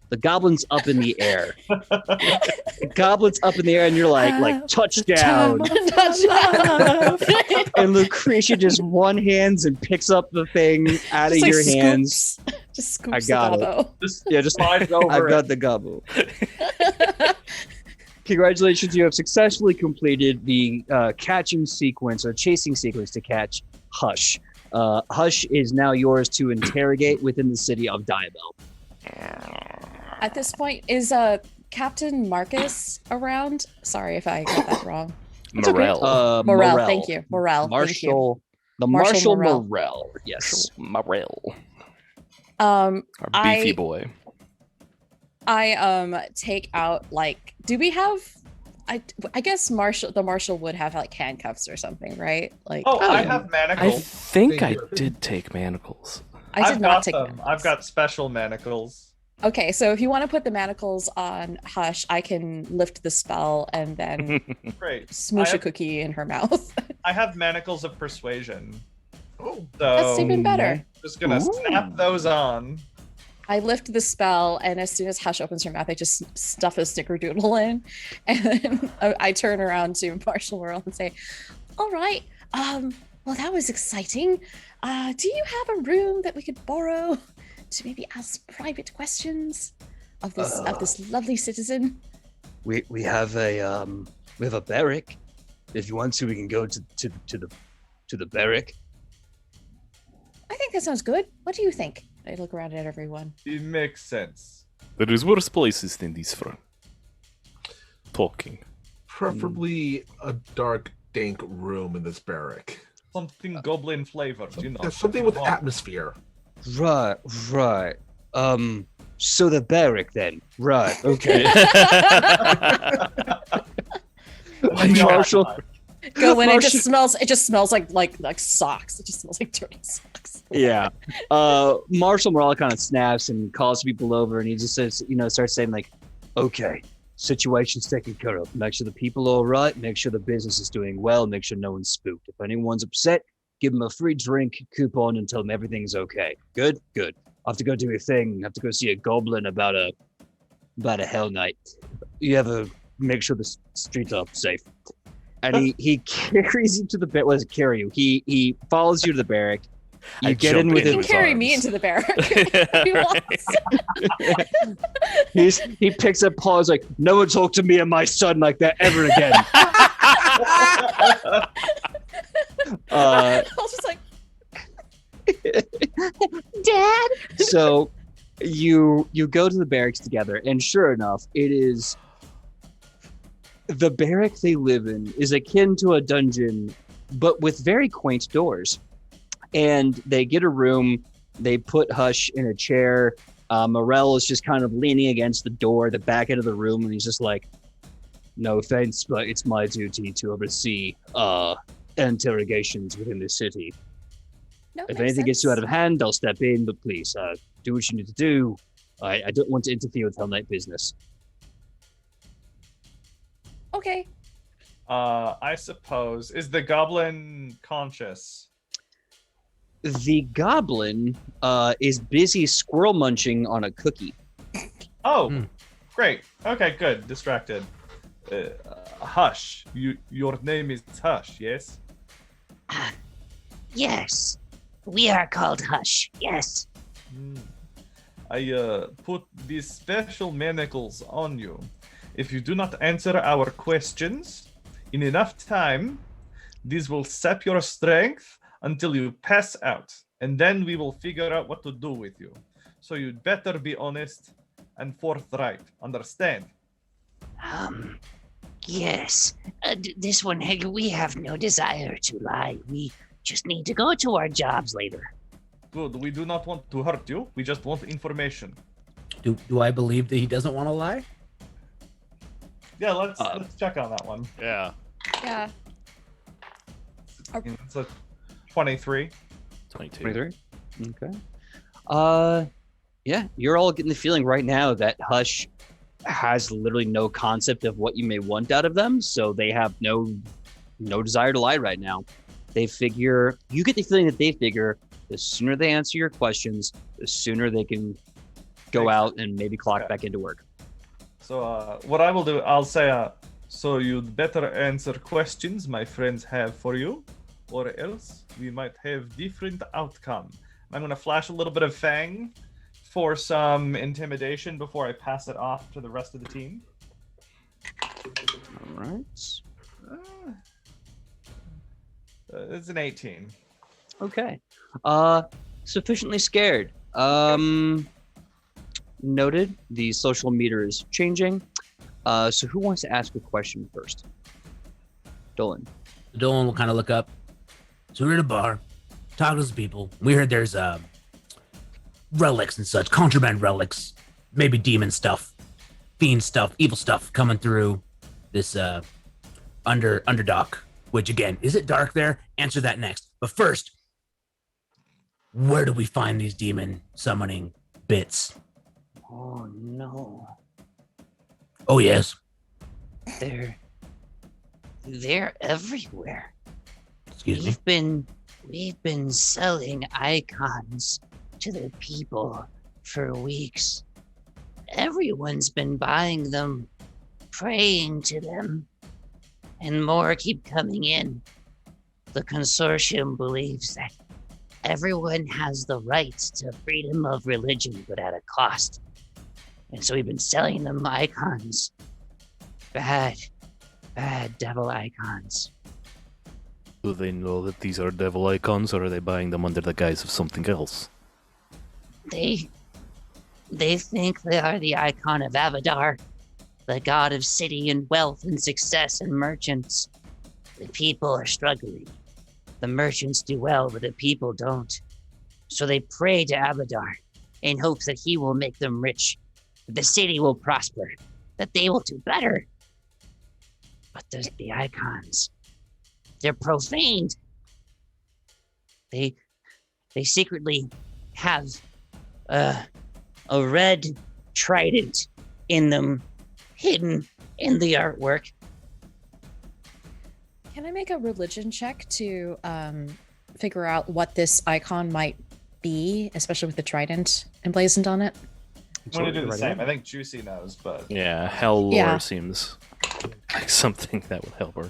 The goblin's up in the air. The goblin's up in the air, and you're like touchdown. And Lucretia just one hands and picks up the thing out of your hands. Just scoops I got it. Just slides over I've got it. the gobble. Congratulations, you have successfully completed the catching sequence or chasing sequence to catch Hush. Hush is now yours to interrogate within the city of Diabel. At this point, is Captain Marcus around? Sorry if I got that wrong. Morel. Morel, thank you. Morel, Marshal. The Marshal Marshal Morel. Morel. Yes. Morel. Our beefy boy. I take out like, do we have? I guess the marshal would have like handcuffs or something, right? Like, I have I manacles. think I did take manacles. I did not take them. manacles. I've got special manacles. Okay, so if you want to put the manacles on Hush, I can lift the spell and then Great. smoosh a cookie in her mouth. I have manacles of persuasion. Oh, So That's even better. just gonna snap those on. I lift the spell, and as soon as Hush opens her mouth, I just stuff a snickerdoodle in, and then I turn around to Marshall World and say, "All right, well, that was exciting. Do you have a room that we could borrow to maybe ask private questions of this lovely citizen?" We have a barrack. If you want to, we can go to the barrack. I think that sounds good. What do you think? I look around at everyone. It makes sense. There is worse places than this for talking. Preferably a dark, dank room in this barrack. Something goblin flavored, you know. Yeah, something with atmosphere. Right. So the barrack then. Right. Okay. Marshall. Go in. It just smells like socks. It just smells like dirty socks. Yeah. Marshall Morale kind of snaps and calls people over, and he just says, starts saying like, "Okay, situation's taken care of. Make sure the people are all right. Make sure the business is doing well. Make sure no one's spooked. If anyone's upset, give them a free drink coupon and tell them everything's okay. Good. I have to go do a thing. I have to go see a goblin about a Hell Knight. You have to make sure the streets are safe." And he carries you to the barrack. What does it carry you? He follows you to the barrack. You get in with him. He can carry me into the barrack. If he wants. He picks up Paul. He's like, "No one talk to me and my son like that ever again." I was just like, "Dad." So you go to the barracks together, and sure enough, it is the barrack they live in is akin to a dungeon, but with very quaint doors. and they get a room. They put Hush in a chair. Morel is just kind of leaning against the door, the back end of the room, and he's just like, "No offense, but it's my duty to oversee interrogations within the city. No, If makes anything gets too sense. out of hand, I'll step in, but please, do what you need to do. I don't want to interfere with Hell Knight business." Okay. I suppose, is the goblin conscious? The goblin is busy squirrel munching on a cookie. Oh, great. Okay, good. Distracted. Hush. Your name is Hush, yes? Yes, we are called Hush. Yes. I put these special manacles on you. If you do not answer our questions in enough time, these will sap your strength until you pass out, and then we will figure out what to do with you. So you'd better be honest and forthright. Understand? Yes. This one, we have no desire to lie. We just need to go to our jobs later. Good. We do not want to hurt you. We just want information. Do I believe that he doesn't want to lie? Yeah, let's check on that one. Yeah. Yeah. It's a 23. 22. 23? Okay. Yeah, you're all getting the feeling right now that Hush has literally no concept of what you may want out of them, so they have no desire to lie right now. You get the feeling that they figure the sooner they answer your questions, the sooner they can go out and maybe clock back into work. So what I will do, I'll say, so you'd better answer questions my friends have for you, or else we might have different outcome. I'm going to flash a little bit of Fang for some intimidation before I pass it off to the rest of the team. All right. It's an 18. Okay. Sufficiently scared. Noted. The social meter is changing. So who wants to ask a question first? Dolan. Dolan will kind of look up. So we're at a bar, talking to some people. We heard there's relics and such, contraband relics, maybe demon stuff, fiend stuff, evil stuff coming through this underdock. Which again, is it dark there? Answer that next. But first, where do we find these demon summoning bits? Oh no. Oh yes. They're everywhere. Excuse me. We've been selling icons to the people for weeks. Everyone's been buying them, praying to them, and more keep coming in. The consortium believes that everyone has the right to freedom of religion, but at a cost. And so we've been selling them icons. Bad devil icons. Do they know that these are devil icons, or are they buying them under the guise of something else? They think they are the icon of Avadar, the god of city and wealth and success and merchants. The people are struggling. The merchants do well, but the people don't. So they pray to Avadar in hopes that he will make them rich, that the city will prosper, that they will do better. But there's the icons. They're profaned. They secretly have a red trident in them, hidden in the artwork. Can I make a religion check to figure out what this icon might be, especially with the trident emblazoned on it? I'm going to do the same. I think Juicy knows, but... Yeah, hell lore Yeah. seems like something that would help her.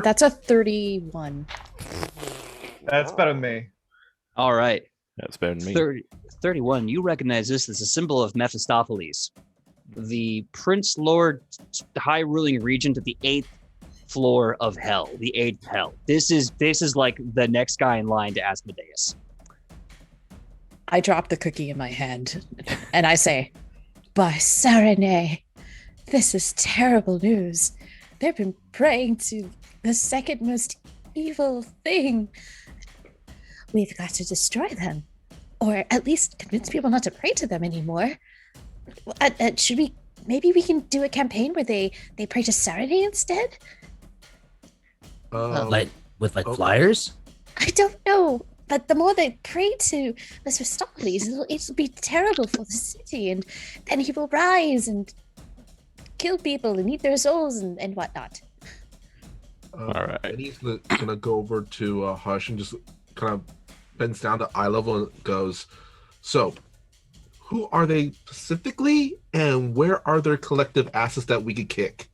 That's a 31. That's better than me. All right. That's better than me. 31. You recognize this as a symbol of Mephistopheles, the Prince Lord High Ruling Regent of the 8th floor of Hell, the 8th Hell. This is like the next guy in line to Asmodeus. I drop the cookie in my hand and I say, by Sarene, this is terrible news. They've been praying to the second most evil thing. we've got to destroy them, or at least convince people not to pray to them anymore. Should we? Maybe we can do a campaign where they pray to Saturday instead. With flyers? I don't know, but the more they pray to Mephistopheles, it'll be terrible for the city, and then he will rise and kill people and eat their souls and whatnot. All right. And he's gonna go over to Hush and just kind of bends down to eye level and goes, "So, who are they specifically, and where are their collective asses that we could kick?"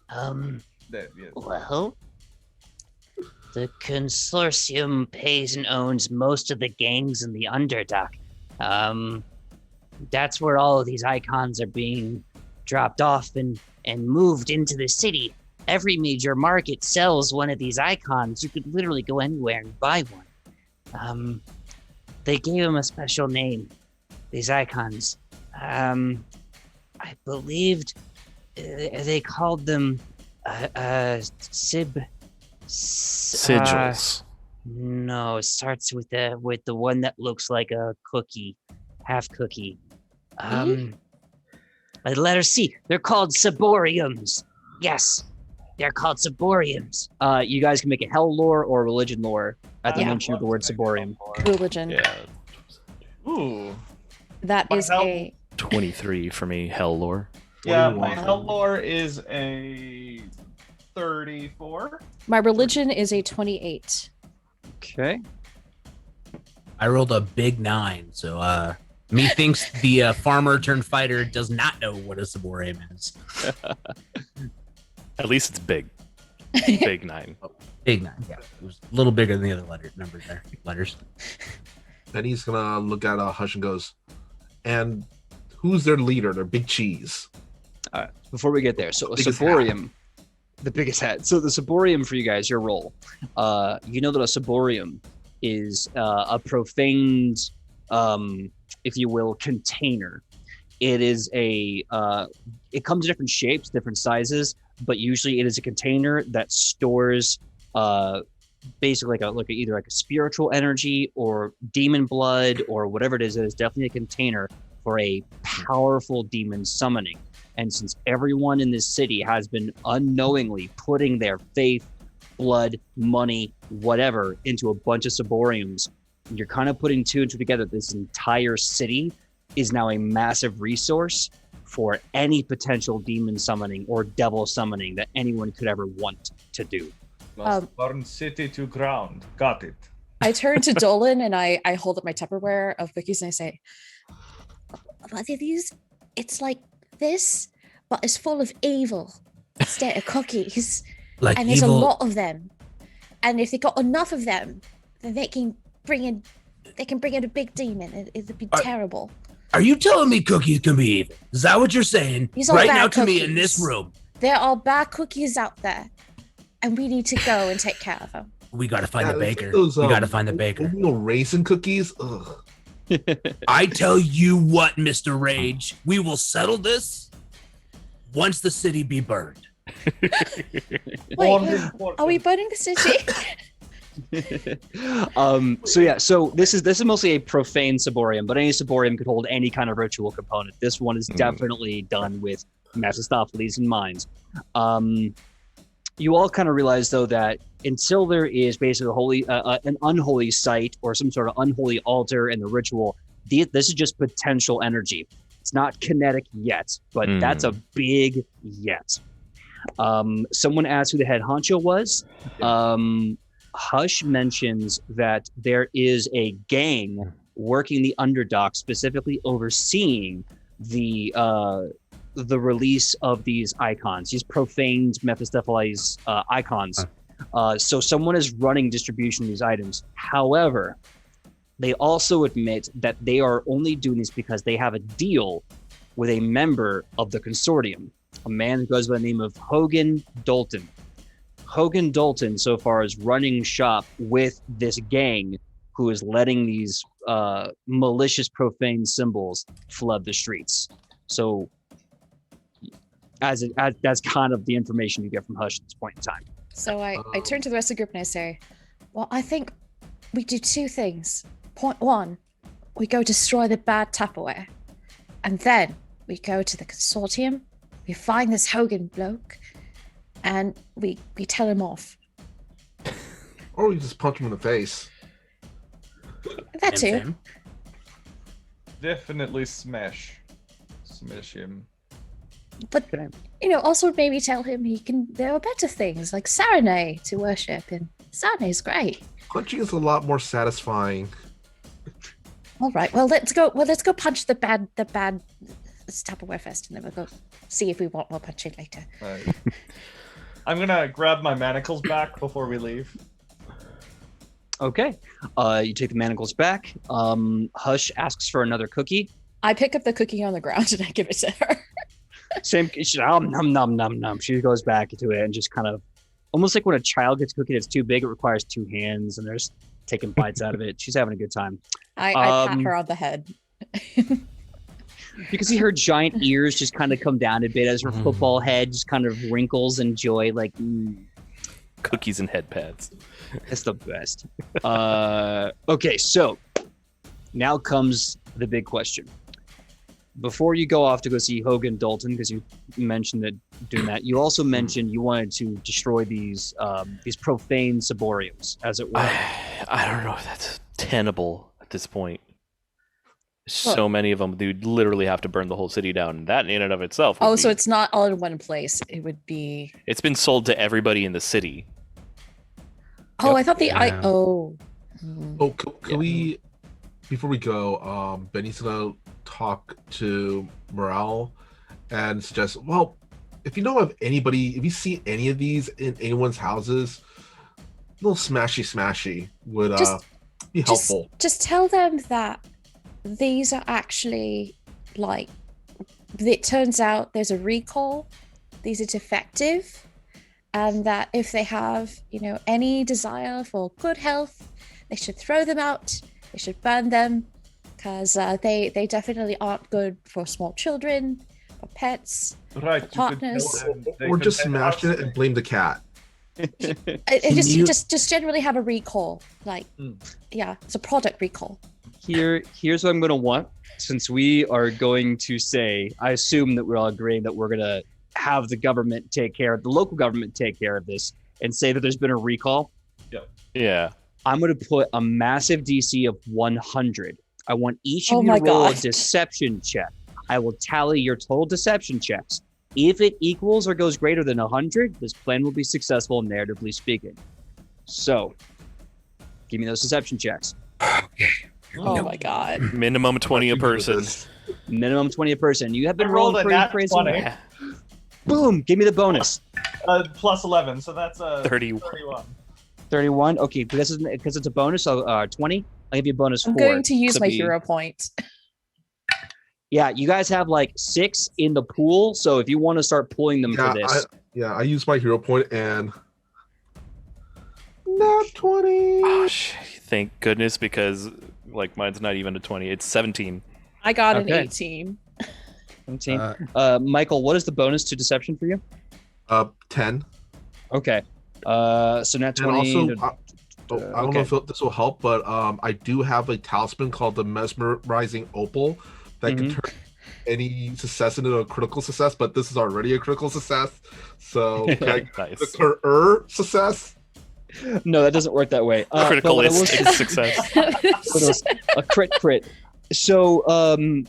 Well, the consortium pays and owns most of the gangs in the Underdark. That's where all of these icons are being dropped off and moved into the city. Every major market sells one of these icons. You could literally go anywhere and buy one. They gave them a special name, these icons. I believed they called them sigils. No, it starts with the one that looks like a cookie, half cookie. Letter C. They're called ciboriums. Yes, they're called ciboriums. You guys can make a hell lore or religion lore at the mention of the word ciborium. Religion. Yeah. Ooh. That is a 23 for me, hell lore. Yeah, my hell lore is a 34. My religion is a 28. Okay. I rolled a big 9, so methinks the farmer turned fighter does not know what a ciborium is. At least it's big. Big 9. Big 9, yeah. It was a little bigger than the other letters. Then he's gonna look at Hush and goes, "And who's their leader, their big cheese?" All right. Before we get there, so a Biggest ciborium, the biggest hat. So the ciborium for you guys, your roll. You know that a ciborium is a profaned, if you will, container. It is it comes in different shapes, different sizes, but usually it is a container that stores basically either like a spiritual energy or demon blood or whatever it is. It is definitely a container for a powerful demon summoning. And since everyone in this city has been unknowingly putting their faith, blood, money, whatever into a bunch of ciboriums, you're kind of putting two and two together. This entire city is now a massive resource for any potential demon summoning or devil summoning that anyone could ever want to do. Must burn city to ground. Got it. I turn to Dolan and I hold up my Tupperware of cookies and I say, "What are these? It's like this, but it's full of evil instead of cookies. And there's a lot of them. And if they got enough of them, then they can bring in a big demon. It'd be terrible." Are you telling me cookies can be evil? Is that what you're saying right now to me in this room? There are bad cookies out there, and we need to go and take care of them. We gotta find the baker. Those, we gotta find the baker. Raisin cookies? Ugh. I tell you what, Mr. Rage, we will settle this once the city be burned. Wait, are we burning the city? So this is mostly a profane ciborium, but any ciborium could hold any kind of ritual component. This one is definitely done with Mephistopheles in mind. You all kind of realize though that until there is basically an unholy site or some sort of unholy altar in the ritual, this is just potential energy. It's not kinetic yet, but that's a big yet. Someone asked who the head honcho was. Hush mentions that there is a gang working the Underdark, specifically overseeing the release of these icons, these profaned Mephistopheles icons. So someone is running distribution of these items. However, they also admit that they are only doing this because they have a deal with a member of the consortium, a man who goes by the name of Hogan Dalton. Hogan Dalton so far is running shop with this gang who is letting these malicious profane symbols flood the streets. So that's kind of the information you get from Hush at this point in time. So I turn to the rest of the group and I say, well, I think we do two things. Point one, we go destroy the bad Tupperware. And then we go to the consortium, we find this Hogan bloke, and we tell him off. Or you just punch him in the face. That too. Definitely smash him. But also maybe tell him there are better things like Sarene to worship, and Sarene's great. Punching is a lot more satisfying. All right, well let's go punch the bad Tupperware first, and then we'll go see if we want more punching later. Right. I'm gonna grab my manacles back before we leave. Okay. You take the manacles back. Hush asks for another cookie. I pick up the cookie on the ground and I give it to her. Same. She's nom. She goes back to it and just kind of, almost like when a child gets a cookie that's too big, it requires two hands, and they're just taking bites out of it. She's having a good time. I pat her on the head. You can see her giant ears just kind of come down a bit as her football head just kind of wrinkles in joy, like cookies and head pads. It's the best. Okay, so now comes the big question. Before you go off to go see Hogan Dalton, because you mentioned that doing that, you also mentioned you wanted to destroy these profane ciboriums, as it were. I don't know if that's tenable at this point. So many of them, you'd literally have to burn the whole city down. And that in and of itself. So it's not all in one place. It would be. It's been sold to everybody in the city. Oh, I thought Can we, before we go, Benny's gonna talk to Morale and suggest, well, if you know of anybody, if you see any of these in anyone's houses, a little smashy would be helpful. Just tell them that these are actually, like, it turns out there's a recall, these are defective, and that if they have, any desire for good health, they should throw them out, they should burn them, because they definitely aren't good for small children, for pets, right, for partners. Or just smash it and blame the cat. Just generally have a recall. Yeah, it's a product recall. Here's what I'm going to want. Since we are going to say, I assume that we're all agreeing that we're going to have the local government take care of this and say that there's been a recall. Yeah. I'm going to put a massive DC of 100. I want each of you to roll a deception check. I will tally your total deception checks. If it equals or goes greater than 100, this plan will be successful, narratively speaking. So, give me those deception checks. Oh my god. Minimum 20 a person. Minimum 20 a person. You have been rolling pretty crazy. Boom! Give me the bonus. Plus 11, so that's 31. 31. Okay, because it's a bonus, so 20. I'll give you a bonus. I'm going to use my hero point. Yeah, you guys have like 6 in the pool, so if you want to start pulling them for this. I use my hero point and not 20. Oh, shit. Thank goodness, because mine's not even a 20. It's 17. I got an 18. 17. Michael, what is the bonus to deception for you? 10. Okay. So not 20. And also, I don't know if this will help, but I do have a talisman called the Mesmerizing Opal that can turn any success into a critical success, but this is already a critical success. So nice. The success. No, that doesn't work that way. Criticalistic success. A crit. So,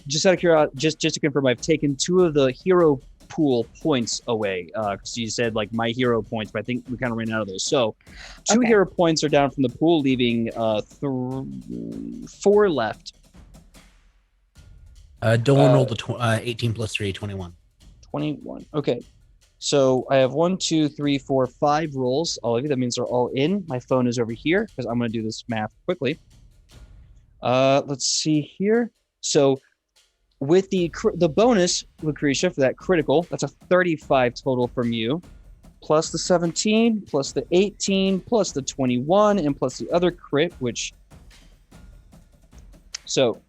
just out of curiosity, just to confirm, I've taken 2 of the hero pool points away. Because you said my hero points, but I think we kind of ran out of those. So, 2 hero points are down from the pool, leaving 4 left. Dolan rolled 18 plus 3, 21. 21. Okay. So I have 1, 2, 3, 4, 5 rolls. All of you. That means they're all in. My phone is over here because I'm going to do this math quickly. Let's see here. So with the bonus, Lucretia, for that critical, that's a 35 total from you, plus the 17, plus the 18, plus the 21, and plus the other crit, which... So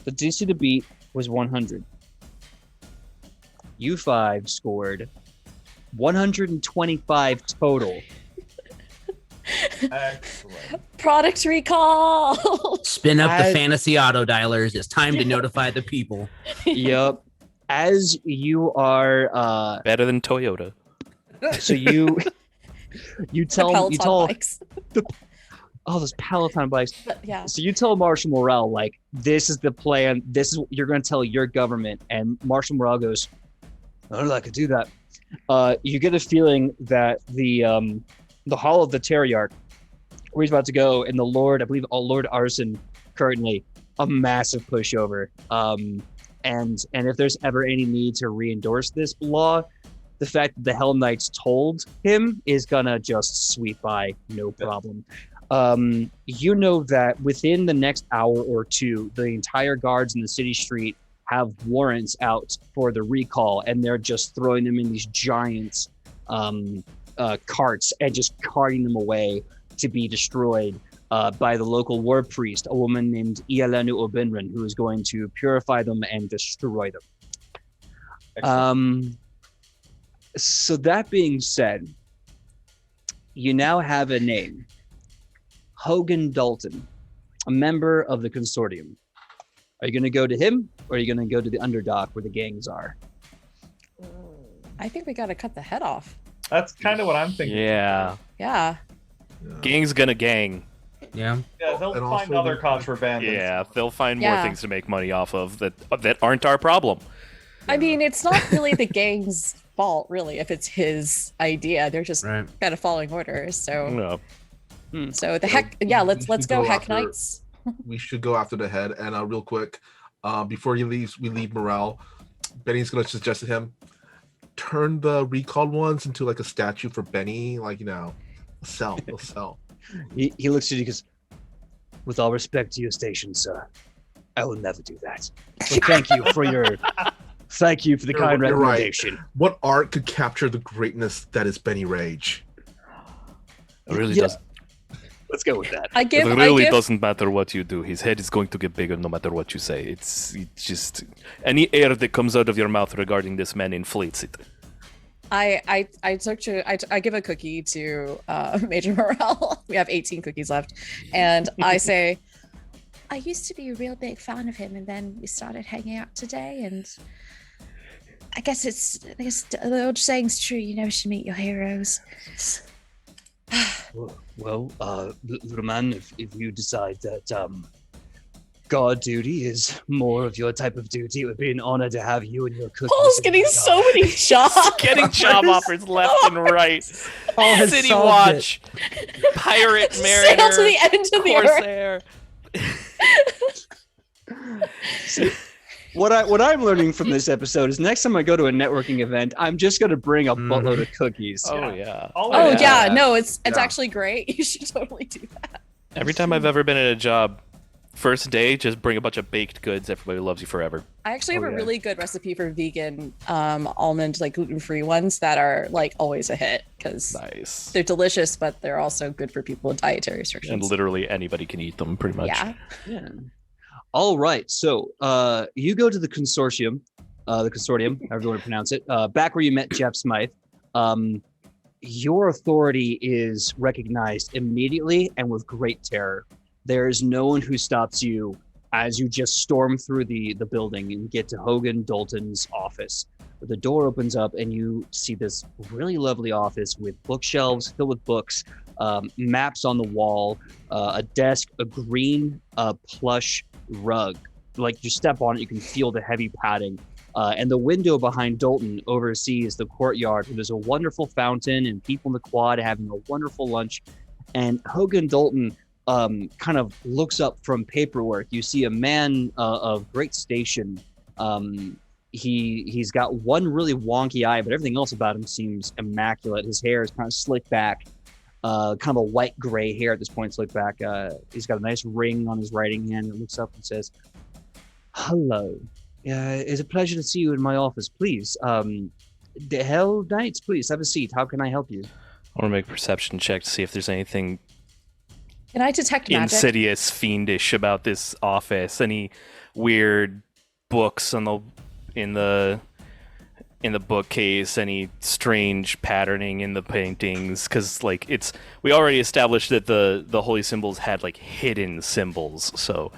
the DC to beat was 100. You 5 scored 125 total. Excellent. Product recall. Spin up the fantasy auto dialers. It's time to notify the people. Yep. As you are better than Toyota. So you tell bikes. Those Peloton bikes. Yeah. So you tell Marshal Morel, like, this is the plan. This is what you're going to tell your government. And Marshal Morel goes, I don't know if I could do that. You get a feeling that the Hall of the Terriarch, where he's about to go, and the Lord, I believe, Lord Arson, currently a massive pushover. And if there's ever any need to re-endorse this law, the fact that the Hell Knights told him is gonna just sweep by, no problem. You know that within the next hour or two, the entire guards in the city street have warrants out for the recall, and they're just throwing them in these giant carts and just carting them away to be destroyed by the local war priest, a woman named Ielenu Obenren, who is going to purify them and destroy them. So that being said, you now have a name. Hogan Dalton, a member of the consortium. Are you going to go to him, or are you going to go to the Underdock where the gangs are? I think we got to cut the head off. That's kind of what I'm thinking. Yeah. Yeah. Gang's gonna gang. Yeah. Yeah, they'll find other contraband. Yeah, they'll find more things to make money off of that aren't our problem. I mean, it's not really the gang's fault, really, if it's his idea. They're just kind of following orders. So, so the heck, let's go, Heck Knights. We should go after the head. And real quick, before he leaves, we leave Morale. Benny's gonna suggest to him, turn the recalled ones into like a statue for Benny, like, you know, sell. He looks at you and goes, with all respect to your station, sir, I will never do that. But thank you for the kind recommendation. Right. What art could capture the greatness that is Benny Rage? It really doesn't. Let's go with that. It really doesn't matter what you do. His head is going to get bigger no matter what you say. It's just any air that comes out of your mouth regarding this man inflates it. I give a cookie to Major Morale. We have 18 cookies left, and I say, I used to be a real big fan of him, and then we started hanging out today, and I guess the old saying's true. You never should meet your heroes. Well, little man, if you decide that guard duty is more of your type of duty, it would be an honor to have you and your cookies. Paul's getting so many jobs. Getting job offers left and right. City Watch, Pirate Mariner, sail to the end of Corsair. What I'm learning from this episode is next time I go to a networking event, I'm just going to bring a buttload of cookies. Oh yeah. No, it's actually great. You should totally do that. Every time I've ever been at a job, first day, just bring a bunch of baked goods. Everybody loves you forever. I actually have a really good recipe for vegan almond, like gluten-free ones that are like always a hit because they're delicious, but they're also good for people with dietary restrictions. And literally anybody can eat them, pretty much. Yeah. All right, so you go to the consortium, however you want to pronounce it, back where you met Jeff Smythe. Your authority is recognized immediately and with great terror. There is no one who stops you as you just storm through the building and get to Hogan Dalton's office. The door opens up and you see this really lovely office with bookshelves filled with books, maps on the wall, a desk, a green plush rug. Like you step on it, you can feel the heavy padding. And the window behind Dalton oversees the courtyard where there's a wonderful fountain and people in the quad having a wonderful lunch. And Hogan Dalton kind of looks up from paperwork. You see a man of great station. He's got one really wonky eye, but everything else about him seems immaculate. His hair is kind of slicked back, kind of a white gray hair at this point, slicked back. He's got a nice ring on his writing hand and looks up and says, "Hello. It's a pleasure to see you in my office. Please, the Hell Knights, please have a seat. How can I help you?" I want to make a perception check to see if there's anything Can I detect magic? insidious, fiendish about this office. Any weird books in the in the bookcase, any strange patterning in the paintings, because like we already established that the holy symbols had like hidden symbols, so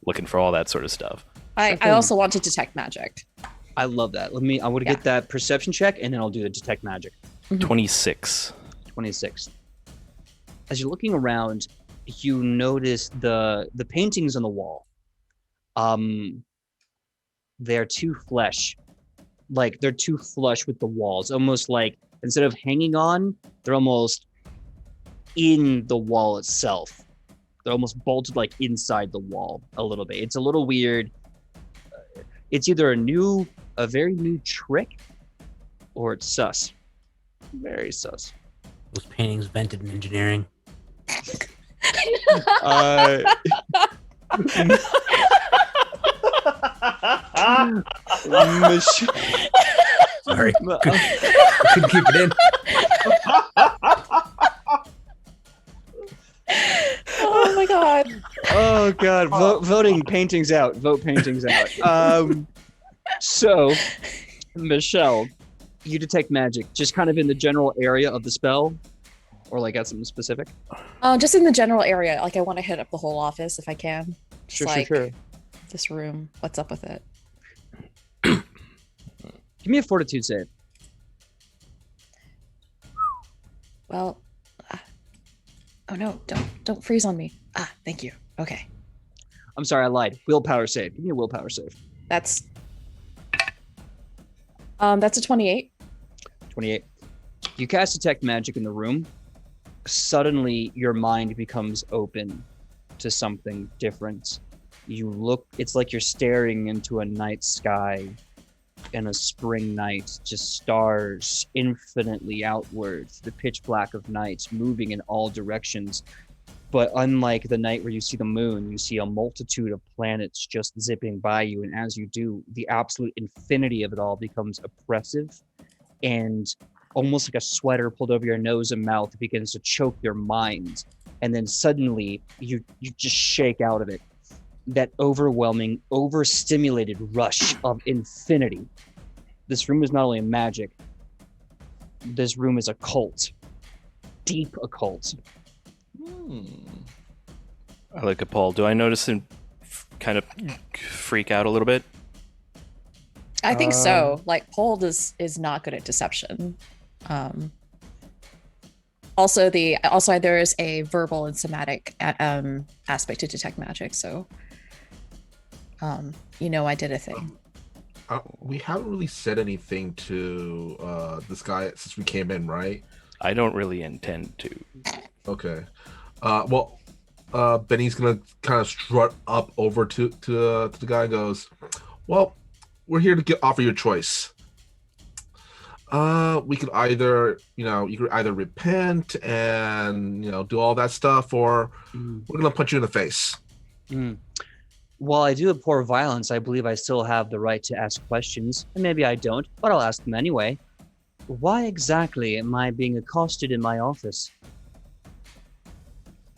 looking for all that sort of stuff. I also want to detect magic. I love that. I want to get that perception check, and then I'll do the detect magic. 26. 26. As you're looking around, you notice the paintings on the wall. They're too flush. Like they're too flush with the walls. Almost like instead of hanging on, they're almost in the wall itself. They're almost bolted like inside the wall a little bit. It's a little weird. It's either a very new trick, or it's sus. Very sus. Those paintings invented in engineering. Sorry, couldn't keep it in. Oh my god. Oh god. Voting paintings out. Vote paintings out. So, Michelle, you detect magic just kind of in the general area of the spell, or like at something specific? Just in the general area. Like I want to hit up the whole office if I can. Sure. This room. What's up with it? Give me a fortitude save. Well, oh no! Don't freeze on me. Thank you. Okay. I'm sorry, I lied. Willpower save. Give me a willpower save. That's a 28. 28. You cast detect magic in the room. Suddenly, your mind becomes open to something different. You look. It's like you're staring into a night sky. In a spring night, just stars infinitely outward, the pitch black of night moving in all directions. But unlike the night where you see the moon, you see a multitude of planets just zipping by you. And as you do, the absolute infinity of it all becomes oppressive, and almost like a sweater pulled over your nose and mouth begins to choke your mind. And then suddenly you just shake out of it. That overwhelming, overstimulated rush of infinity. This room is not only magic, this room is a cult. Deep occult. I look at Paul. Do I notice him kind of freak out a little bit? I think so. Like Paul is not good at deception. Also there is a verbal and somatic aspect to detect magic, so I did a thing. We haven't really said anything to this guy since we came in, right? I don't really intend to. Okay. Benny's gonna kind of strut up over to the guy and goes, well, we're here to offer you a choice. We could either, you could either repent and, do all that stuff, or we're gonna punch you in the face. While I do abhor violence, I believe I still have the right to ask questions. And maybe I don't, but I'll ask them anyway. Why exactly am I being accosted in my office?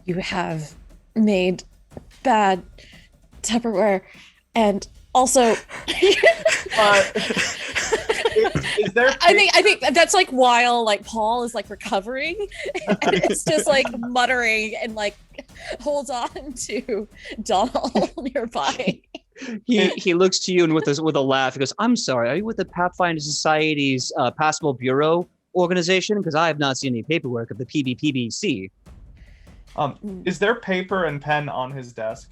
You have made bad Tupperware, and also is there I think that's like while like Paul is like recovering and it's just like muttering and like holds on to Donald nearby. He looks to you and with a laugh, he goes, I'm sorry, are you with the Pathfinder Society's Passable Bureau organization? Because I have not seen any paperwork of the PBPBC. Is there paper and pen on his desk?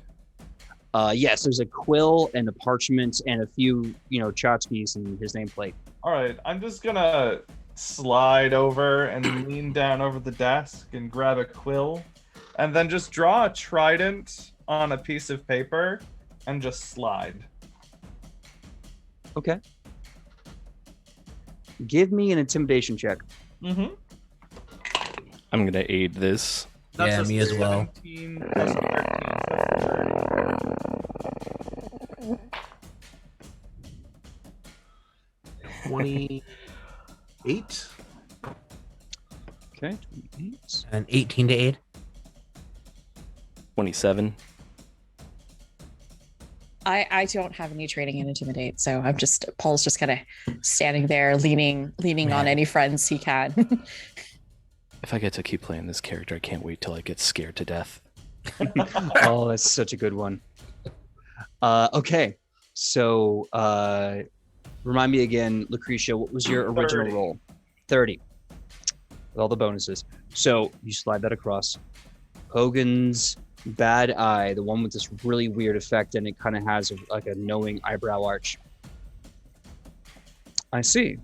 Yes, there's a quill and a parchment and a few, tchotchkes and his nameplate. All right, I'm just gonna slide over and lean down over the desk and grab a quill, and then just draw a trident on a piece of paper and just slide. Okay. Give me an intimidation check. Mm-hmm. I'm gonna aid this. Yeah, me as well. 17 plus 13, 28. Okay, 28. And 18 to aid. 27. I don't have any training in Intimidate, so Paul's just kind of standing there, leaning on any friends he can. If I get to keep playing this character, I can't wait till I get scared to death. Oh, that's such a good one. Okay, so remind me again, Lucretia, what was your original 30. roll? 30. With all the bonuses. So you slide that across. Hogan's bad eye, the one with this really weird effect, and it kind of has like a knowing eyebrow arch. I see.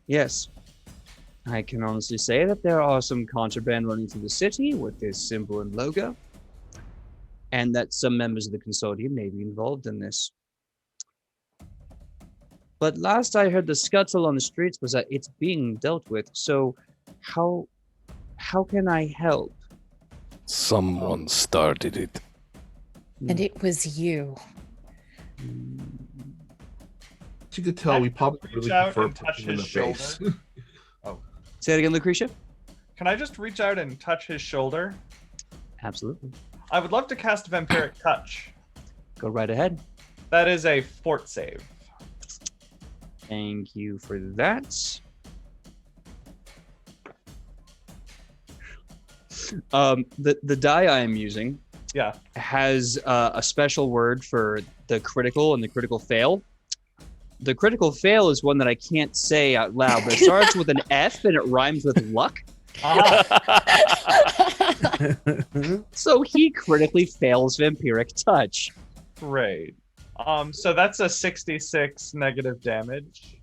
Yes. I can honestly say that there are some contraband running through the city with this symbol and logo, and that some members of the consortium may be involved in this. But last I heard, the scuttle on the streets was that it's being dealt with, so how can I help? Someone started it. And it was you. As you could tell, we probably reach really out prefer and touch punching in his the shoulder. face. Say that again, Lucretia? Can I just reach out and touch his shoulder? Absolutely. I would love to cast Vampiric Touch. Go right ahead. That is a fort save. Thank you for that. The die I am using has a special word for the critical and the critical fail. The critical fail is one that I can't say out loud, but it starts with an F and it rhymes with luck. So he critically fails Vampiric Touch. Great. So that's a 66 negative damage.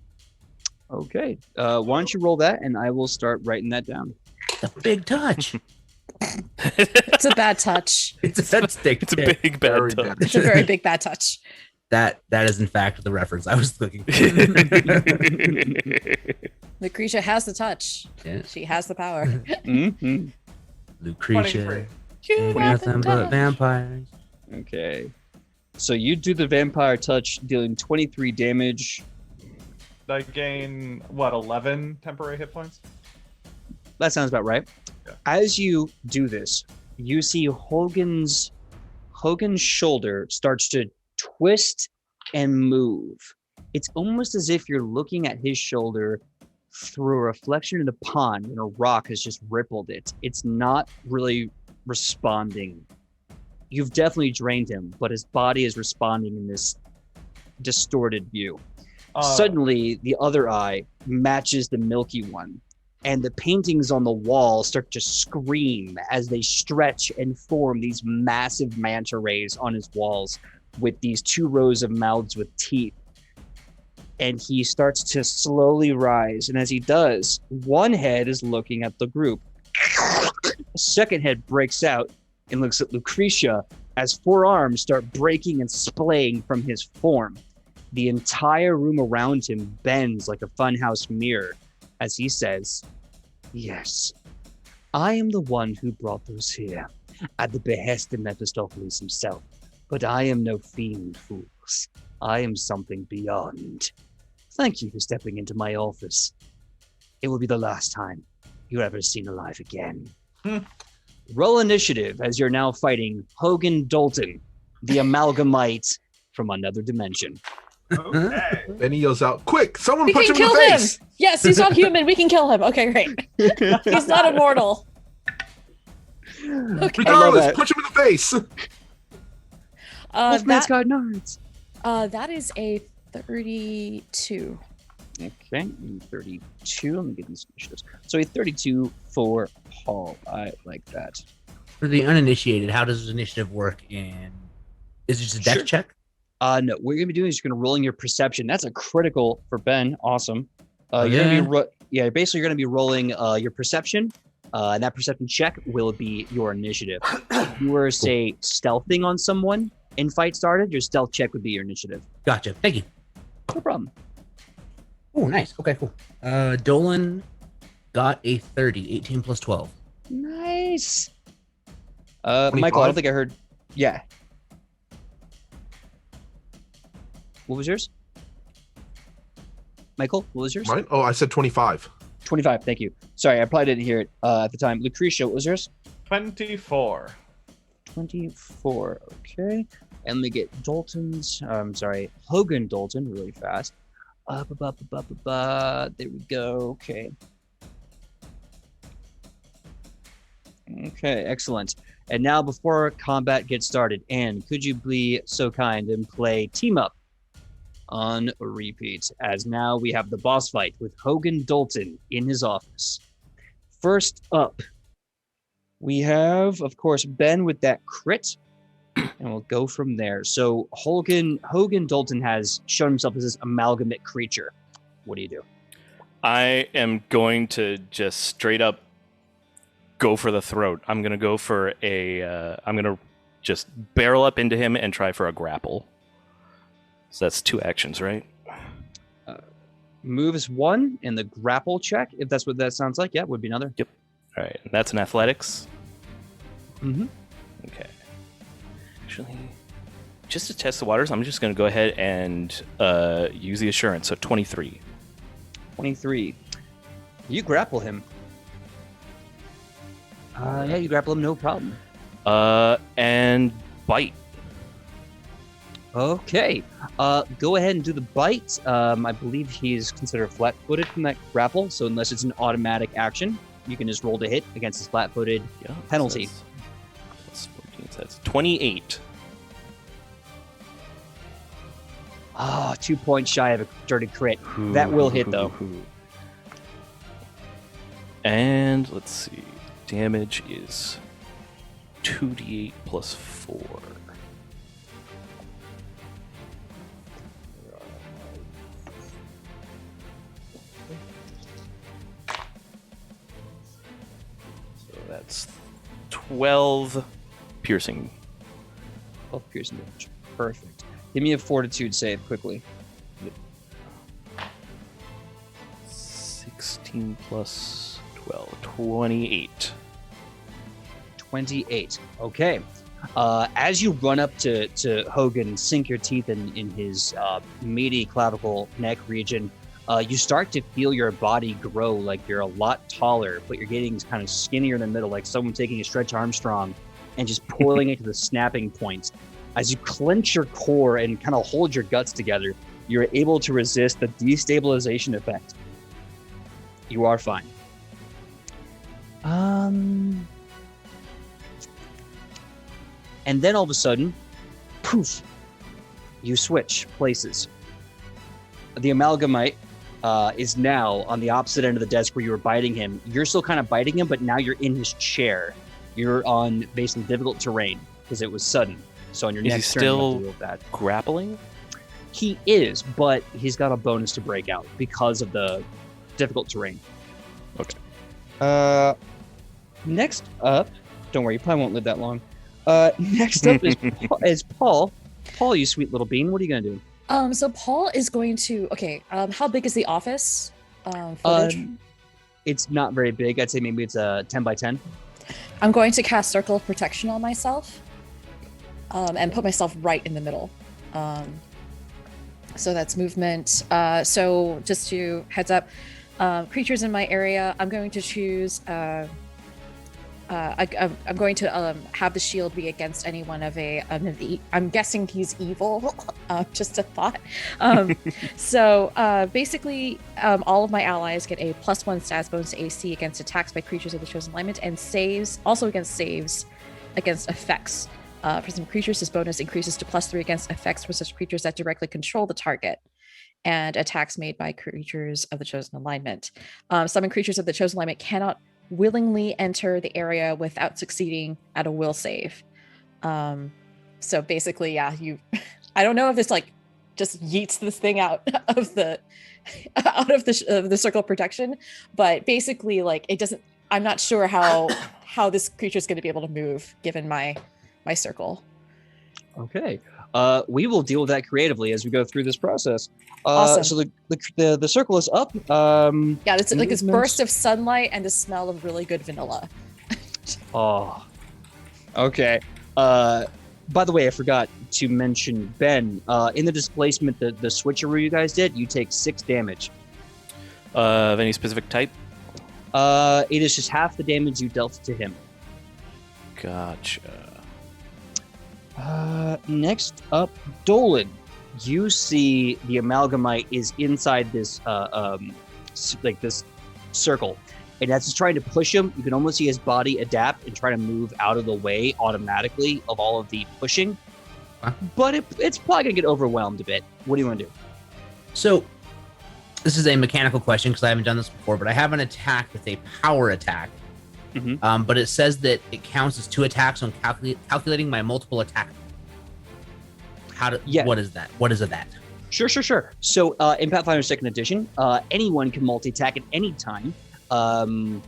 Okay. Why don't you roll that, and I will start writing that down. A big touch. It's a bad touch. It's a big bad touch. It's a very big bad touch. That is in fact the reference I was looking for. Lucretia has the touch. Yeah. She has the power. Mm-hmm. Lucretia. You got the Nothing but touch. vampires. Okay. So you do the vampire touch, dealing 23 damage. I gain, 11 temporary hit points? That sounds about right. Yeah. As you do this, you see Hogan's shoulder starts to twist and move. It's almost as if you're looking at his shoulder through a reflection in a pond and a rock has just rippled it. It's not really responding. You've definitely drained him, but his body is responding in this distorted view. Suddenly, the other eye matches the milky one, and the paintings on the wall start to scream as they stretch and form these massive manta rays on his walls with these 2 rows of mouths with teeth. And he starts to slowly rise, and as he does, one head is looking at the group. A second head breaks out and looks at Lucretia as 4 arms start breaking and splaying from his form. The entire room around him bends like a funhouse mirror as he says, "Yes, I am the one who brought those here at the behest of Mephistopheles himself. But I am no fiend, fools. I am something beyond. Thank you for stepping into my office. It will be the last time you're ever seen alive again." Roll initiative as you're now fighting Hogan Dalton, the amalgamite from another dimension. Okay. Then he yells out, "Quick, someone We punch can him in kill the him. face!" Yes, he's not human. We can kill him. Okay, great. He's not immortal. Okay. Regardless, punch him in the face! Wolfman's got nards. That is a 32. Okay, 32. Let me get these initiatives. So a 32 for Paul. I like that. For the uninitiated, how does initiative work in? Is it just a dex check? No, what you're gonna be doing is you're gonna roll in your perception. That's a critical for Ben. Awesome. You're yeah. gonna be basically you're gonna be rolling your perception. And that perception check will be your initiative. If you were say stealthing on someone and fight started, your stealth check would be your initiative. Gotcha. Thank you. No problem. Oh, nice. Okay, cool. Dolan got a 30. 18 plus 12. Nice. Michael, I don't think I heard. Yeah. What was yours? Michael, what was yours? Mine? Oh, I said 25. 25, thank you. Sorry, I probably didn't hear it at the time. Lucretia, what was yours? 24. 24. Okay. And we get Hogan Dalton really fast. There we go. Okay. Okay, excellent. And now before combat gets started, Anne, could you be so kind and play Team Up on repeat, as now we have the boss fight with Hogan Dalton in his office. First up, we have, of course, Ben with that crit, and we'll go from there. So Hogan Dalton has shown himself as this amalgamate creature. What do you do? I am going to just straight up go for the throat. I'm going to go for I'm going to just barrel up into him and try for a grapple. So that's 2 actions, right? Move is 1, and the grapple check, if that's what that sounds like, would be another. Yep. All right, and that's an athletics. Mm-hmm. Okay. Actually, just to test the waters, I'm just going to go ahead and use the assurance. So 23. 23. You grapple him. Yeah, you grapple him, no problem. And bite. Okay. Go ahead and do the bite. I believe he's considered flat-footed from that grapple, so unless it's an automatic action, you can just roll to hit against his flat-footed penalty. Plus 14, so that's 28. 2 points shy of a dirty crit. That will hit, though. And let's see. Damage is 2d8 plus 4. So that's 12 piercing. 12 piercing damage. Perfect. Give me a fortitude save quickly. 16 plus 12. 28. 28. Okay. As you run up to Hogan, sink your teeth in his meaty clavicle neck region, you start to feel your body grow, like you're a lot taller, but you're getting kind of skinnier in the middle, like someone taking a Stretch Armstrong and just pulling it to the snapping point. As you clench your core and kind of hold your guts together, you're able to resist the destabilization effect. You are fine. And then all of a sudden, poof, you switch places. The amalgamite is now on the opposite end of the desk where you were biting him. You're still kind of biting him, but now you're in his chair. You're on basically difficult terrain because it was sudden. So on your next turn, you have to deal with that. Grappling? He is, but he's got a bonus to break out because of the difficult terrain. Okay. Next up, don't worry, you probably won't live that long. Next up is Paul. Paul, you sweet little bean, what are you gonna do? So Paul is going to. Okay. How big is the office? Footage? It's not very big. I'd say maybe it's a 10 by 10. I'm going to cast Circle of Protection on myself, and put myself right in the middle. So that's movement. So just to heads up, creatures in my area, I'm going to choose. I'm going to have the shield be against any one of the. I'm guessing he's evil. Just a thought. So basically, all of my allies get a +1 stats bonus to AC against attacks by creatures of the chosen alignment, and saves against effects. For some creatures, this bonus increases to +3 against effects for such creatures that directly control the target, and attacks made by creatures of the chosen alignment. Some creatures of the chosen alignment cannot willingly enter the area without succeeding at a will save. So basically, yeah, I don't know if this like just yeets this thing out of the circle of protection, but basically, like it doesn't. I'm not sure how this creature is going to be able to move given my circle. Okay. We will deal with that creatively as we go through this process. Awesome. So the circle is up. Yeah, it's like this burst of sunlight and the smell of really good vanilla. Oh. Okay. By the way, I forgot to mention, Ben, in the displacement, the switcheroo you guys did, you take 6 damage. Of any specific type? It is just half the damage you dealt to him. Gotcha. Next up, Dolan. You see the amalgamite is inside this this circle, and as it's trying to push him, you can almost see his body adapt and try to move out of the way automatically of all of the pushing. But it's probably gonna get overwhelmed a bit. What do you want to do? So, this is a mechanical question because I haven't done this before, but I have an attack with a power attack. But it says that it counts as 2 attacks on calculating my multiple attack. What is that? What is that? Sure. So in Pathfinder 2nd Edition, anyone can multi-attack at any time, so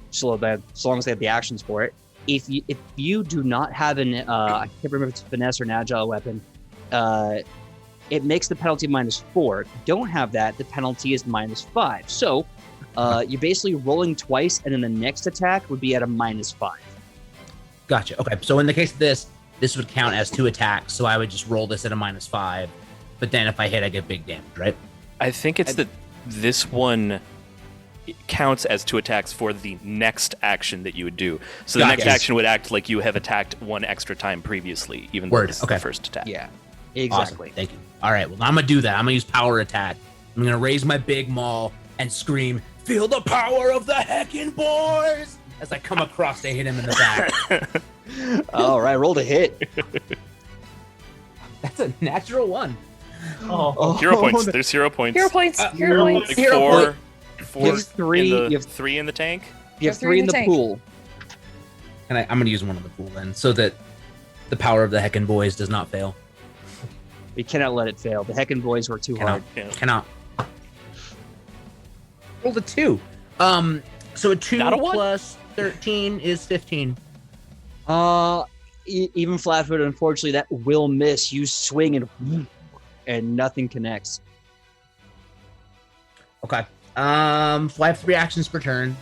long as they have the actions for it. If you do not have an, I can't remember if it's finesse or an agile weapon, it makes the penalty -4. If you don't have that, the penalty is -5. So you're basically rolling twice, and then the next attack would be at a -5. Gotcha. Okay, so in the case of this would count as 2 attacks, so I would just roll this at a -5. But then if I hit, I get big damage, right? I think it's that this one counts as 2 attacks for the next action that you would do. So the next action would act like you have attacked 1 extra time previously, even though it's the first attack. Yeah, exactly. Awesome. Thank you. All right, well, I'm going to do that. I'm going to use power attack. I'm going to raise my big maul and scream, "Feel the power of the heckin' boys!" as I come across to hit him in the back. All right, roll to hit. That's a natural 1. 0 points. There's 0 points. 0 points. 0 points. Like 4 You have 3. in the, You have 3 in the tank. You have 3 in the tank. pool. And I'm going to use 1 in the pool then, so that the power of the heckin' boys does not fail. We cannot let it fail. The heckin' boys were too hard. Cannot. Roll the 2. So a 2 Not a 1? plus 13 is 15. Even flat-footed, unfortunately, that will miss. You swing and nothing connects. Okay. So I have 3 actions per turn.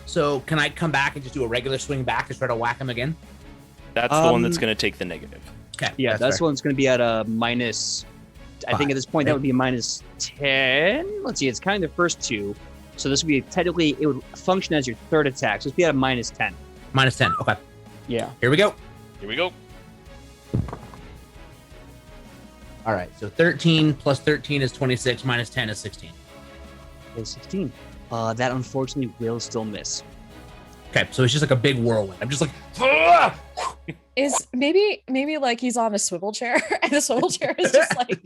So can I come back and just do a regular swing back to try to whack him again? That's the one that's going to take the negative. Okay. Yeah, that's the one's going to be at a minus. I think at this point that would be a -10. Let's see, it's kind of the first 2. So this would be technically, it would function as your 3rd attack. So it'd be at a -10. -10. Okay. Yeah. Here we go. Here we go. All right. So 13 plus 13 is 26. -10 is 16. Is 16. That unfortunately will still miss. Okay. So it's just like a big whirlwind. I'm just like, "Ah!" Is maybe like he's on a swivel chair and the swivel chair is just like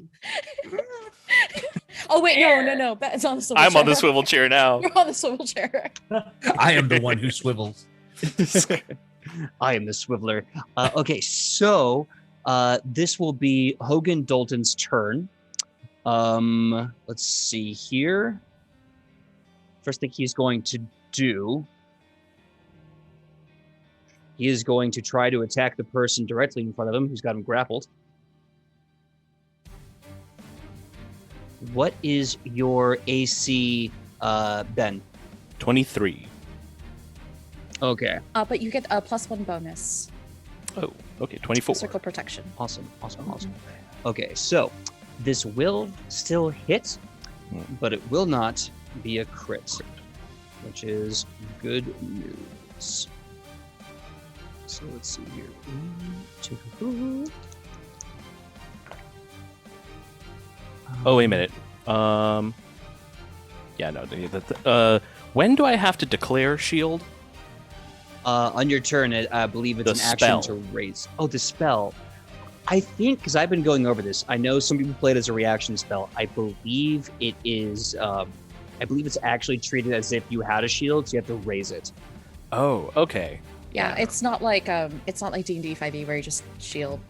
oh wait, no. It's on the swivel chair. I'm on the swivel chair now. You're on the swivel chair. I am the one who swivels. I am the swiveler. Okay, so this will be Hogan Dalton's turn. Let's see here. First thing he's going to do, he is going to try to attack the person directly in front of him who's got him grappled. What is your AC, Ben? 23. Okay. But you get a +1 bonus. Oh, okay. 24. Circle protection. Awesome. Okay, so this will still hit, but it will not be a crit, which is good news. So let's see here. 1, 2. Oh, wait a minute. Yeah, no. When do I have to declare shield? On your turn, I believe it's The an action spell. to raise. Oh, the spell. I think, because I've been going over this, I know some people play it as a reaction spell. I believe it is. I believe it's actually treated as if you had a shield, so you have to raise it. Oh, okay. Yeah, it's not like D&D 5e where you just shield.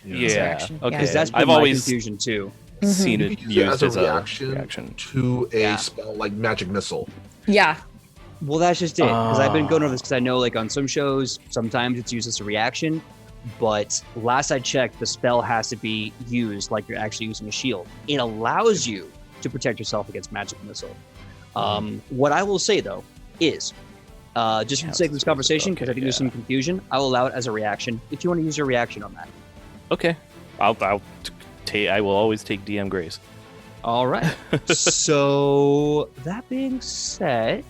Yeah. Okay. Because that's been I've my always confusion too. seen You it can use it used as a reaction to a spell like magic missile. Yeah. Well, that's just it. Because I've been going over this because I know, like on some shows, sometimes it's used as a reaction. But last I checked, the spell has to be used like you're actually using a shield. It allows you to protect yourself against magic missile. What I will say though is, just for the sake of this conversation, because I think there's some confusion, I will allow it as a reaction if you want to use your reaction on that. Okay. I will always take DM Grace. All right. So that being said,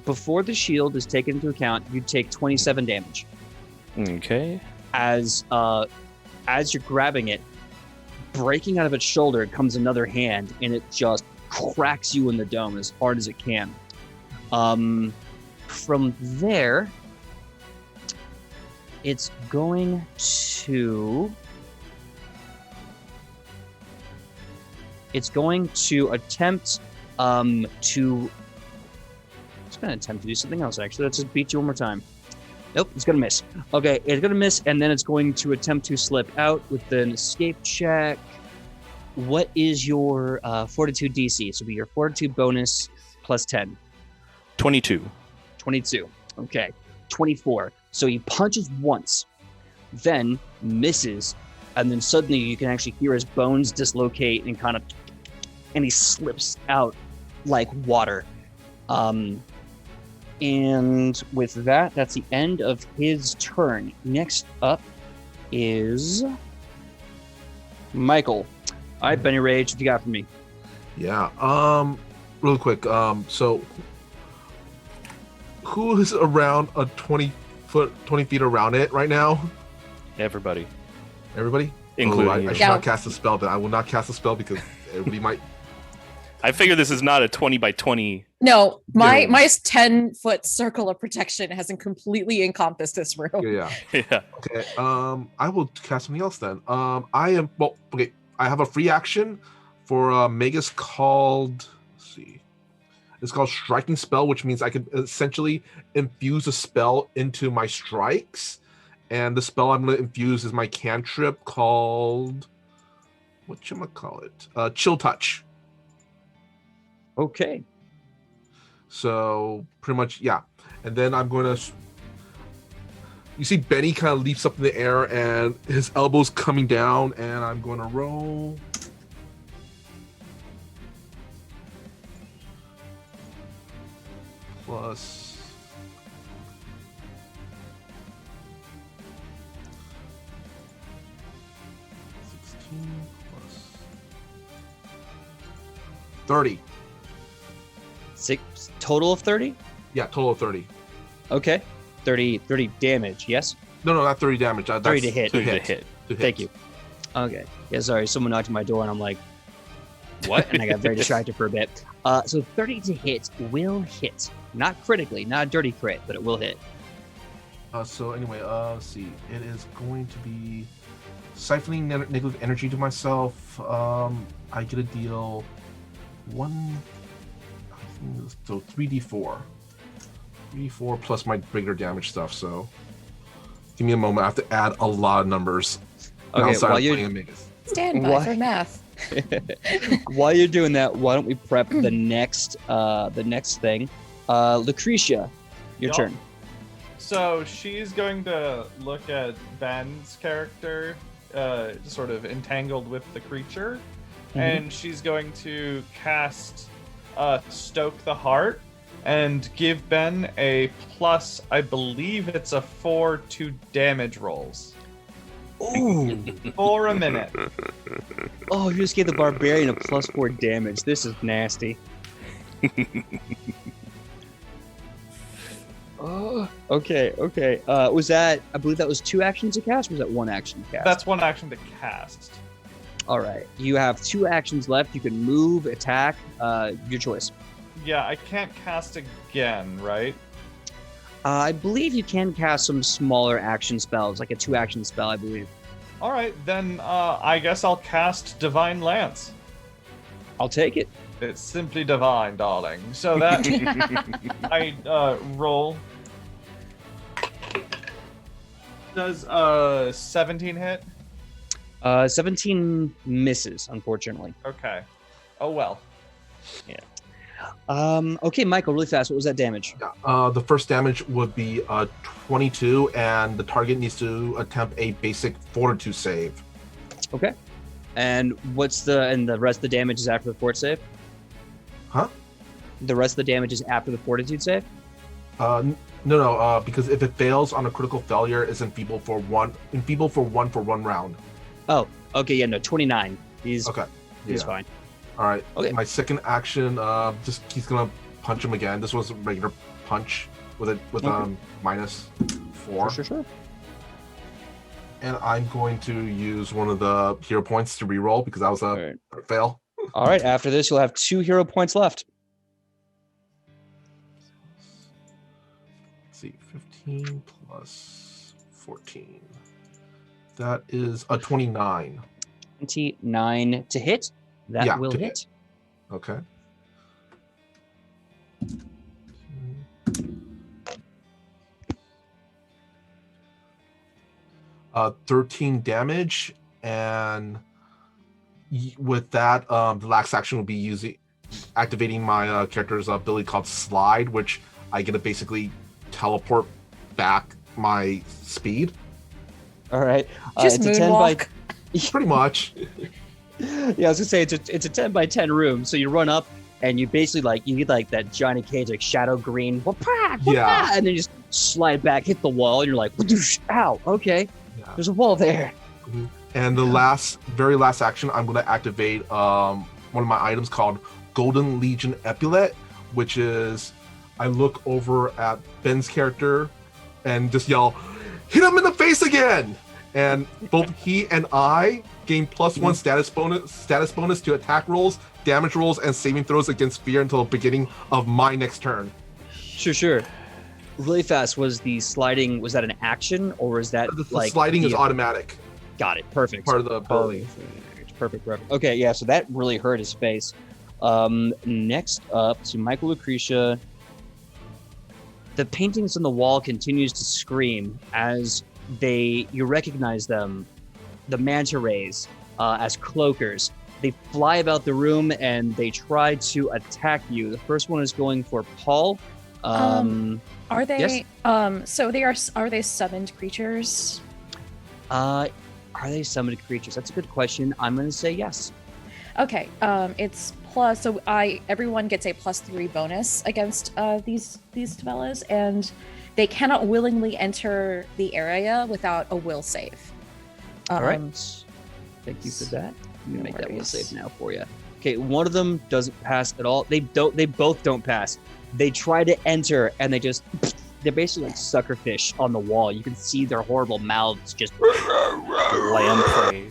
before the shield is taken into account, you take 27 damage. Okay. As you're grabbing it, breaking out of its shoulder, comes another hand, and it just cracks you in the dome as hard as it can. From there, it's going to attempt to. It's going to attempt to do something else. Actually, let's just beat you one more time. Nope, it's going to miss. Okay, it's going to miss, and then it's going to attempt to slip out with an escape check. What is your Fortitude DC? So, be your Fortitude bonus plus 10. 22. 22. Okay. 24. So he punches once, then misses, and then suddenly you can actually hear his bones dislocate and he slips out like water. And with that, that's the end of his turn. Next up is Michael. All right, Benny Rage, what you got for me? Yeah. Real quick. So who is around a 20 feet around it right now? Everybody. Everybody? Including you. I should not cast a spell, but I will not cast a spell because everybody might. I figure this is not a 20 by 20. No, my 10-foot circle of protection hasn't completely encompassed this room. Yeah. Yeah. Okay. I will cast something else then. I have a free action for Megaw's called. Let's see. It's called Striking Spell, which means I can essentially infuse a spell into my strikes. And the spell I'm going to infuse is my cantrip called. Whatchamacallit? Chill Touch. Okay. So, pretty much, yeah. And then I'm going to. You see Benny kind of leaps up in the air and his elbow's coming down, and I'm going to roll. Plus 16 plus 30. Total of 30? Yeah, total of 30. Okay. 30 damage, yes? No, not 30 damage. That's 30 to hit. To hit. Thank you. Okay. Yeah, sorry. Someone knocked on my door and I'm like, what? And I got very distracted for a bit. So 30 to hit will hit. Not critically, not a dirty crit, but it will hit. So anyway, let's see. It is going to be siphoning negative energy to myself. I get a deal 3d4. 3d4 plus my regular damage stuff. So give me a moment. I have to add a lot of numbers. Okay, Stand by for math. While you're doing that, why don't we prep the next thing? Lucretia, your turn. So she's going to look at Ben's character, sort of entangled with the creature, and she's going to cast Stoke the Heart and give Ben a plus, I believe it's a 4 to damage rolls. Ooh. For a minute. Oh, you just gave the barbarian a +4 damage. This is nasty. Oh, okay. Was that? I believe that was 2 actions to cast. Or was that 1 action to cast? That's 1 action to cast. All right. You have 2 actions left. You can move, attack. Your choice. Yeah, I can't cast again, right? I believe you can cast some smaller action spells, like a 2-action spell, I believe. All right, then I guess I'll cast Divine Lance. I'll take it. It's simply divine, darling. So that I roll. Does 17 hit? 17 misses, unfortunately. Okay. Oh well. Yeah. Okay, Michael, really fast. What was that damage? The first damage would be 22, and the target needs to attempt a basic Fortitude save. Okay. And the rest of the damage is after the fort save? Huh? The rest of the damage is after the Fortitude save? No, because if it fails on a critical failure, it's enfeebled for one for 1 round. Oh, okay, yeah, no, 29. He's fine. All right. Okay. My second action, he's gonna punch him again. This was a regular punch with Okay. -4. Sure. And I'm going to use one of the hero points to reroll because that was a fail. All right. After this, you'll have 2 hero points left. Let's see, 15 plus 14. That is a 29. 29 to hit. That will to hit. Okay. 13 damage, and with that, the last action will be activating my character's ability called Slide, which I get to basically teleport back my speed. All right. Just it's a 10 by. Pretty much. Yeah, I was gonna say it's a 10 by 10 room. So you run up and you basically you need like Johnny Cage shadow green, Yeah. and then you just slide back, hit the wall, and you're like, ow, okay, there's a wall there. Mm-hmm. And the very last action, I'm going to activate one of my items called Golden Legion Epaulet, which is I look over at Ben's character and just yell, "Hit him in the face again!" And both he and I gain +1 status bonus to attack rolls, damage rolls, and saving throws against fear until the beginning of my next turn. Sure. Really fast. Was the sliding? Was that an action, or was that The sliding is automatic. Got it. Perfect. Part of the ability. Perfect. Okay, yeah. So that really hurt his face. Next up to Michael Lucretia. The paintings on the wall continues to scream as you recognize them, the manta rays, as cloakers. They fly about the room and they try to attack you. The first one is going for Paul. Are they? Yes? So are they summoned creatures? Are they summoned creatures? That's a good question. I'm going to say yes. Okay. It's plus. So everyone gets a +3 bonus against these Tabelas, and they cannot willingly enter the area without a will save. All right. Thank you for that. I'm gonna make that will save now for you. Okay, one of them doesn't pass at all. They both don't pass. They try to enter and they're basically like suckerfish on the wall. You can see their horrible mouths just lamprey.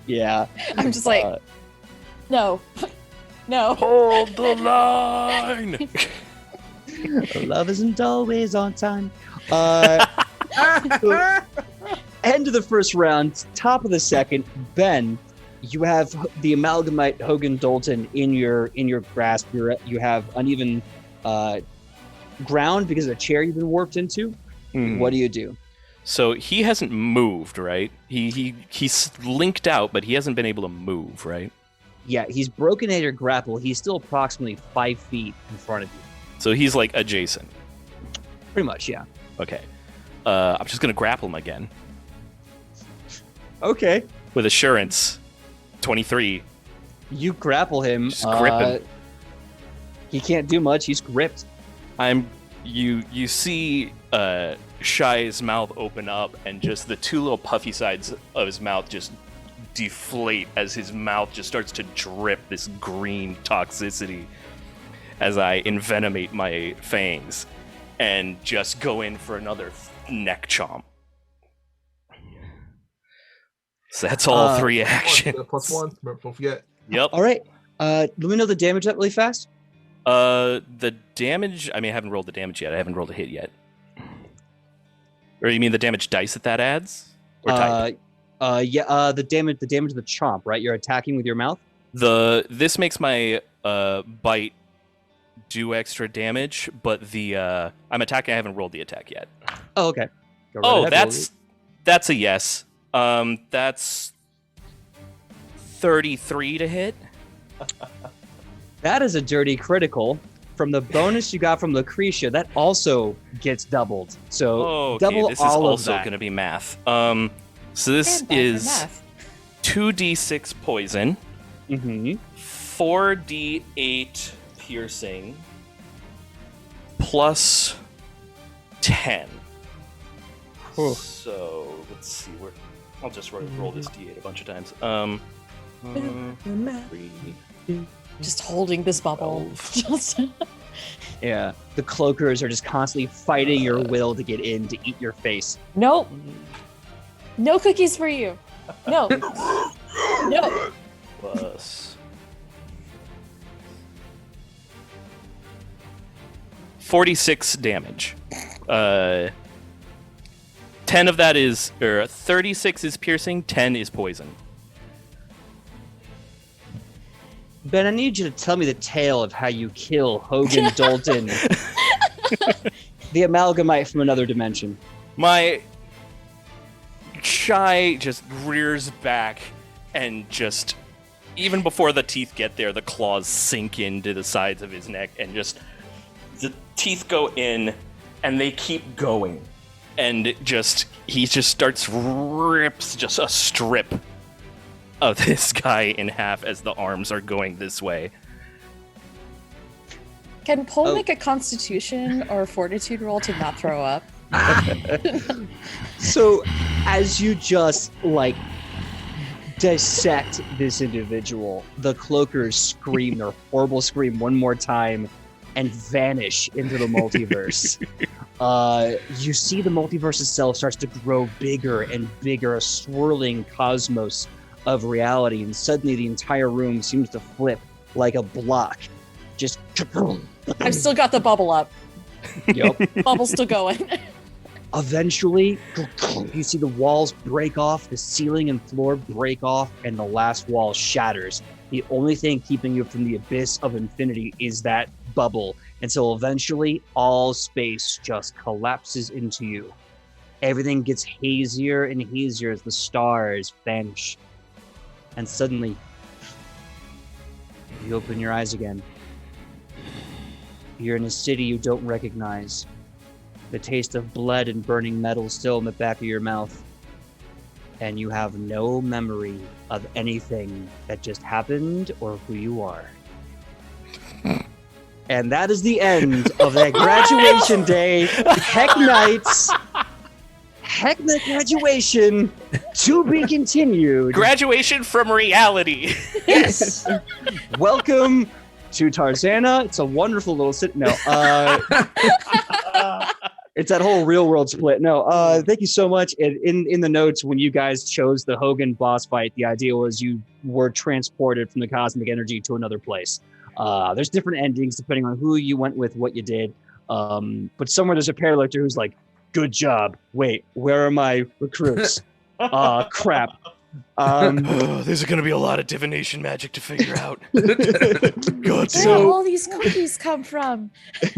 Yeah. I'm just like, no. Hold the line. Love isn't always on time. End of the first round, top of the second. Ben, you have the Amalgamite Hogan Dalton in your grasp. You have uneven ground because of the chair you've been warped into. What do you do? So he hasn't moved, right? He's linked out, but he hasn't been able to move, right? Yeah, he's broken at your grapple. He's still approximately 5 feet in front of you. So he's like adjacent. Pretty much, yeah. Okay. I'm just gonna grapple him again. Okay. With assurance, 23. You grapple him. Just grip him. He can't do much. He's gripped. You see Shai's mouth open up, and just the 2 little puffy sides of his mouth just deflate as his mouth just starts to drip this green toxicity as I envenomate my fangs and just go in for another neck chomp. So that's all 3 actions. +1. Don't forget. Yep. All right. Let me know the damage that really fast. The damage. I haven't rolled the damage yet. I haven't rolled a hit yet. Or you mean the damage dice that adds? Or type? Yeah. The damage of the chomp. Right. You're attacking with your mouth. This makes my bite do extra damage, but I'm attacking. I haven't rolled the attack yet. Oh, okay. That's a yes. That's 33 to hit. That is a dirty critical. From the bonus you got from Lucretia, that also gets doubled. So double this all is also going to be math. So this is 2d6 poison, 4d8 piercing, plus 10. So let's see where. I'll just roll this d8 a bunch of times. 3, just holding this bubble. Just Yeah, the cloakers are just constantly fighting your will to get in to eat your face. Nope. No cookies for you. No. No. Plus 46 damage. 10 of that is, or 36 is piercing, 10 is poison. Ben, I need you to tell me the tale of how you kill Hogan Dalton, the amalgamite from another dimension. My Shy just rears back and just, even before the teeth get there, the claws sink into the sides of his neck and just, the teeth go in and they keep going. And he just starts rips just a strip of this guy in half as the arms are going this way. Can Paul make a constitution or fortitude roll to not throw up? So, as you just, dissect this individual, the cloakers scream their horrible scream one more time and vanish into the multiverse. You see the multiverse itself starts to grow bigger and bigger, a swirling cosmos of reality, and suddenly the entire room seems to flip like a block. Just I've still got the bubble up. Yep. Bubble's still going. Eventually, you see the walls break off, the ceiling and floor break off, and the last wall shatters. The only thing keeping you from the abyss of infinity is that bubble. And so eventually, all space just collapses into you. Everything gets hazier and hazier as the stars vanish. And suddenly, you open your eyes again. You're in a city you don't recognize. The taste of blood and burning metal still in the back of your mouth. And you have no memory of anything that just happened or who you are. And that is the end of that graduation day. Heck Nights. Heck Night graduation to be continued. Graduation from reality. Yes. Welcome to Tarzana. It's a wonderful little it's that whole real world split. Thank you so much. And in the notes, when you guys chose the Hogan boss fight, the idea was you were transported from the cosmic energy to another place. There's different endings depending on who you went with, what you did. But somewhere there's a character who's like, good job. Wait, where are my recruits? Crap. There's going to be a lot of divination magic to figure out. God, Where do all these cookies come from?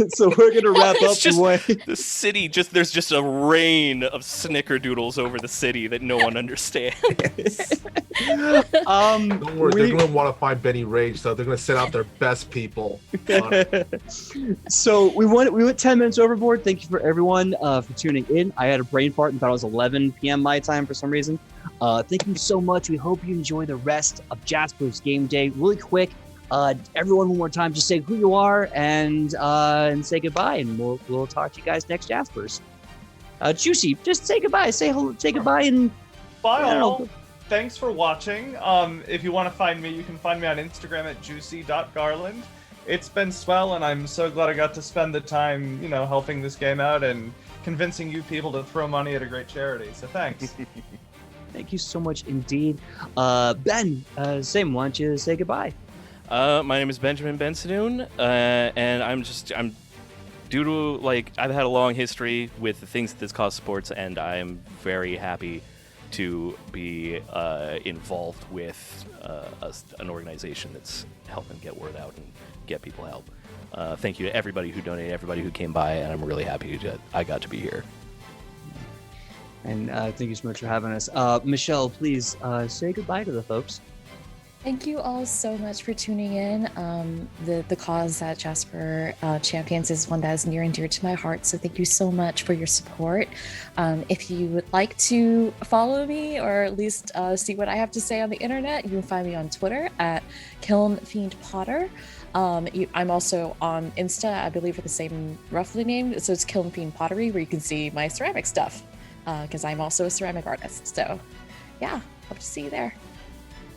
So we're going to wrap up the city. There's just a rain of snickerdoodles over the city that no one understands. Don't worry, they're going to want to find Benny Rage, so they're going to send out their best people. So we went 10 minutes overboard. Thank you for everyone for tuning in. I had a brain fart and thought it was 11 p.m. my time for some reason. Thank you so much. We hope you enjoy the rest of Jasper's game day. Really quick, everyone one more time, just say who you are and say goodbye, and we'll talk to you guys next Jaspers. Juicy, just say goodbye. Say hello. Say goodbye and bye all. Thanks for watching. If you want to find me, you can find me on Instagram at juicy.garland. It's been swell, and I'm so glad I got to spend the time, helping this game out and convincing you people to throw money at a great charity. So thanks. Thank you so much indeed. Ben, same, why don't you say goodbye? My name is Benjamin Bensadoun, and I'm due to, I've had a long history with the things that this cause sports, and I'm very happy to be involved with an organization that's helping get word out and get people help. Thank you to everybody who donated, everybody who came by, and I'm really happy that I got to be here. And thank you so much for having us. Michelle, please say goodbye to the folks. Thank you all so much for tuning in. The cause that Jasper champions is one that is near and dear to my heart, so thank you so much for your support. If you would like to follow me or at least see what I have to say on the internet, you can find me on Twitter at KilnFiendPotter. I'm also on Insta, I believe, with the same roughly name, so it's Kiln Fiend Pottery, where you can see my ceramic stuff, because I'm also a ceramic artist. So yeah, hope to see you there.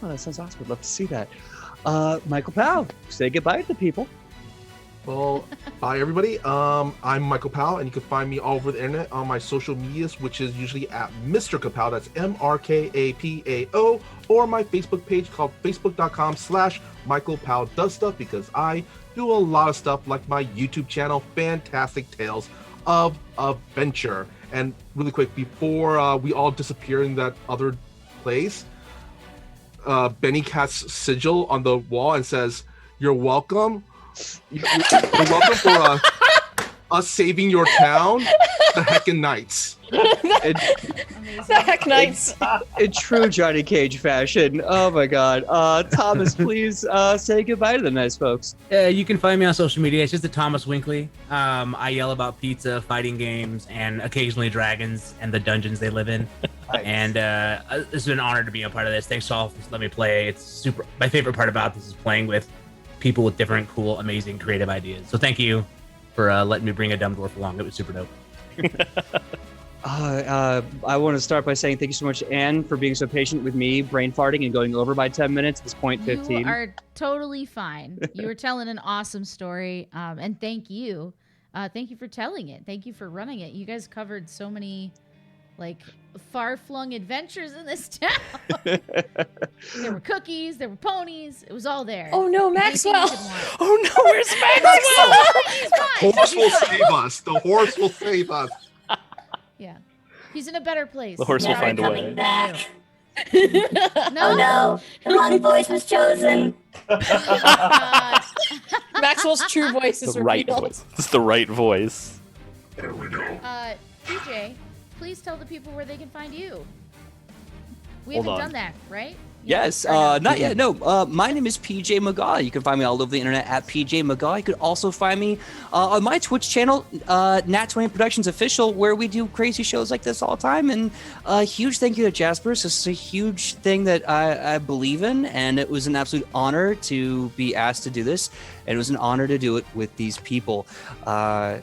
Oh, that sounds awesome. I'd love to see that. Michael Powell, say goodbye to the people. Well, bye everybody. I'm Michael Powell, and you can find me all over the internet on my social medias, which is usually at Mr. Kapow. That's MRKAPAO, or my Facebook page called facebook.com/Michael Powell Does Stuff, because I do a lot of stuff like my YouTube channel, Fantastic Tales of Adventure. And really quick, before we all disappear in that other place, Benny casts sigil on the wall and says, "You're welcome. You're welcome for us saving your town, the Heckin' Knights." The Heck Knights. In true Johnny Cage fashion. Oh my God. Thomas, please say goodbye to the nice folks. You can find me on social media. It's just at Thomas Winkley. I yell about pizza, fighting games, and occasionally dragons and the dungeons they live in. Nice. And it's been an honor to be a part of this. Thanks all for letting me play. It's super. My favorite part about this is playing with people with different, cool, amazing, creative ideas. So thank you for letting me bring a dumb dwarf along. It was super dope. I want to start by saying thank you so much, Anne, for being so patient with me, brain farting and going over by 10 minutes. At this point, 15. You are totally fine. You were telling an awesome story, and thank you. Thank you for telling it. Thank you for running it. You guys covered so many, like, far-flung adventures in this town. There were cookies, there were ponies. It was all there. Oh no, Maxwell! Oh no, where's Maxwell? He's The fine. horse will He's fine. save us. The horse will save us. Yeah, he's in a better place. The horse will Yeah. find a way. Back. No, Oh no, the wrong voice was chosen. Maxwell's true voice is The right revealed. voice. It's the right voice. There we go. PJ, please tell the people where they can find you. We Hold haven't on. done that, right? Yes, Or no? not yet. No, my name is PJ Megaw. You can find me all over the internet at PJ Megaw. You could also find me on my Twitch channel, Nat20 Productions Official, where we do crazy shows like this all the time. And a huge thank you to Jasper. This is a huge thing that I believe in, and it was an absolute honor to be asked to do this. And it was an honor to do it with these people.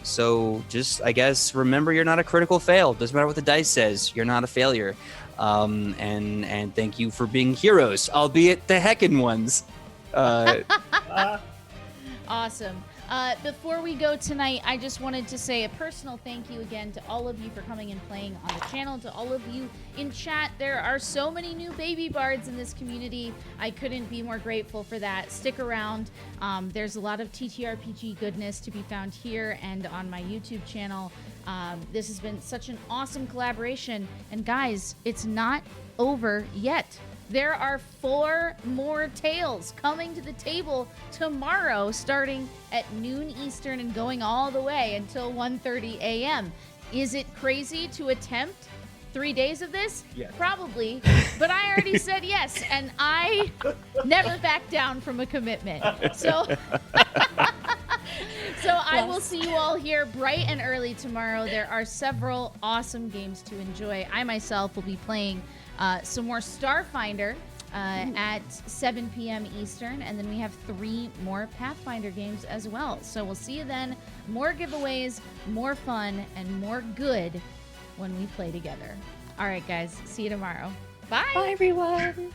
So just, I guess, remember you're not a critical fail. Doesn't matter what the dice says. You're not a failure. And thank you for being heroes, albeit the heckin' ones. Awesome. Before we go tonight, I just wanted to say a personal thank you again to all of you for coming and playing on the channel, to all of you in chat. There are so many new baby bards in this community. I couldn't be more grateful for that. Stick around. There's a lot of TTRPG goodness to be found here and on my YouTube channel. This has been such an awesome collaboration. And guys, it's not over yet. There are 4 more tales coming to the table tomorrow, starting at noon Eastern and going all the way until 1:30 a.m. Is it crazy to attempt 3 days of this? Yes. Probably. But I already said yes, and I never back down from a commitment. So I will see you all here bright and early tomorrow. There are several awesome games to enjoy. I myself will be playing some more Starfinder at 7 p.m. Eastern, and then we have 3 more Pathfinder games as well. So we'll see you then. More giveaways, more fun, and more good when we play together. All right, guys. See you tomorrow. Bye. Bye, everyone.